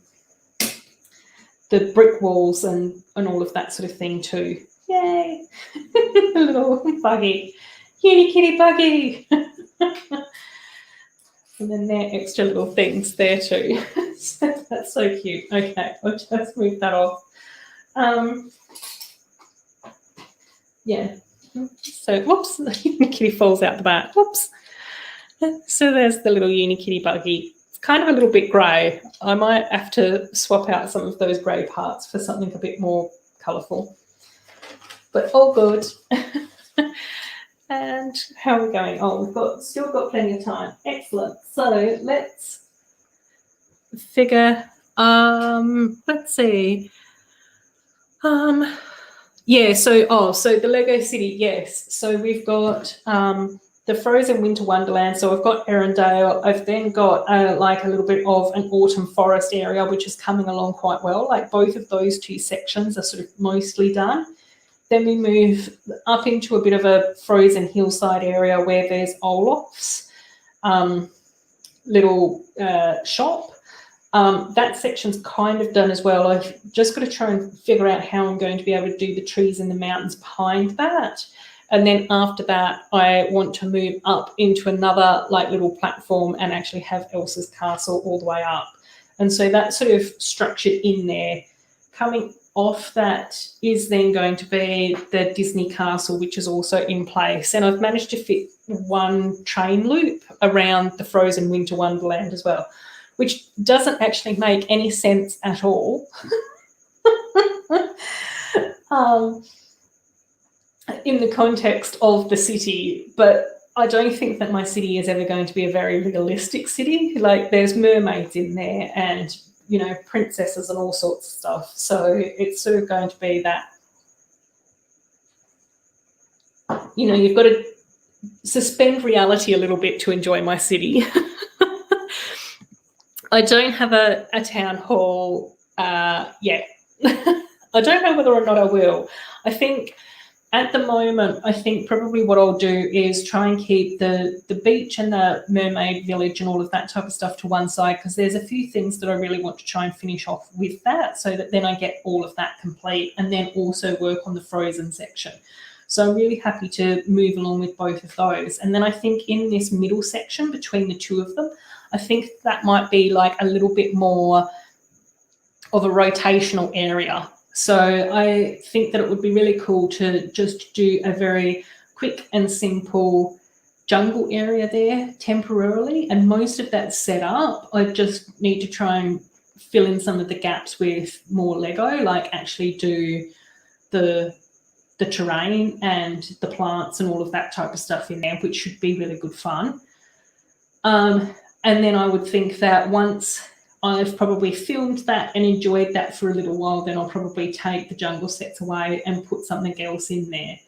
brick walls and all of that sort of thing too. Yay! A little buggy. Unikitty buggy! And then there are extra little things there too. So that's so cute. Okay, I'll just move that off. Yeah. So, whoops, the Unikitty falls out the back. Whoops. So there's the little Unikitty buggy. It's kind of a little bit grey. I might have to swap out some of those grey parts for something a bit more colourful. But all good. And how are we going? Oh, we've still got plenty of time. Excellent. So let's figure. Let's see. Yeah, so the Lego City, yes. So we've got the Frozen Winter Wonderland. So I've got Arendelle. I've then got like a little bit of an autumn forest area, which is coming along quite well. Like both of those two sections are sort of mostly done. Then we move up into a bit of a frozen hillside area where there's Olaf's little shop. That section's kind of done as well. I've just got to try and figure out how I'm going to be able to do the trees in the mountains behind that. And then after that, I want to move up into another like little platform and actually have Elsa's castle all the way up. And so that's sort of structured in there. Coming off that is then going to be the Disney castle, which is also in place. And I've managed to fit one train loop around the Frozen Winter Wonderland as well, which doesn't actually make any sense at all. In the context of the city, but I don't think that my city is ever going to be a very realistic city. Like there's mermaids in there and, you know, princesses and all sorts of stuff. So it's sort of going to be that, you know, you've got to suspend reality a little bit to enjoy my city. I don't have a town hall yet. I don't know whether or not I will. I think at the moment, I think probably what I'll do is try and keep the beach and the mermaid village and all of that type of stuff to one side, because there's a few things that I really want to try and finish off with that so that then I get all of that complete and then also work on the frozen section. So I'm really happy to move along with both of those. And then I think in this middle section between the two of them, I think that might be like a little bit more of a rotational area. So I think that it would be really cool to just do a very quick and simple jungle area there temporarily. And most of that's set up. I just need to try and fill in some of the gaps with more Lego, like actually do the terrain and the plants and all of that type of stuff in there, which should be really good fun. And then I would think that once I've probably filmed that and enjoyed that for a little while, then I'll probably take the jungle sets away and put something else in there.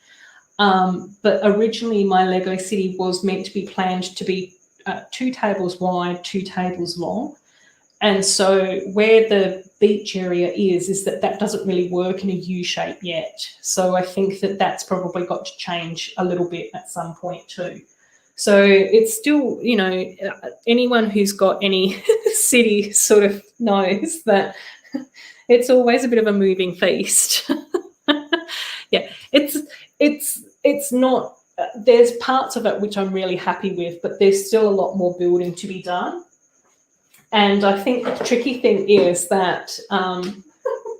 But originally my Lego City was meant to be planned to be 2 tables wide, 2 tables long. And so where the beach area is that doesn't really work in a U shape yet. So I think that that's probably got to change a little bit at some point too. So it's still, you know, anyone who's got any city sort of knows that it's always a bit of a moving feast. Yeah, it's not, there's parts of it which I'm really happy with, but there's still a lot more building to be done. And I think the tricky thing is that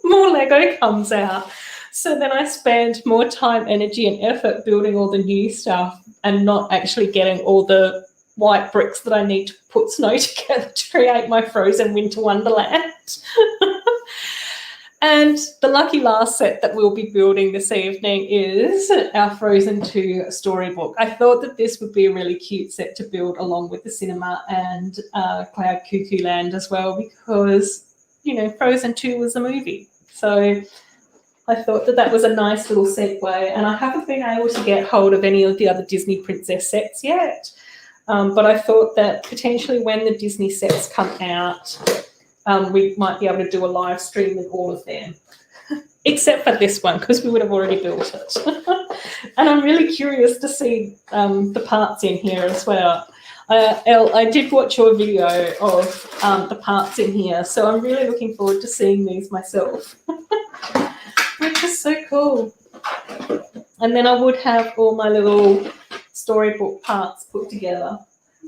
more Lego comes out. So then I spend more time, energy and effort building all the new stuff and not actually getting all the white bricks that I need to put snow together to create my Frozen Winter Wonderland. And the lucky last set that we'll be building this evening is our Frozen 2 storybook. I thought that this would be a really cute set to build along with the cinema and Cloud Cuckoo Land as well, because, you know, Frozen 2 was a movie. So I thought that that was a nice little segue, and I haven't been able to get hold of any of the other Disney princess sets yet. But I thought that potentially when the Disney sets come out, we might be able to do a live stream with all of them, except for this one, because we would have already built it. And I'm really curious to see the parts in here as well. Elle, I did watch your video of the parts in here, so I'm really looking forward to seeing these myself, which is so cool. And then I would have all my little storybook parts put together,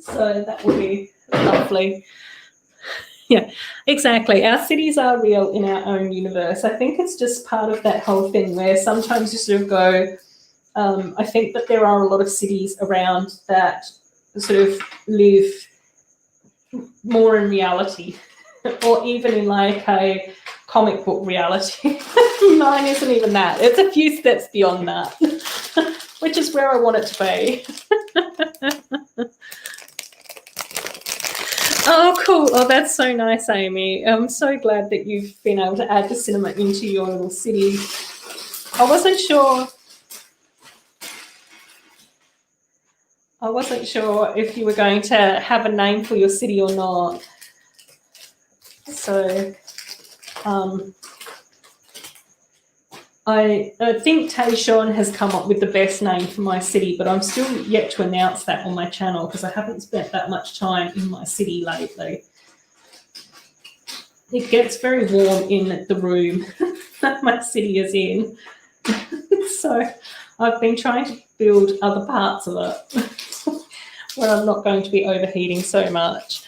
so that would be lovely. Yeah, exactly. Our cities are real in our own universe. I think it's just part of that whole thing where sometimes you sort of go, I think that there are a lot of cities around that sort of live more in reality, or even in like a comic book reality. Mine isn't even that. It's a few steps beyond that, which is where I want it to be. Oh, cool. Oh, that's so nice, Amy. I'm so glad that you've been able to add the cinema into your little city. I wasn't sure if you were going to have a name for your city or not. So I think Tayshawn has come up with the best name for my city, but I'm still yet to announce that on my channel because I haven't spent that much time in my city lately. It gets very warm in the room that my city is in. So I've been trying to build other parts of it where I'm not going to be overheating so much.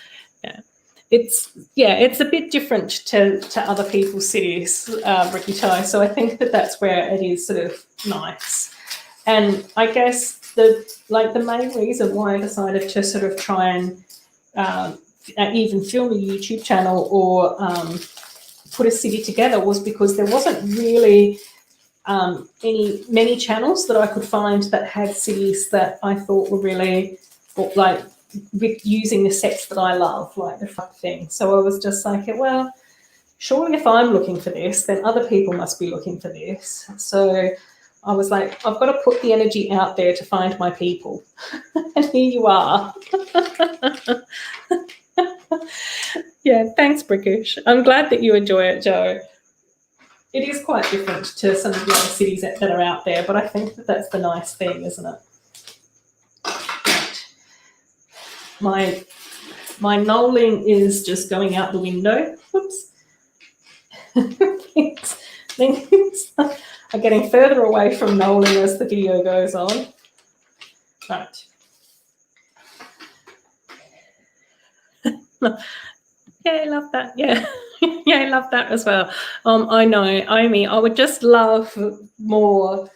It's a bit different to other people's cities, Ricky Ty. So I think that's where it is sort of nice. And I guess the main reason why I decided to sort of try and even film a YouTube channel or put a city together was because there wasn't really many channels that I could find that had cities that I thought were really like with using the sets that I love, like the fuck thing. So I was just like, well, surely if I'm looking for this, then other people must be looking for this. So I was like, I've got to put the energy out there to find my people. And here you are. Yeah, thanks, Brickish. I'm glad that you enjoy it, Joe. It is quite different to some of the other cities that are out there, but I think that's the nice thing, isn't it? Right. My knolling is just going out the window. Whoops. Things are getting further away from knolling as the video goes on. Right. Yeah, I love that. Yeah. Yeah, I love that as well. I know, Amy, I would just love more.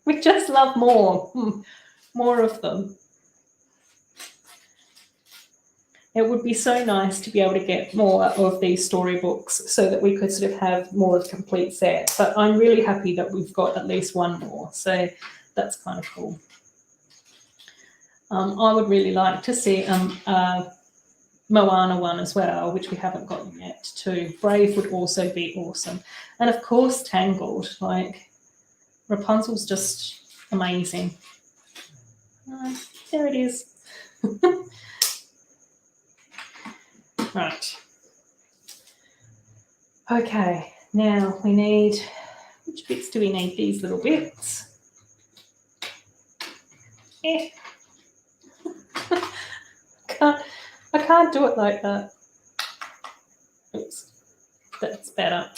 We just love more of them. It would be so nice to be able to get more of these storybooks so that we could sort of have more of a complete set. But I'm really happy that we've got at least one more. So that's kind of cool. I would really like to see Moana one as well, which we haven't gotten yet too. Brave would also be awesome. And of course Tangled, like Rapunzel's just amazing. There it is. Right. Okay, now we need, which bits do we need? These little bits. Yeah. I can't do it like that. Oops, that's better.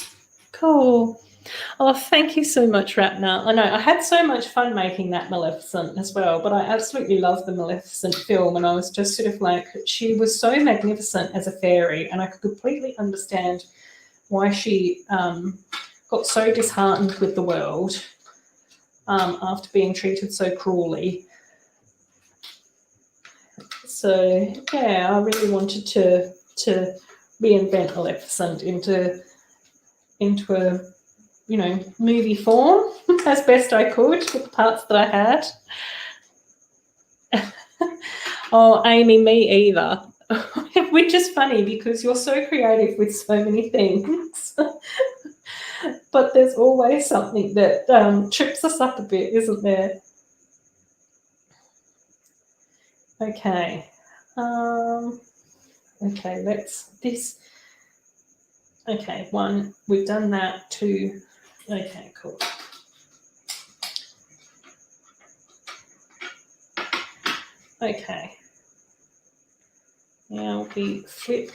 Cool. Oh, thank you so much, Ratna. I know I had so much fun making that Maleficent as well, but I absolutely love the Maleficent film, and I was just sort of like, she was so magnificent as a fairy, and I could completely understand why she got so disheartened with the world after being treated so cruelly. So yeah, I really wanted to reinvent Maleficent into a movie form as best I could with the parts that I had. Oh, Amy, me either. Which is funny because you're so creative with so many things. But there's always something that trips us up a bit, isn't there? Okay. Okay, okay, one, we've done that. Two, okay, cool. Okay. Now we flip.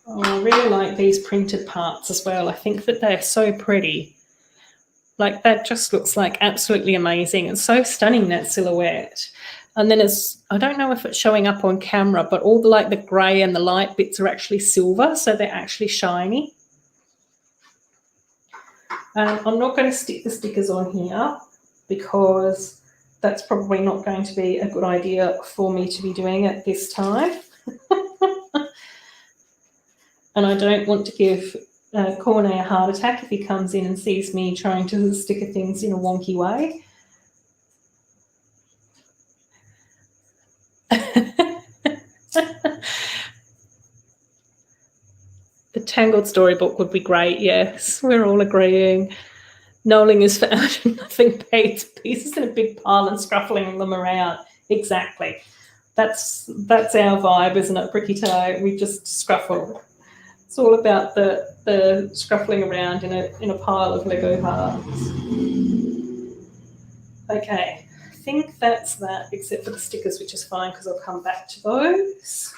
Oh, I really like these printed parts as well. I think that they're so pretty. Like, that just looks like absolutely amazing. It's so stunning, that silhouette. And then I don't know if it's showing up on camera, but all the grey and the light bits are actually silver, so they're actually shiny. I'm not going to stick the stickers on here because that's probably not going to be a good idea for me to be doing at this time. And I don't want to give KORNE a heart attack if he comes in and sees me trying to sticker things in a wonky way. The Tangled storybook would be great, yes. We're all agreeing. Knowing is for nothing pieces in a big pile and scruffling them around. Exactly. That's our vibe, isn't it, Bricky Toe? We just scruffle. It's all about the scruffling around in a pile of Lego hearts. Okay, I think that's that, except for the stickers, which is fine because I'll come back to those.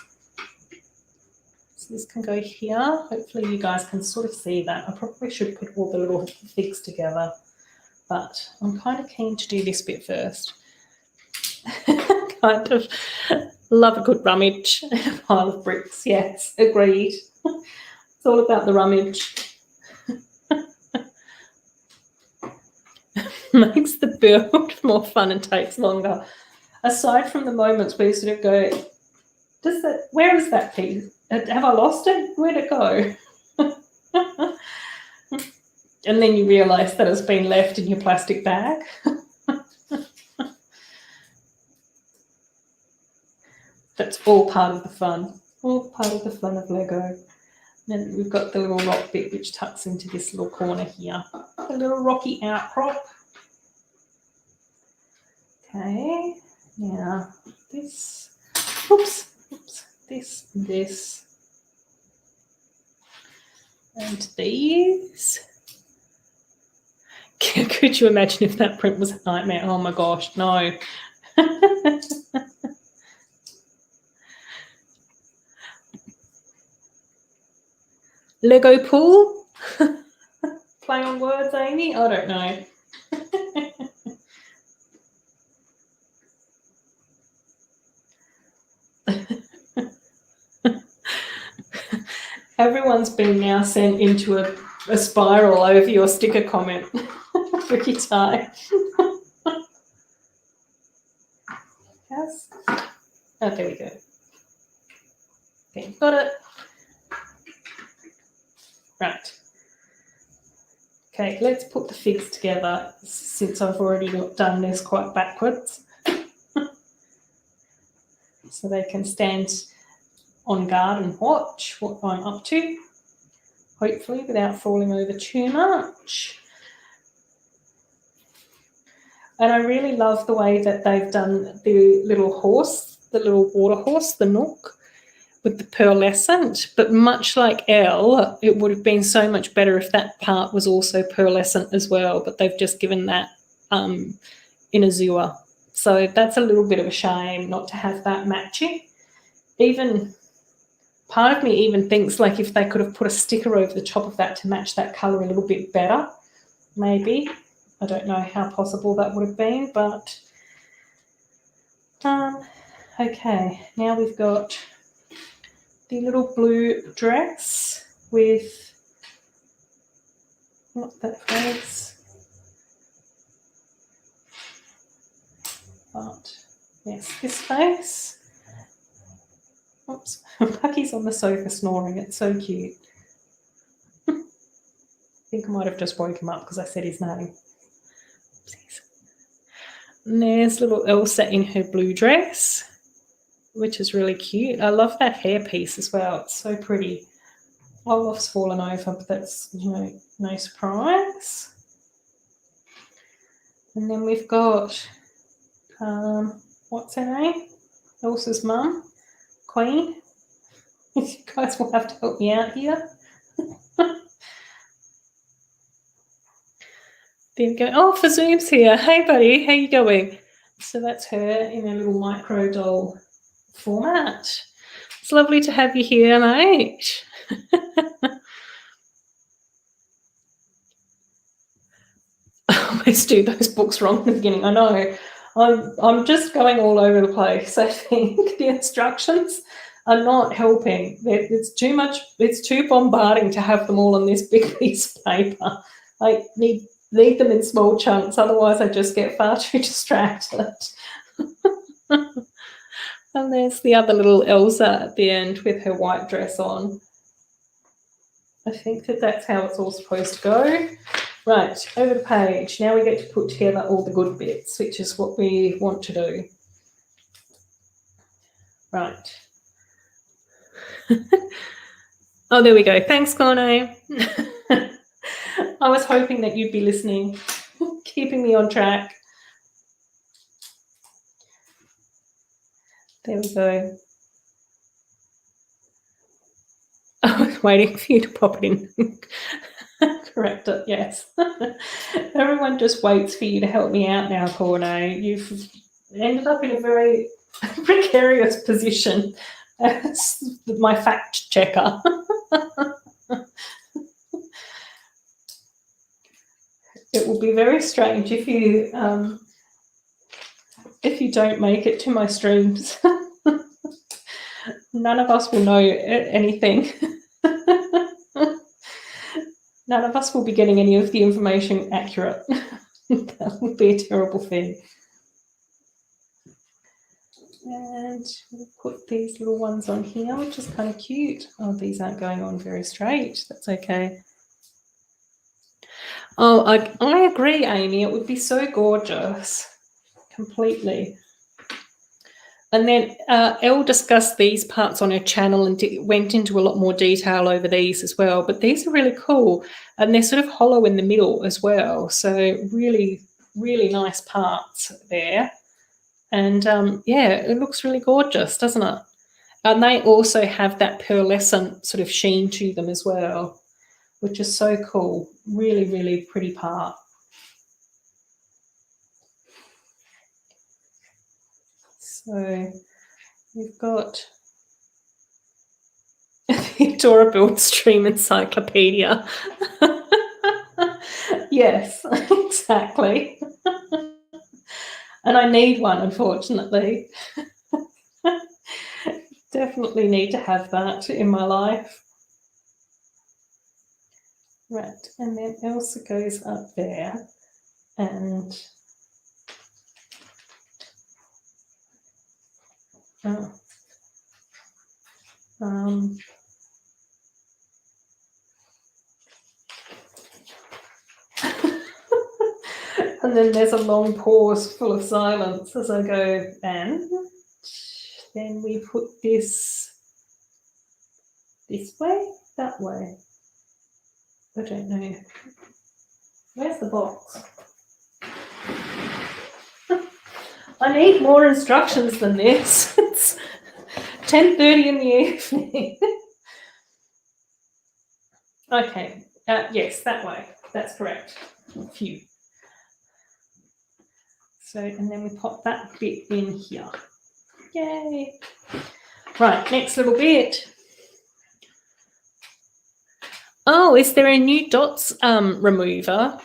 So this can go here. Hopefully you guys can sort of see that. I probably should put all the little figs together, but I'm kind of keen to do this bit first. Kind of love a good rummage. A pile of bricks, yes, agreed. It's all about the rummage. Makes the build more fun and takes longer. Aside from the moments where you sort of go, where is that piece? Have I lost it? Where'd it go? And then you realise that it's been left in your plastic bag. That's all part of the fun. All part of the fun of Lego. Then we've got the little rock bit which tucks into this little corner here. A little rocky outcrop. Okay, now this, this, and these. Could you imagine if that print was a nightmare? Oh my gosh, no. Lego pool? Play on words, Amy? I don't know. Everyone's been now sent into a spiral over your sticker comment. Bricky Tie. Yes. Oh, there we go. Okay, got it. Right. Okay, let's put the figs together since I've already done this quite backwards. So they can stand on guard and watch what I'm up to, hopefully without falling over too much. And I really love the way that they've done the little horse, the little water horse, the Nook, with the pearlescent. But much like Elle, it would have been so much better if that part was also pearlescent as well, but they've just given that in azure. So that's a little bit of a shame not to have that matching. Even part of me even thinks like if they could have put a sticker over the top of that to match that colour a little bit better, maybe. I don't know how possible that would have been, but okay, now we've got the little blue dress with not that face, but yes, this face. Oops, Pucky's on the sofa snoring. It's so cute. I think I might have just woke him up because I said his name. Oopsies. And there's little Elsa in her blue dress, which is really cute. I love that hair piece as well. It's so pretty. Olaf's fallen over, but that's, you know, no surprise. And then we've got, what's her name? Elsa's mum. Queen. You guys will have to help me out here. There we go. Oh, Fazoom's here. Hey, buddy. How you going? So that's her in a little micro doll format. It's lovely to have you here, mate. I always do those books wrong in the beginning. I know. I'm just going all over the place. I think the instructions are not helping. It's too much. It's too bombarding to have them all on this big piece of paper. I need them in small chunks. Otherwise, I just get far too distracted. And there's the other little Elsa at the end with her white dress on. I think that that's how it's all supposed to go. Right, over the page. Now we get to put together all the good bits, which is what we want to do. Right. Oh, there we go. Thanks, KORNE. I was hoping that you'd be listening, keeping me on track. There we go. I was waiting for you to pop it in. Correct it, yes. Everyone just waits for you to help me out now, KORNE. You've ended up in a very precarious position as my fact checker. It will be very strange if you don't make it to my streams. None of us will know anything. None of us will be getting any of the information accurate. That would be a terrible thing. And we'll put these little ones on here, which is kind of cute. Oh, these aren't going on very straight. That's okay. Oh, I agree, Amy. It would be so gorgeous. Completely. And then Elle discussed these parts on her channel and went into a lot more detail over these as well. But these are really cool. And they're sort of hollow in the middle as well. So really, really nice parts there. And, yeah, it looks really gorgeous, doesn't it? And they also have that pearlescent sort of sheen to them as well, which is so cool. Really, really pretty part. So we've got the Adora Build Stream Encyclopedia. Yes, exactly. And I need one, unfortunately. Definitely need to have that in my life. Right, and then Elsa goes up there and and then there's a long pause full of silence as I go, and then we put this way, that way. I don't know. Where's the box? I need more instructions than this. It's 10:30 in the evening. Okay. Yes, that way. That's correct. Phew. So, and then we pop that bit in here. Yay. Right, next little bit. Oh, is there a new dots remover?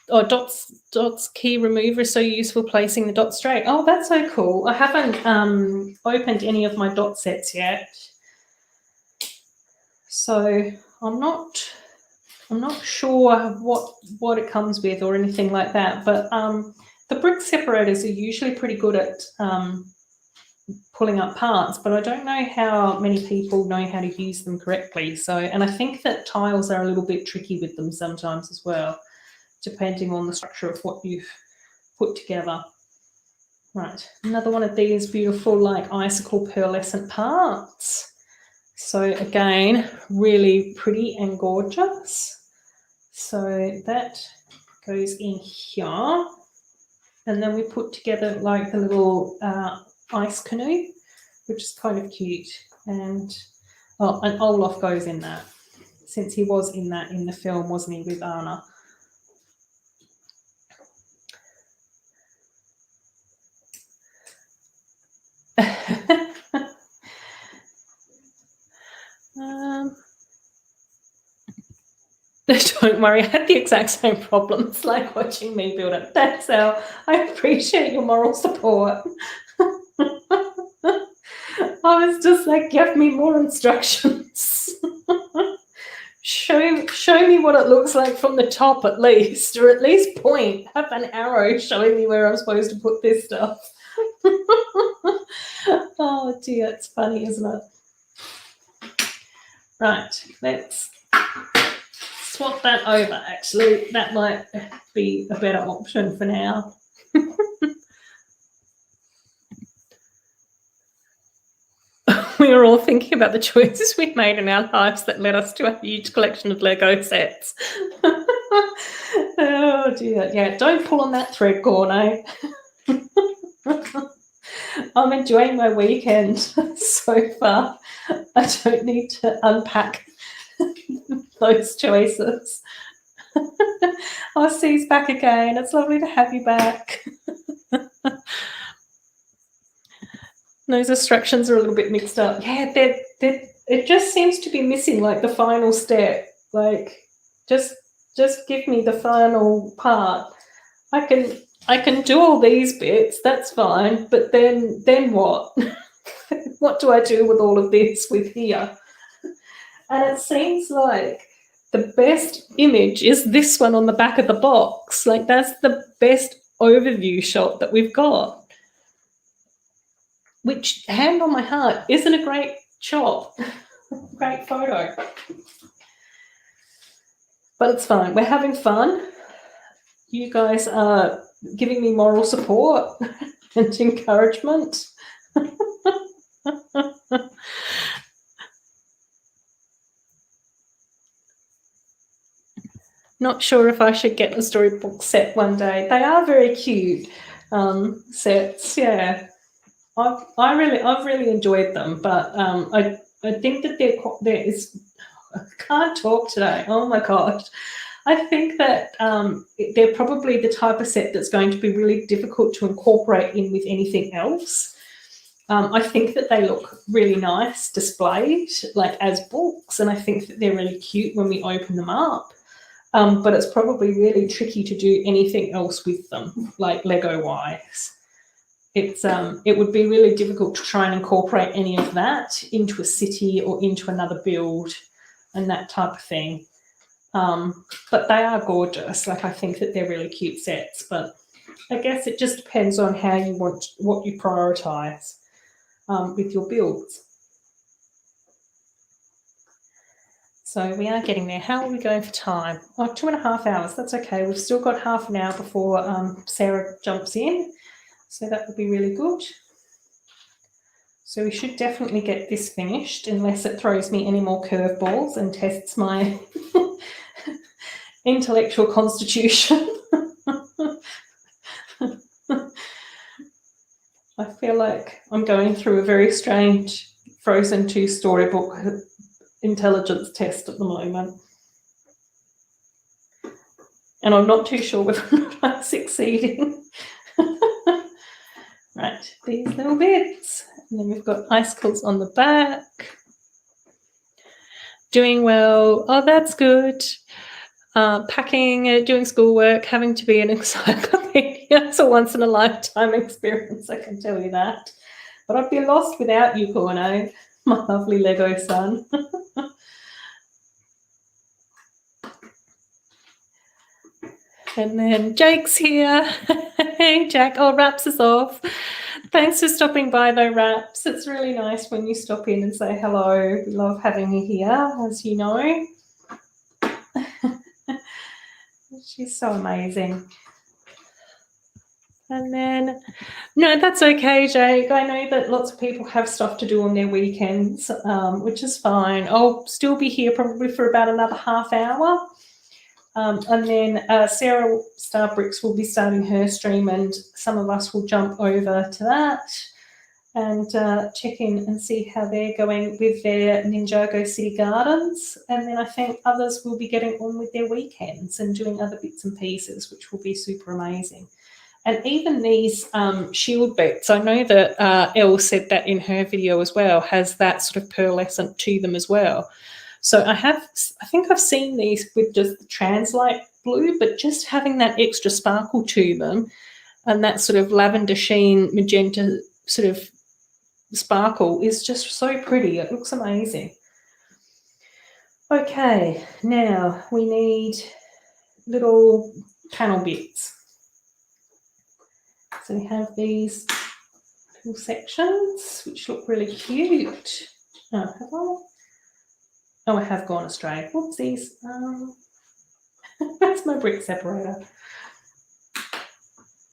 Or dots key remover is so useful placing the dots straight. Oh, that's so cool. I haven't opened any of my dot sets yet. So I'm not sure what it comes with or anything like that, but the brick separators are usually pretty good at pulling up parts, but I don't know how many people know how to use them correctly. So, and I think that tiles are a little bit tricky with them sometimes as well, depending on the structure of what you've put together. Right, another one of these beautiful like icicle pearlescent parts. So again, really pretty and gorgeous. So that goes in here. And then we put together like the little ice canoe, which is kind of cute. And, oh, and Olaf goes in that, since he was in that in the film, wasn't he, with Anna? Don't worry, I had the exact same problems, like watching me build it. That's how I appreciate your moral support. I was just like, give me more instructions. Show me what it looks like from the top at least, or at least point. Have an arrow showing me where I'm supposed to put this stuff. Oh dear, it's funny, isn't it? Right, let's swap that over, actually. That might be a better option for now. We were all thinking about the choices we made in our lives that led us to a huge collection of Lego sets. Oh dear. Yeah, don't pull on that thread, KORNE. I'm enjoying my weekend so far. I don't need to unpack those choices. Oh, C's back again. It's lovely to have you back. Those instructions are a little bit mixed up. Yeah, it just seems to be missing like the final step. Like, just give me the final part. I can do all these bits. That's fine. But then what? What do I do with all of this with here? And it seems like the best image is this one on the back of the box. Like, that's the best overview shot that we've got. Which, hand on my heart, isn't a great shot. Great photo. But it's fine. We're having fun. You guys are giving me moral support and encouragement. Not sure if I should get the storybook set one day. They are very cute sets, yeah. I've really enjoyed them, but I think that there is. I can't talk today. Oh my gosh. I think that they're probably the type of set that's going to be really difficult to incorporate in with anything else. I think that they look really nice displayed, like as books, and I think that they're really cute when we open them up. But it's probably really tricky to do anything else with them, like Lego-wise. It would be really difficult to try and incorporate any of that into a city or into another build and that type of thing. But they are gorgeous. Like, I think that they're really cute sets, but I guess it just depends on how you want, what you prioritize with your builds. So we are getting there. How are we going for time? Oh, 2.5 hours. That's okay. We've still got half an hour before Sarah jumps in. So that would be really good. So we should definitely get this finished, unless it throws me any more curveballs and tests my intellectual constitution. I feel like I'm going through a very strange Frozen 2 storybook intelligence test at the moment. And I'm not too sure whether or not I'm succeeding. Right, these little bits. And then we've got icicles on the back. Doing well. Oh, that's good. Packing, doing schoolwork, having to be an encyclopedia. It's a once-in-a-lifetime experience, I can tell you that. But I'd be lost without you, KORNE, my lovely Lego son. And then Jake's here. Hey, Jack. Oh, Raps is off. Thanks for stopping by, though, Raps. It's really nice when you stop in and say hello. We love having you here, as you know. She's so amazing. And then, no, that's okay, Jake. I know that lots of people have stuff to do on their weekends, which is fine. I'll still be here probably for about another half hour. And then Sarah Star Bricks will be starting her stream, and some of us will jump over to that and check in and see how they're going with their Ninjago City Gardens. And then I think others will be getting on with their weekends and doing other bits and pieces, which will be super amazing. And even these shield bits, I know that Elle said that in her video as well, has that sort of pearlescent to them as well. So I think I've seen these with just the Translite blue, but just having that extra sparkle to them and that sort of lavender sheen, magenta sort of sparkle is just so pretty. It looks amazing. Okay, now we need little panel bits. So we have these little sections which look really cute. Oh, have I? Oh, I have gone astray. Whoopsies. That's my brick separator.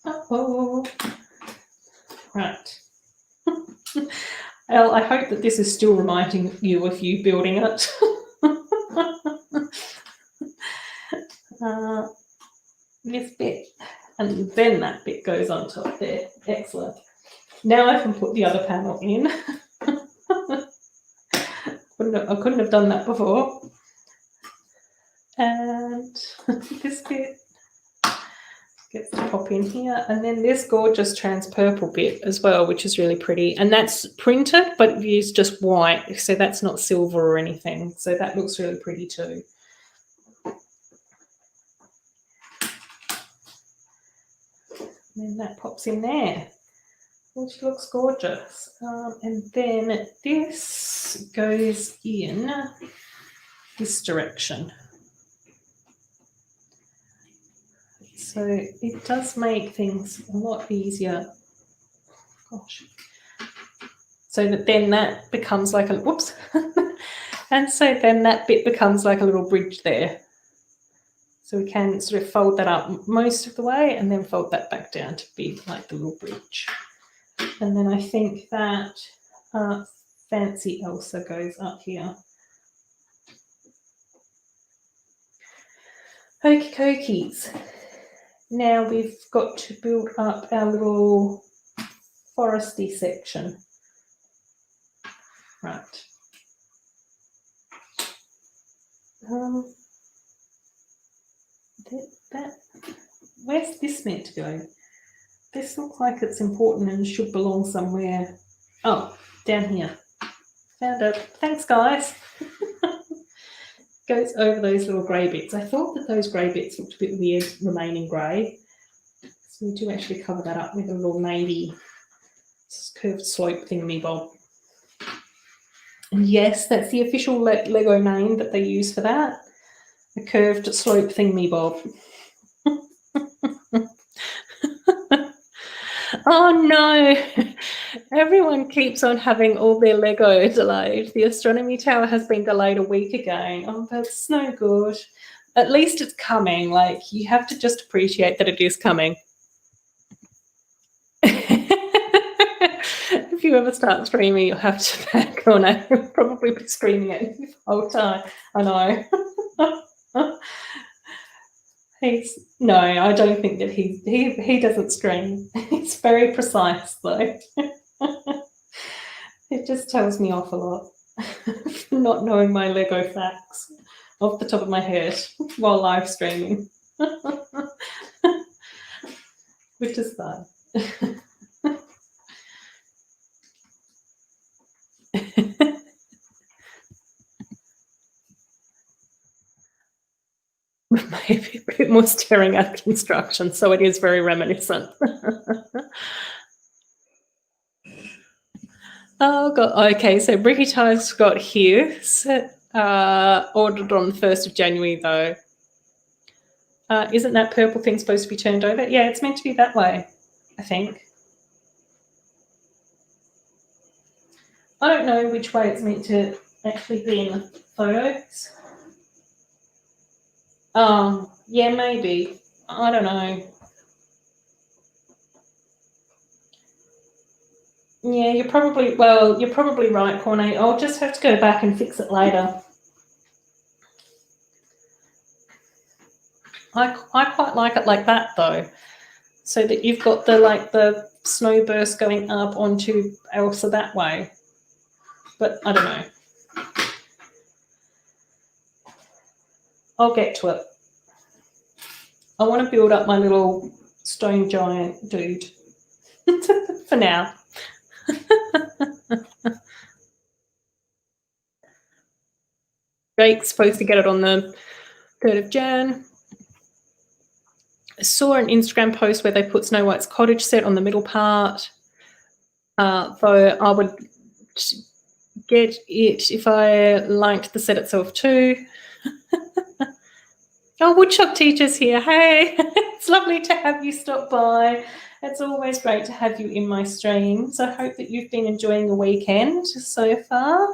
Oh, right. Elle, I hope that this is still reminding you of you building it. This bit, and then that bit goes on top there. Excellent. Now I can put the other panel in. I couldn't have done that before. And this bit gets to pop in here, and then this gorgeous trans purple bit as well, which is really pretty, and that's printed but used just white, so that's not silver or anything, so that looks really pretty too. And then that pops in there, which looks gorgeous. And then this goes in this direction. So it does make things a lot easier. Gosh. So that then that becomes like a, whoops. And so then that bit becomes like a little bridge there. So we can sort of fold that up most of the way and then fold that back down to be like the little bridge. And then I think that fancy Elsa goes up here. Okie dokies. Now we've got to build up our little foresty section. Right. Where's this meant to go? This looks like it's important and should belong somewhere. Oh, down here. Found it. Thanks, guys. Goes over those little grey bits. I thought that those grey bits looked a bit weird remaining grey. So we do actually cover that up with a little navy curved slope thingy-bob. And yes, that's the official Lego name that they use for that. A curved slope thingy-bob. Oh no! Everyone keeps on having all their Lego delayed. The astronomy tower has been delayed a week ago. Oh, that's no good. At least it's coming. Like, you have to just appreciate that it is coming. If you ever start streaming, you'll have to back on it. You'll probably be screaming at you the whole time. I know. No, I don't think that he doesn't scream. He's very precise though. It just tells me off a lot. Not knowing my Lego facts off the top of my head while live streaming. Which is fun. Maybe a bit more staring at construction, so it is very reminiscent. Oh, God. Okay, so Bricky Ties got here, ordered on the 1st of January, though. Isn't that purple thing supposed to be turned over? Yeah, it's meant to be that way, I think. I don't know which way it's meant to actually be in the photos. Yeah, maybe. I don't know. Yeah, you're probably right, KORNE. I'll just have to go back and fix it later. I quite like it like that though, so that you've got the snow burst going up onto Elsa that way. But I don't know. I'll get to it. I want to build up my little stone giant dude for now. Drake's supposed to get it on the 3rd of Jan. I saw an Instagram post where they put Snow White's cottage set on the middle part. Though I would get it if I liked the set itself too. Oh, Woodshop Teacher's here. Hey, it's lovely to have you stop by. It's always great to have you in my streams. I hope that you've been enjoying the weekend so far.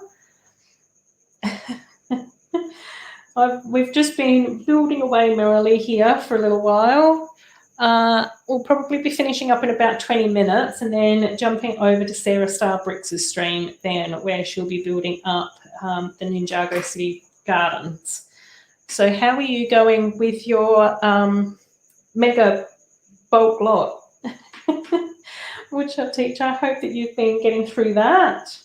We've just been building away merrily here for a little while. We'll probably be finishing up in about 20 minutes and then jumping over to Sarah Star Bricks' stream then, where she'll be building up the Ninjago City Gardens. So how are you going with your mega bulk lot? Woodshop teacher, I hope that you've been getting through that.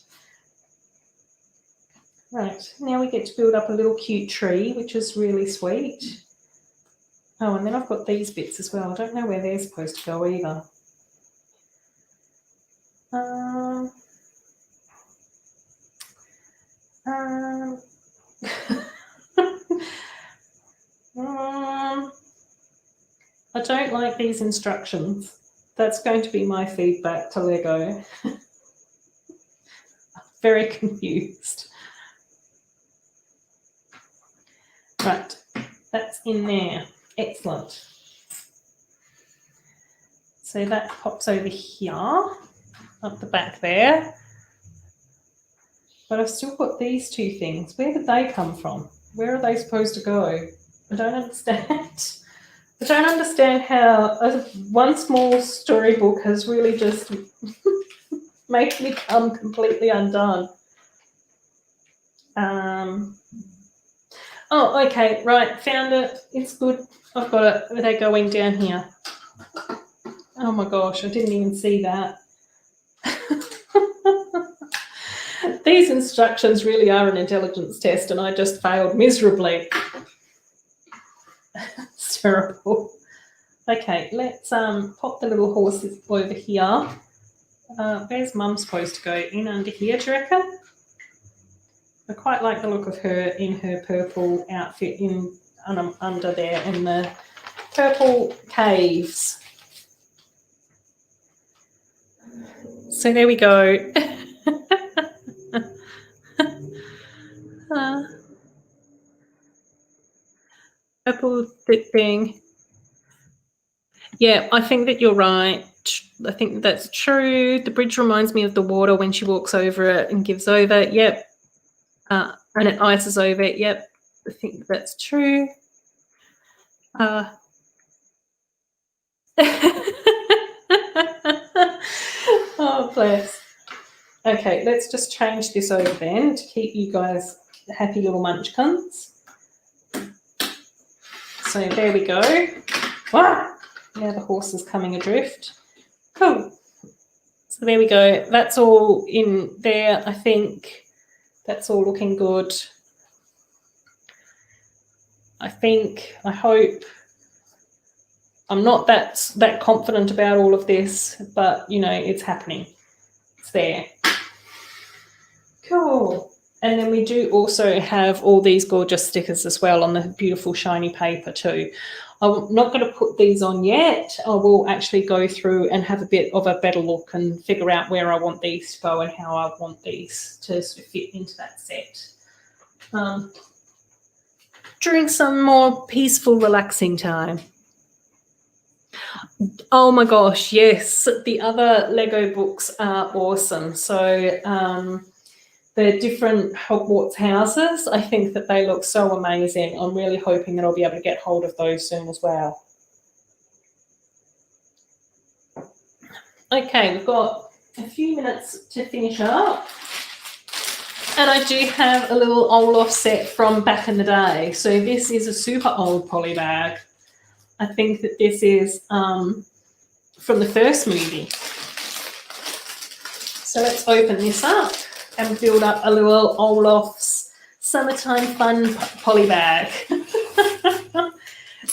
Right, now we get to build up a little cute tree, which is really sweet. Oh, and then I've got these bits as well. I don't know where they're supposed to go either. I don't like these instructions. That's going to be my feedback to Lego. Very confused. Right, that's in there. Excellent. So that pops over here, up the back there. But I've still got these two things. Where did they come from? Where are they supposed to go? I don't understand. I don't understand how one small storybook has really just made me come completely undone. Oh, okay, right, found it. It's good. I've got it. They're going down here. Oh my gosh, I didn't even see that. These instructions really are an intelligence test and I just failed miserably. It's terrible. Okay, let's pop the little horses over here. Where's Mum supposed to go? In under here, do you reckon? I quite like the look of her in her purple outfit in under there in the purple caves. So there we go. Purple thing. Yeah, I think that you're right. I think that's true. The bridge reminds me of the water when she walks over it and gives over. Yep. And it ices over it. Yep. I think that's true. Oh, bless. Okay, let's just change this over then to keep you guys happy little munchkins. So there we go. Wow. Now the horse is coming adrift. Cool. So there we go. That's all in there. I think that's all looking good. I hope. I'm not that confident about all of this, but, you know, it's happening. It's there. Cool. And then we do also have all these gorgeous stickers as well on the beautiful shiny paper too. I'm not going to put these on yet. I will actually go through and have a bit of a better look and figure out where I want these to go and how I want these to sort of fit into that set. During some more peaceful, relaxing time. Oh my gosh, yes. The other Lego books are awesome. So the different Hogwarts houses, I think that they look so amazing. I'm really hoping that I'll be able to get hold of those soon as well. Okay, we've got a few minutes to finish up. And I do have a little Olaf set from back in the day. So this is a super old poly bag. I think that this is from the first movie. So let's open this up and build up a little Olaf's summertime fun poly bag.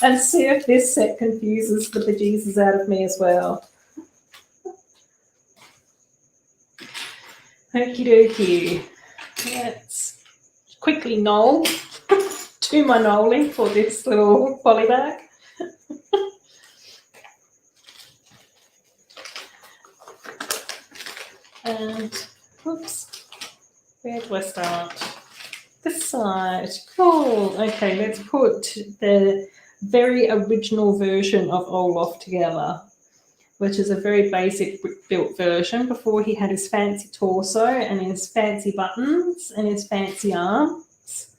And see if this set confuses the bejesus out of me as well. Okie dokie. Let's quickly knoll. Do my knolling for this little poly bag. And, oops, where do I start? This side. Cool. Okay, let's put the very original version of Olaf together, which is a very basic built version before he had his fancy torso and his fancy buttons and his fancy arms.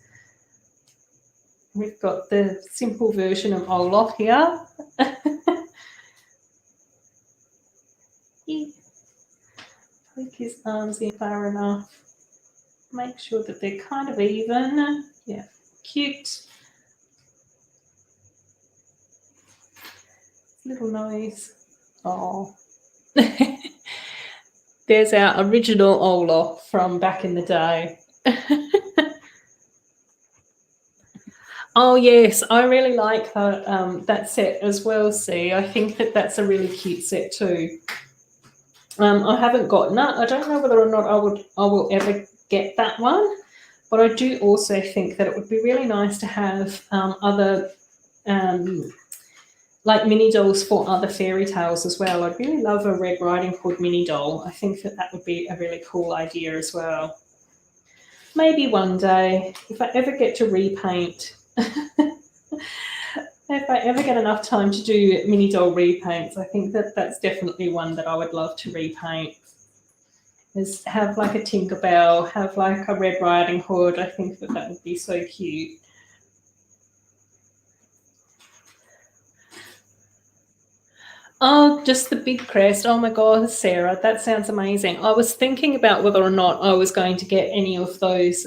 we've got the simple version of Olaf here. Poke his arms in far enough. Make sure that they're kind of even. Yeah, cute. Little nose. Oh. There's our original Olaf from back in the day. Oh yes, I really like that set as well. See, I think that that's a really cute set too. I haven't gotten it. I don't know whether or not I will ever get that one, but I do also think that it would be really nice to have other like mini dolls for other fairy tales as well. I'd really love a Red Riding Hood mini doll. I think that that would be a really cool idea as well. Maybe one day, if I ever get to repaint. If I ever get enough time to do mini doll repaints, I think that that's definitely one that I would love to repaint. Is have like a Tinkerbell, have like a Red Riding Hood. I think that that would be so cute. Oh, just the big crest. Oh my God, Sarah, that sounds amazing. I was thinking about whether or not I was going to get any of those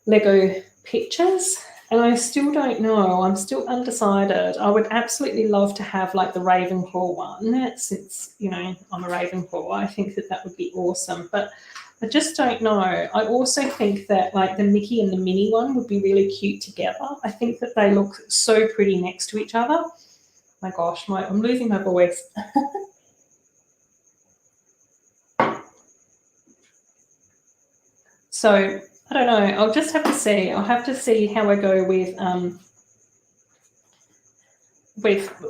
Lego pictures, and I still don't know. I'm still undecided. I would absolutely love to have like the Ravenclaw one, since, you know, I'm a Ravenclaw. I think that that would be awesome, but I just don't know. I also think that like the Mickey and the Minnie one would be really cute together. I think that they look so pretty next to each other. My gosh, I'm losing my voice. So I don't know. I'll just have to see. I'll have to see how I go with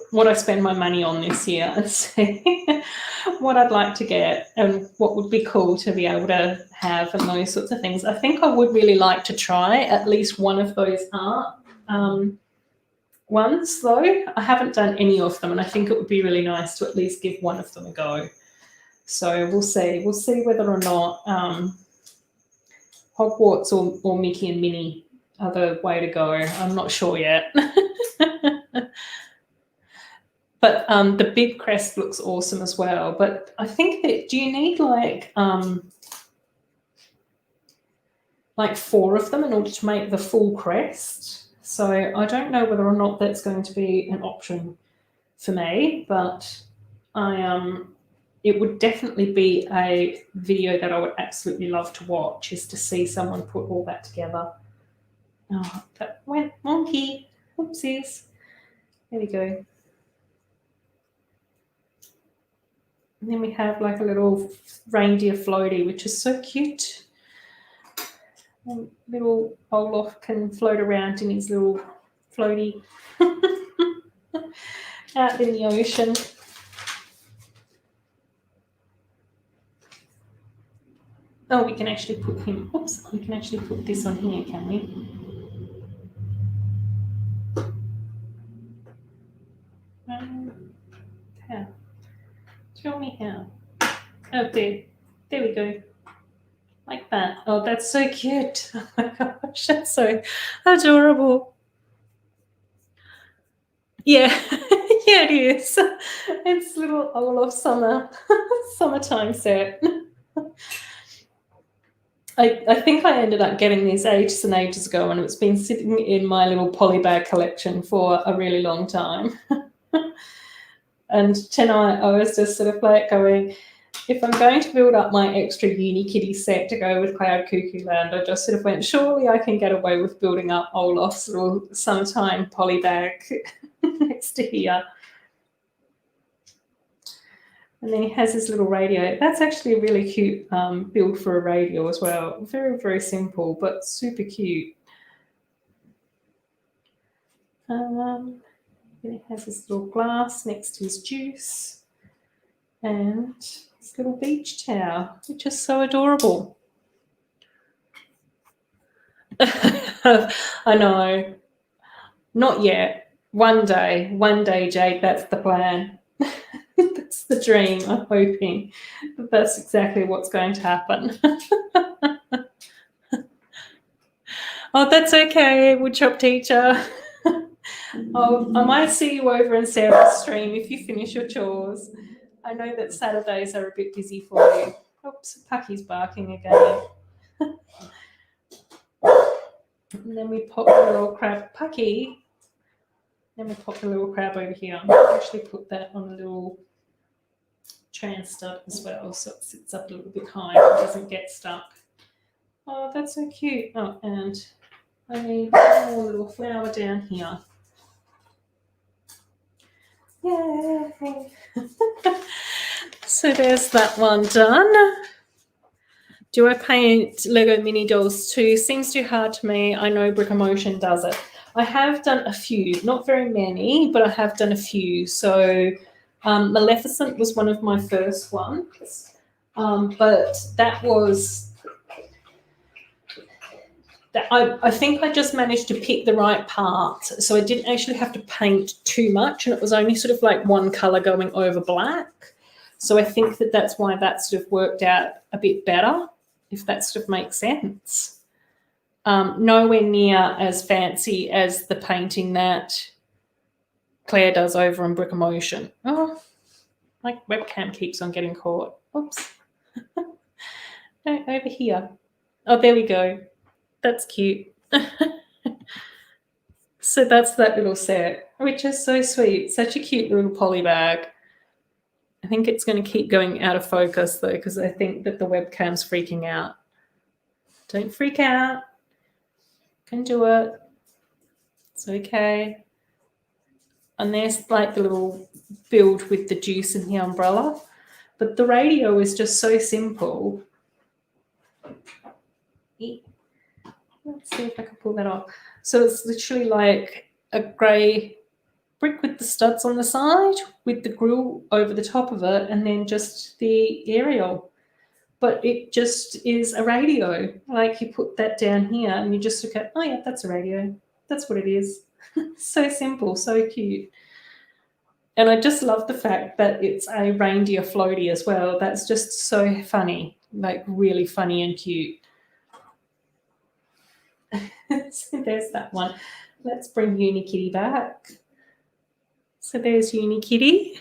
what I spend my money on this year and see what I'd like to get and what would be cool to be able to have and those sorts of things. I think I would really like to try at least one of those art ones, though. I haven't done any of them, and I think it would be really nice to at least give one of them a go. So we'll see. We'll see whether or not Hogwarts or Mickey and Minnie are the way to go. I'm not sure yet. But the big crest looks awesome as well. But I think that, do you need like 4 of them in order to make the full crest? So I don't know whether or not that's going to be an option for me, but it would definitely be a video that I would absolutely love to watch, is to see someone put all that together. Oh, that went wonky. Oopsies. There we go. And then we have like a little reindeer floaty, which is so cute. And little Olaf can float around in his little floaty out in the ocean. Oh, we can actually put him, oops, we can actually put this on here, can we? How? Show me how. Oh, there we go. Like that. Oh, that's so cute. Oh my gosh, that's so adorable. Yeah, yeah, it is. It's little Olaf summertime set. I think I ended up getting these ages and ages ago, and it's been sitting in my little polybag collection for a really long time. And tonight I was just sort of like going, if I'm going to build up my extra uni kitty set to go with Cloud Cuckoo Land, I just sort of went, surely I can get away with building up Olaf's little summertime polybag next to here. And then he has his little radio. That's actually a really cute build for a radio as well. Very, very simple, but super cute. Then he has his little glass next to his juice. And his little beach towel, which is so adorable. I know. Not yet. One day, Jade, that's the plan. That's the dream. I'm hoping that that's exactly what's going to happen. Oh, that's okay, woodshop teacher. Oh, I might see you over in Sarah's stream if you finish your chores. I know that Saturdays are a bit busy for you. Oops, Pucky's barking again. And then we pop the little crab, Pucky. Then we pop the little crab over here. I'll actually put that on a little trans stud as well, so it sits up a little bit higher and doesn't get stuck. Oh, that's so cute. Oh, and I need one more little flower down here. Yay! So there's that one done. Do I paint Lego mini dolls too? Seems too hard to me. I know Brickoomotion does it. I have done a few, not very many, but I have done a few. So Maleficent was one of my first ones, but that was... I think I just managed to pick the right part. So I didn't actually have to paint too much, and it was only sort of like one colour going over black. So I think that that's why that sort of worked out a bit better, if that sort of makes sense. Nowhere near as fancy as the painting that Claire does over on Brickoomotion. Oh, my webcam keeps on getting caught. Oops. No, over here. Oh, there we go. That's cute. So that's that little set, which is so sweet. Such a cute little poly bag. I think it's going to keep going out of focus though, because I think that the webcam's freaking out. Don't freak out. Can do it. It's okay. And there's like the little build with the juice in the umbrella. But the radio is just so simple. Let's see if I can pull that off. So it's literally like a grey brick with the studs on the side, with the grill over the top of it, and then just the aerial. But it just is a radio. Like you put that down here and you just look at, oh yeah, that's a radio. That's what it is. So simple, so cute. And I just love the fact that it's a reindeer floaty as well. That's just so funny, like really funny and cute. So there's that one. Let's bring Unikitty back. So there's Unikitty.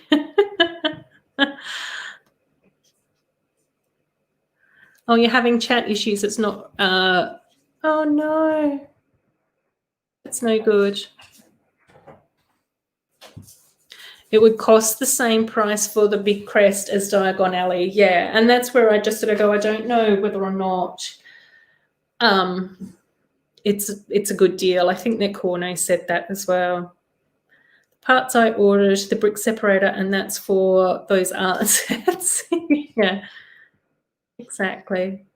Oh, you're having chat issues. It's not. Oh no, it's no good. It would cost the same price for the big crest as Diagon Alley. Yeah, and that's where I just sort of go, I don't know whether or not it's a good deal. I think that KORNE said that as well. The parts I ordered, the brick separator, and that's for those art sets. Yeah, exactly.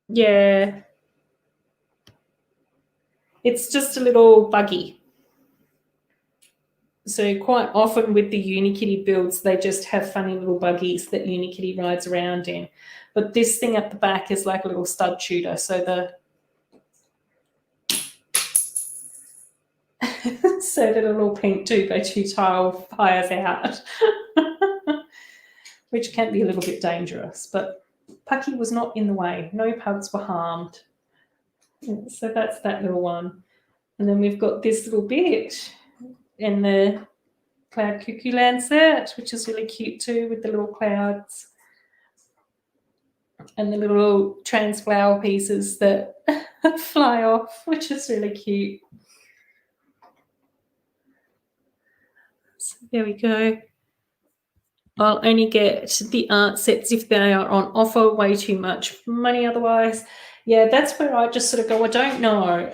Yeah. It's just a little buggy. So quite often with the Unikitty builds, they just have funny little buggies that Unikitty rides around in. But this thing at the back is like a little stud shooter. So so the little pink 2x2 tile fires out, which can be a little bit dangerous. But Pucky was not in the way. No pugs were harmed. So that's that little one. And then we've got this little bit in the Cloud Cuckoo Land set, which is really cute too, with the little clouds and the little trans flower pieces that fly off, which is really cute. So there we go. I'll only get the art sets if they are on offer. Way too much money otherwise. Yeah, that's where I just sort of go, I don't know.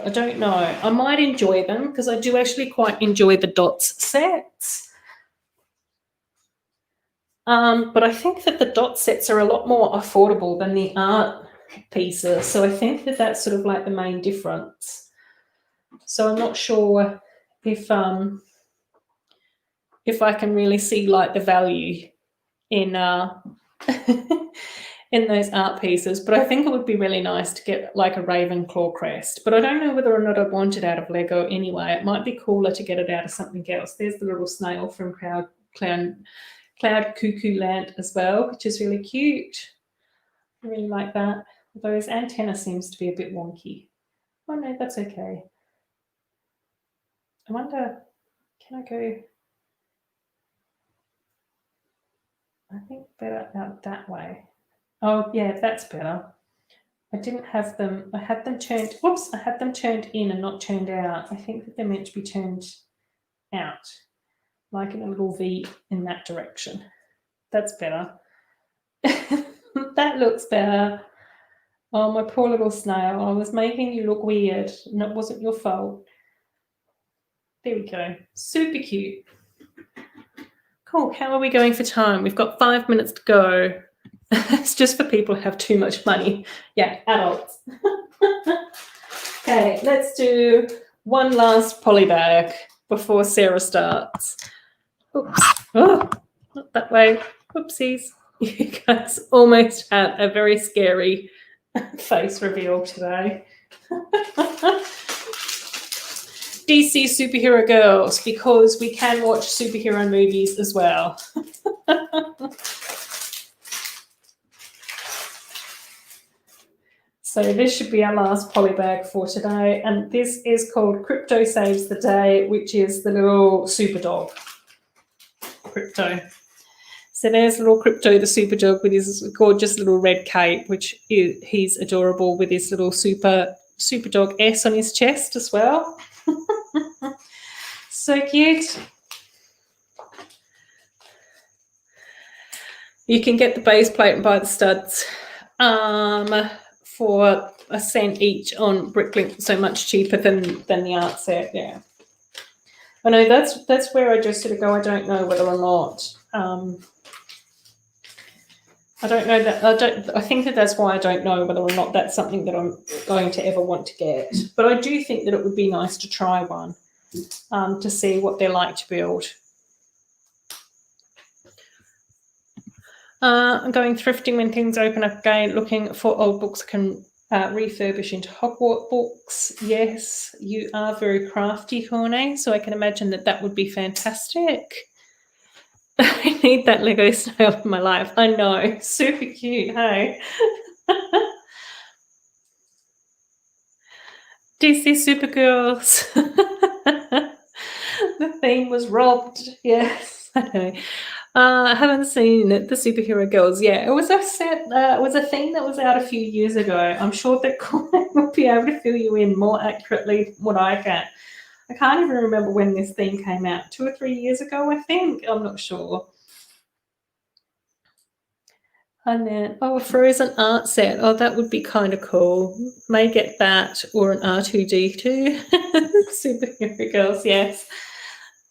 I might enjoy them because I do actually quite enjoy the dots sets. But I think that the dot sets are a lot more affordable than the art pieces. So I think that that's sort of like the main difference. So I'm not sure if I can really see like the value in in those art pieces. But I think it would be really nice to get like a Ravenclaw crest. But I don't know whether or not I want it out of Lego anyway. It might be cooler to get it out of something else. There's the little snail from Cloud Cuckoo Land as well, which is really cute. I really like that. Although his antenna seems to be a bit wonky. Oh no, that's okay. I wonder, can I go? I think better out that way. Oh yeah, that's better. I didn't have them, I had them turned, whoops, I had them turned in and not turned out. I think that they're meant to be turned out, like in a little V in that direction. That's better. That looks better. Oh, my poor little snail. I was making you look weird, and it wasn't your fault. There we go. Super cute. Cool. How are we going for time? We've got 5 minutes to go. It's just for people who have too much money. Yeah, adults. Okay, let's do one last poly bag before Sarah starts. Oops. Oh, not that way. Whoopsies. You guys almost had a very scary face reveal today. DC superhero girls, because we can watch superhero movies as well. So this should be our last poly bag for today, and this is called Crypto Saves the Day, which is the little super dog. Crypto. So there's little Crypto, the super dog, with his gorgeous little red cape, which he's adorable, with his little super dog S on his chest as well. So cute. You can get the base plate and buy the studs for $1 each on Bricklink, so much cheaper than the art set. Yeah, I know that's where I just sort of go. I don't know whether or not. I don't know that. I think that's why I don't know whether or not that's something that I'm going to ever want to get. But I do think that it would be nice to try one to see what they're like to build. I'm going thrifting when things open up again, looking for old books I can refurbish into Hogwarts books. Yes, you are very crafty, KORNE, so I can imagine that would be fantastic. I need that Lego snail in my life. I know, super cute, hey? DC Supergirls. The theme was robbed. Yes, I know. I haven't seen the Superhero Girls yet. It was a set. It was a theme that was out a few years ago. I'm sure that KORNE will be able to fill you in more accurately than what I can. I can't even remember when this theme came out. 2 or 3 years ago, I think. I'm not sure. And then, a Frozen art set. Oh, that would be kind of cool. May get that or an R2D2. Superhero Girls, yes.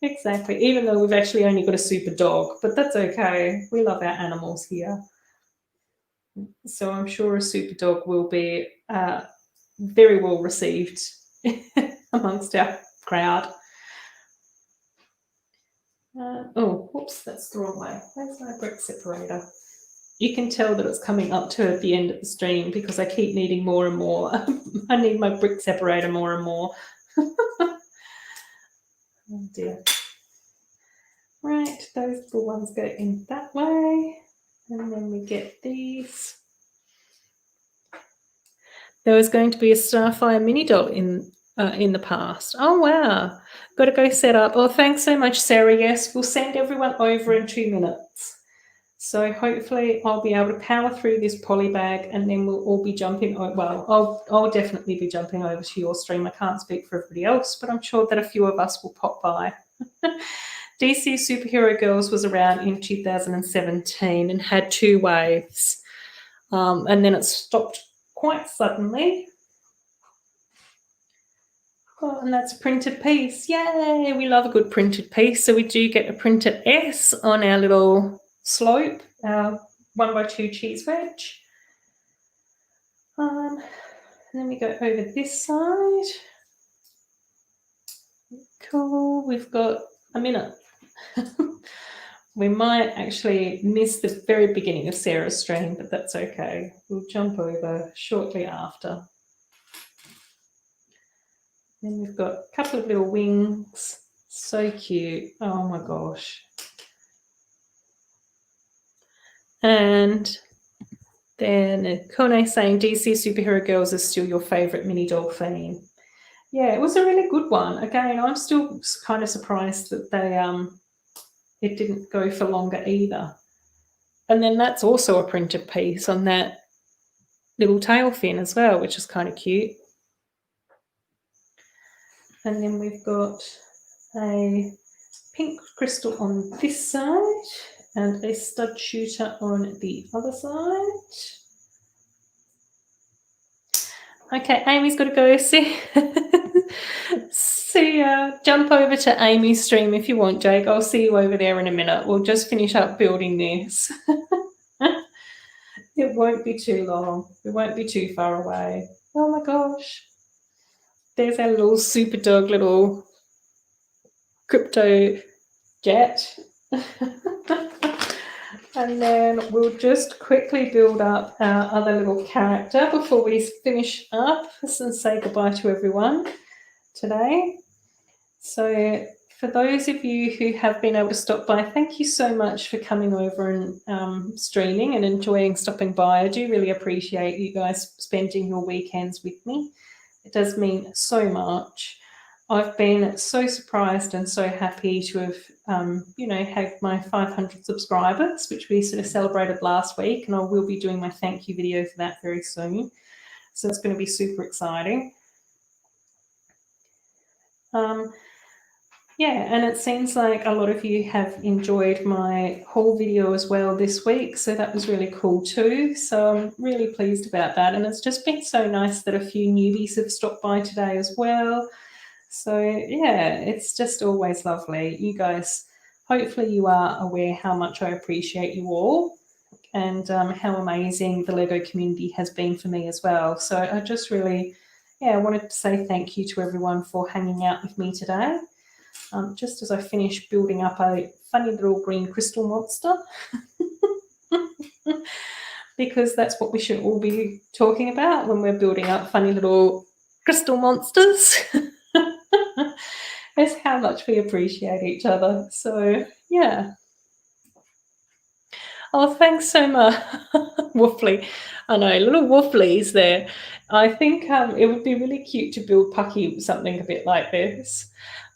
Exactly. Even though we've actually only got a super dog, but that's okay. We love our animals here. So I'm sure a super dog will be very well received amongst our crowd. Oh, whoops, that's the wrong way. Where's my brick separator? You can tell that it's coming up to the end of the stream because I keep needing more and more. I need my brick separator more and more. Oh dear. Right, those little ones go in that way. And then we get these. There was going to be a Starfire mini doll in the past. Oh, wow. Got to go set up. Oh, thanks so much, Sarah. Yes, we'll send everyone over in 2 minutes. So hopefully I'll be able to power through this poly bag and then we'll all be jumping. Well, I'll definitely be jumping over to your stream. I can't speak for everybody else, but I'm sure that a few of us will pop by. DC Superhero Girls was around in 2017 and had 2 waves. And then it stopped quite suddenly. Oh, and that's a printed piece. Yay! We love a good printed piece. So we do get a printed S on our little slope, our 1x2 cheese wedge. And then we go over this side. Cool. We've got a minute. We might actually miss the very beginning of Sarah's stream, but that's okay. We'll jump over shortly after. Then we've got a couple of little wings. So cute. Oh my gosh. And Then KORNE saying DC Superhero Girls is still your favourite mini doll theme. Yeah, it was a really good one. Again, I'm still kind of surprised that they it didn't go for longer either. And then that's also a printed piece on that little tail fin as well, which is kind of cute. And then we've got a pink crystal on this side and a stud shooter on the other side. Okay, Amy's got to go. See jump over to Amy's stream if you want, Jake. I'll see you over there in a minute. We'll just finish up building this. It won't be too long. It won't be too far away. Oh my gosh. There's our little super dog, little crypto jet. And then we'll just quickly build up our other little character before we finish up and say goodbye to everyone today. So for those of you who have been able to stop by, thank you so much for coming over and streaming and enjoying stopping by. I do really appreciate you guys spending your weekends with me. It does mean so much. I've been so surprised and so happy to have, had my 500 subscribers, which we sort of celebrated last week, and I will be doing my thank you video for that very soon. So it's going to be super exciting. Yeah, and it seems like a lot of you have enjoyed my haul video as well this week, so that was really cool too. So I'm really pleased about that, and it's just been so nice that a few newbies have stopped by today as well. So yeah, it's just always lovely. You guys, hopefully you are aware how much I appreciate you all and how amazing the Lego community has been for me as well. So I just really, I wanted to say thank you to everyone for hanging out with me today. Just as I finish building up a funny little green crystal monster, because that's what we should all be talking about when we're building up funny little crystal monsters. Is how much we appreciate each other. So yeah. Oh, thanks so much. Woofly. I know, little wooflies there. I think it would be really cute to build Pucky something a bit like this.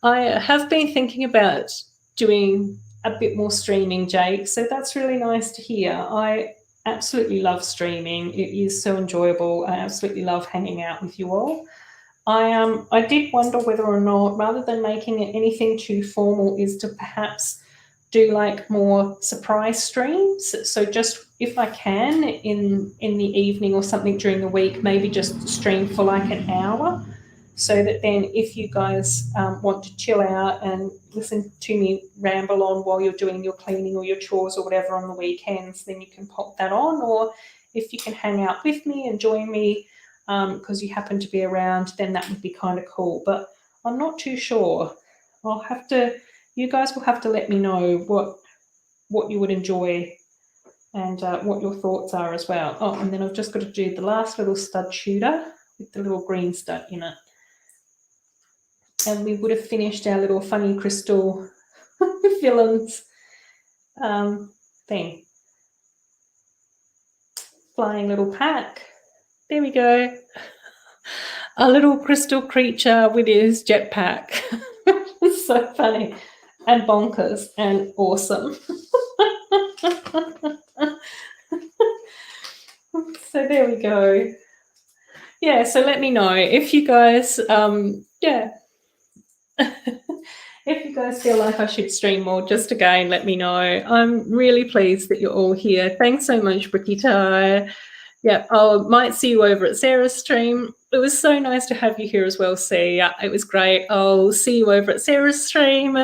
I have been thinking about doing a bit more streaming, Jake, so that's really nice to hear. I absolutely love streaming. It is so enjoyable. I absolutely love hanging out with you all. I did wonder whether or not, rather than making it anything too formal, is to perhaps do like more surprise streams. So just if I can in the evening or something during the week, maybe just stream for like an hour, so that then if you guys want to chill out and listen to me ramble on while you're doing your cleaning or your chores or whatever on the weekends, then you can pop that on. Or if you can hang out with me and join me because you happen to be around, then that would be kind of cool. But I'm not too sure. You guys will have to let me know what you would enjoy and what your thoughts are as well. Oh, and then I've just got to do the last little stud shooter with the little green stud in it. And we would have finished our little funny crystal villains thing. Flying little pack. There we go. A little crystal creature with his jetpack. It's so funny and bonkers and awesome. So there we go. Yeah, so let me know if you guys, if you guys feel like I should stream more, just again, let me know. I'm really pleased that you're all here. Thanks so much, Bricky Ty. Yeah, I might see you over at Sarah's stream. It was so nice to have you here as well, C. Yeah, it was great. I'll see you over at Sarah's stream.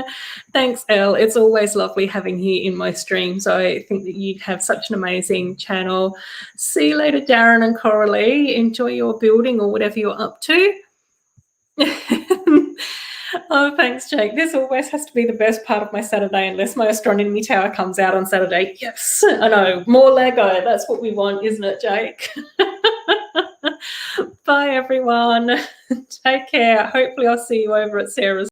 Thanks, Elle. It's always lovely having you in my streams. I think that you have such an amazing channel. See you later, Darren and Coralie. Enjoy your building or whatever you're up to. Oh, thanks, Jake. This always has to be the best part of my Saturday unless my astronomy tower comes out on Saturday. Yes, I know. More Lego. That's what we want, isn't it, Jake? Bye, everyone. Take care. Hopefully I'll see you over at Sarah's.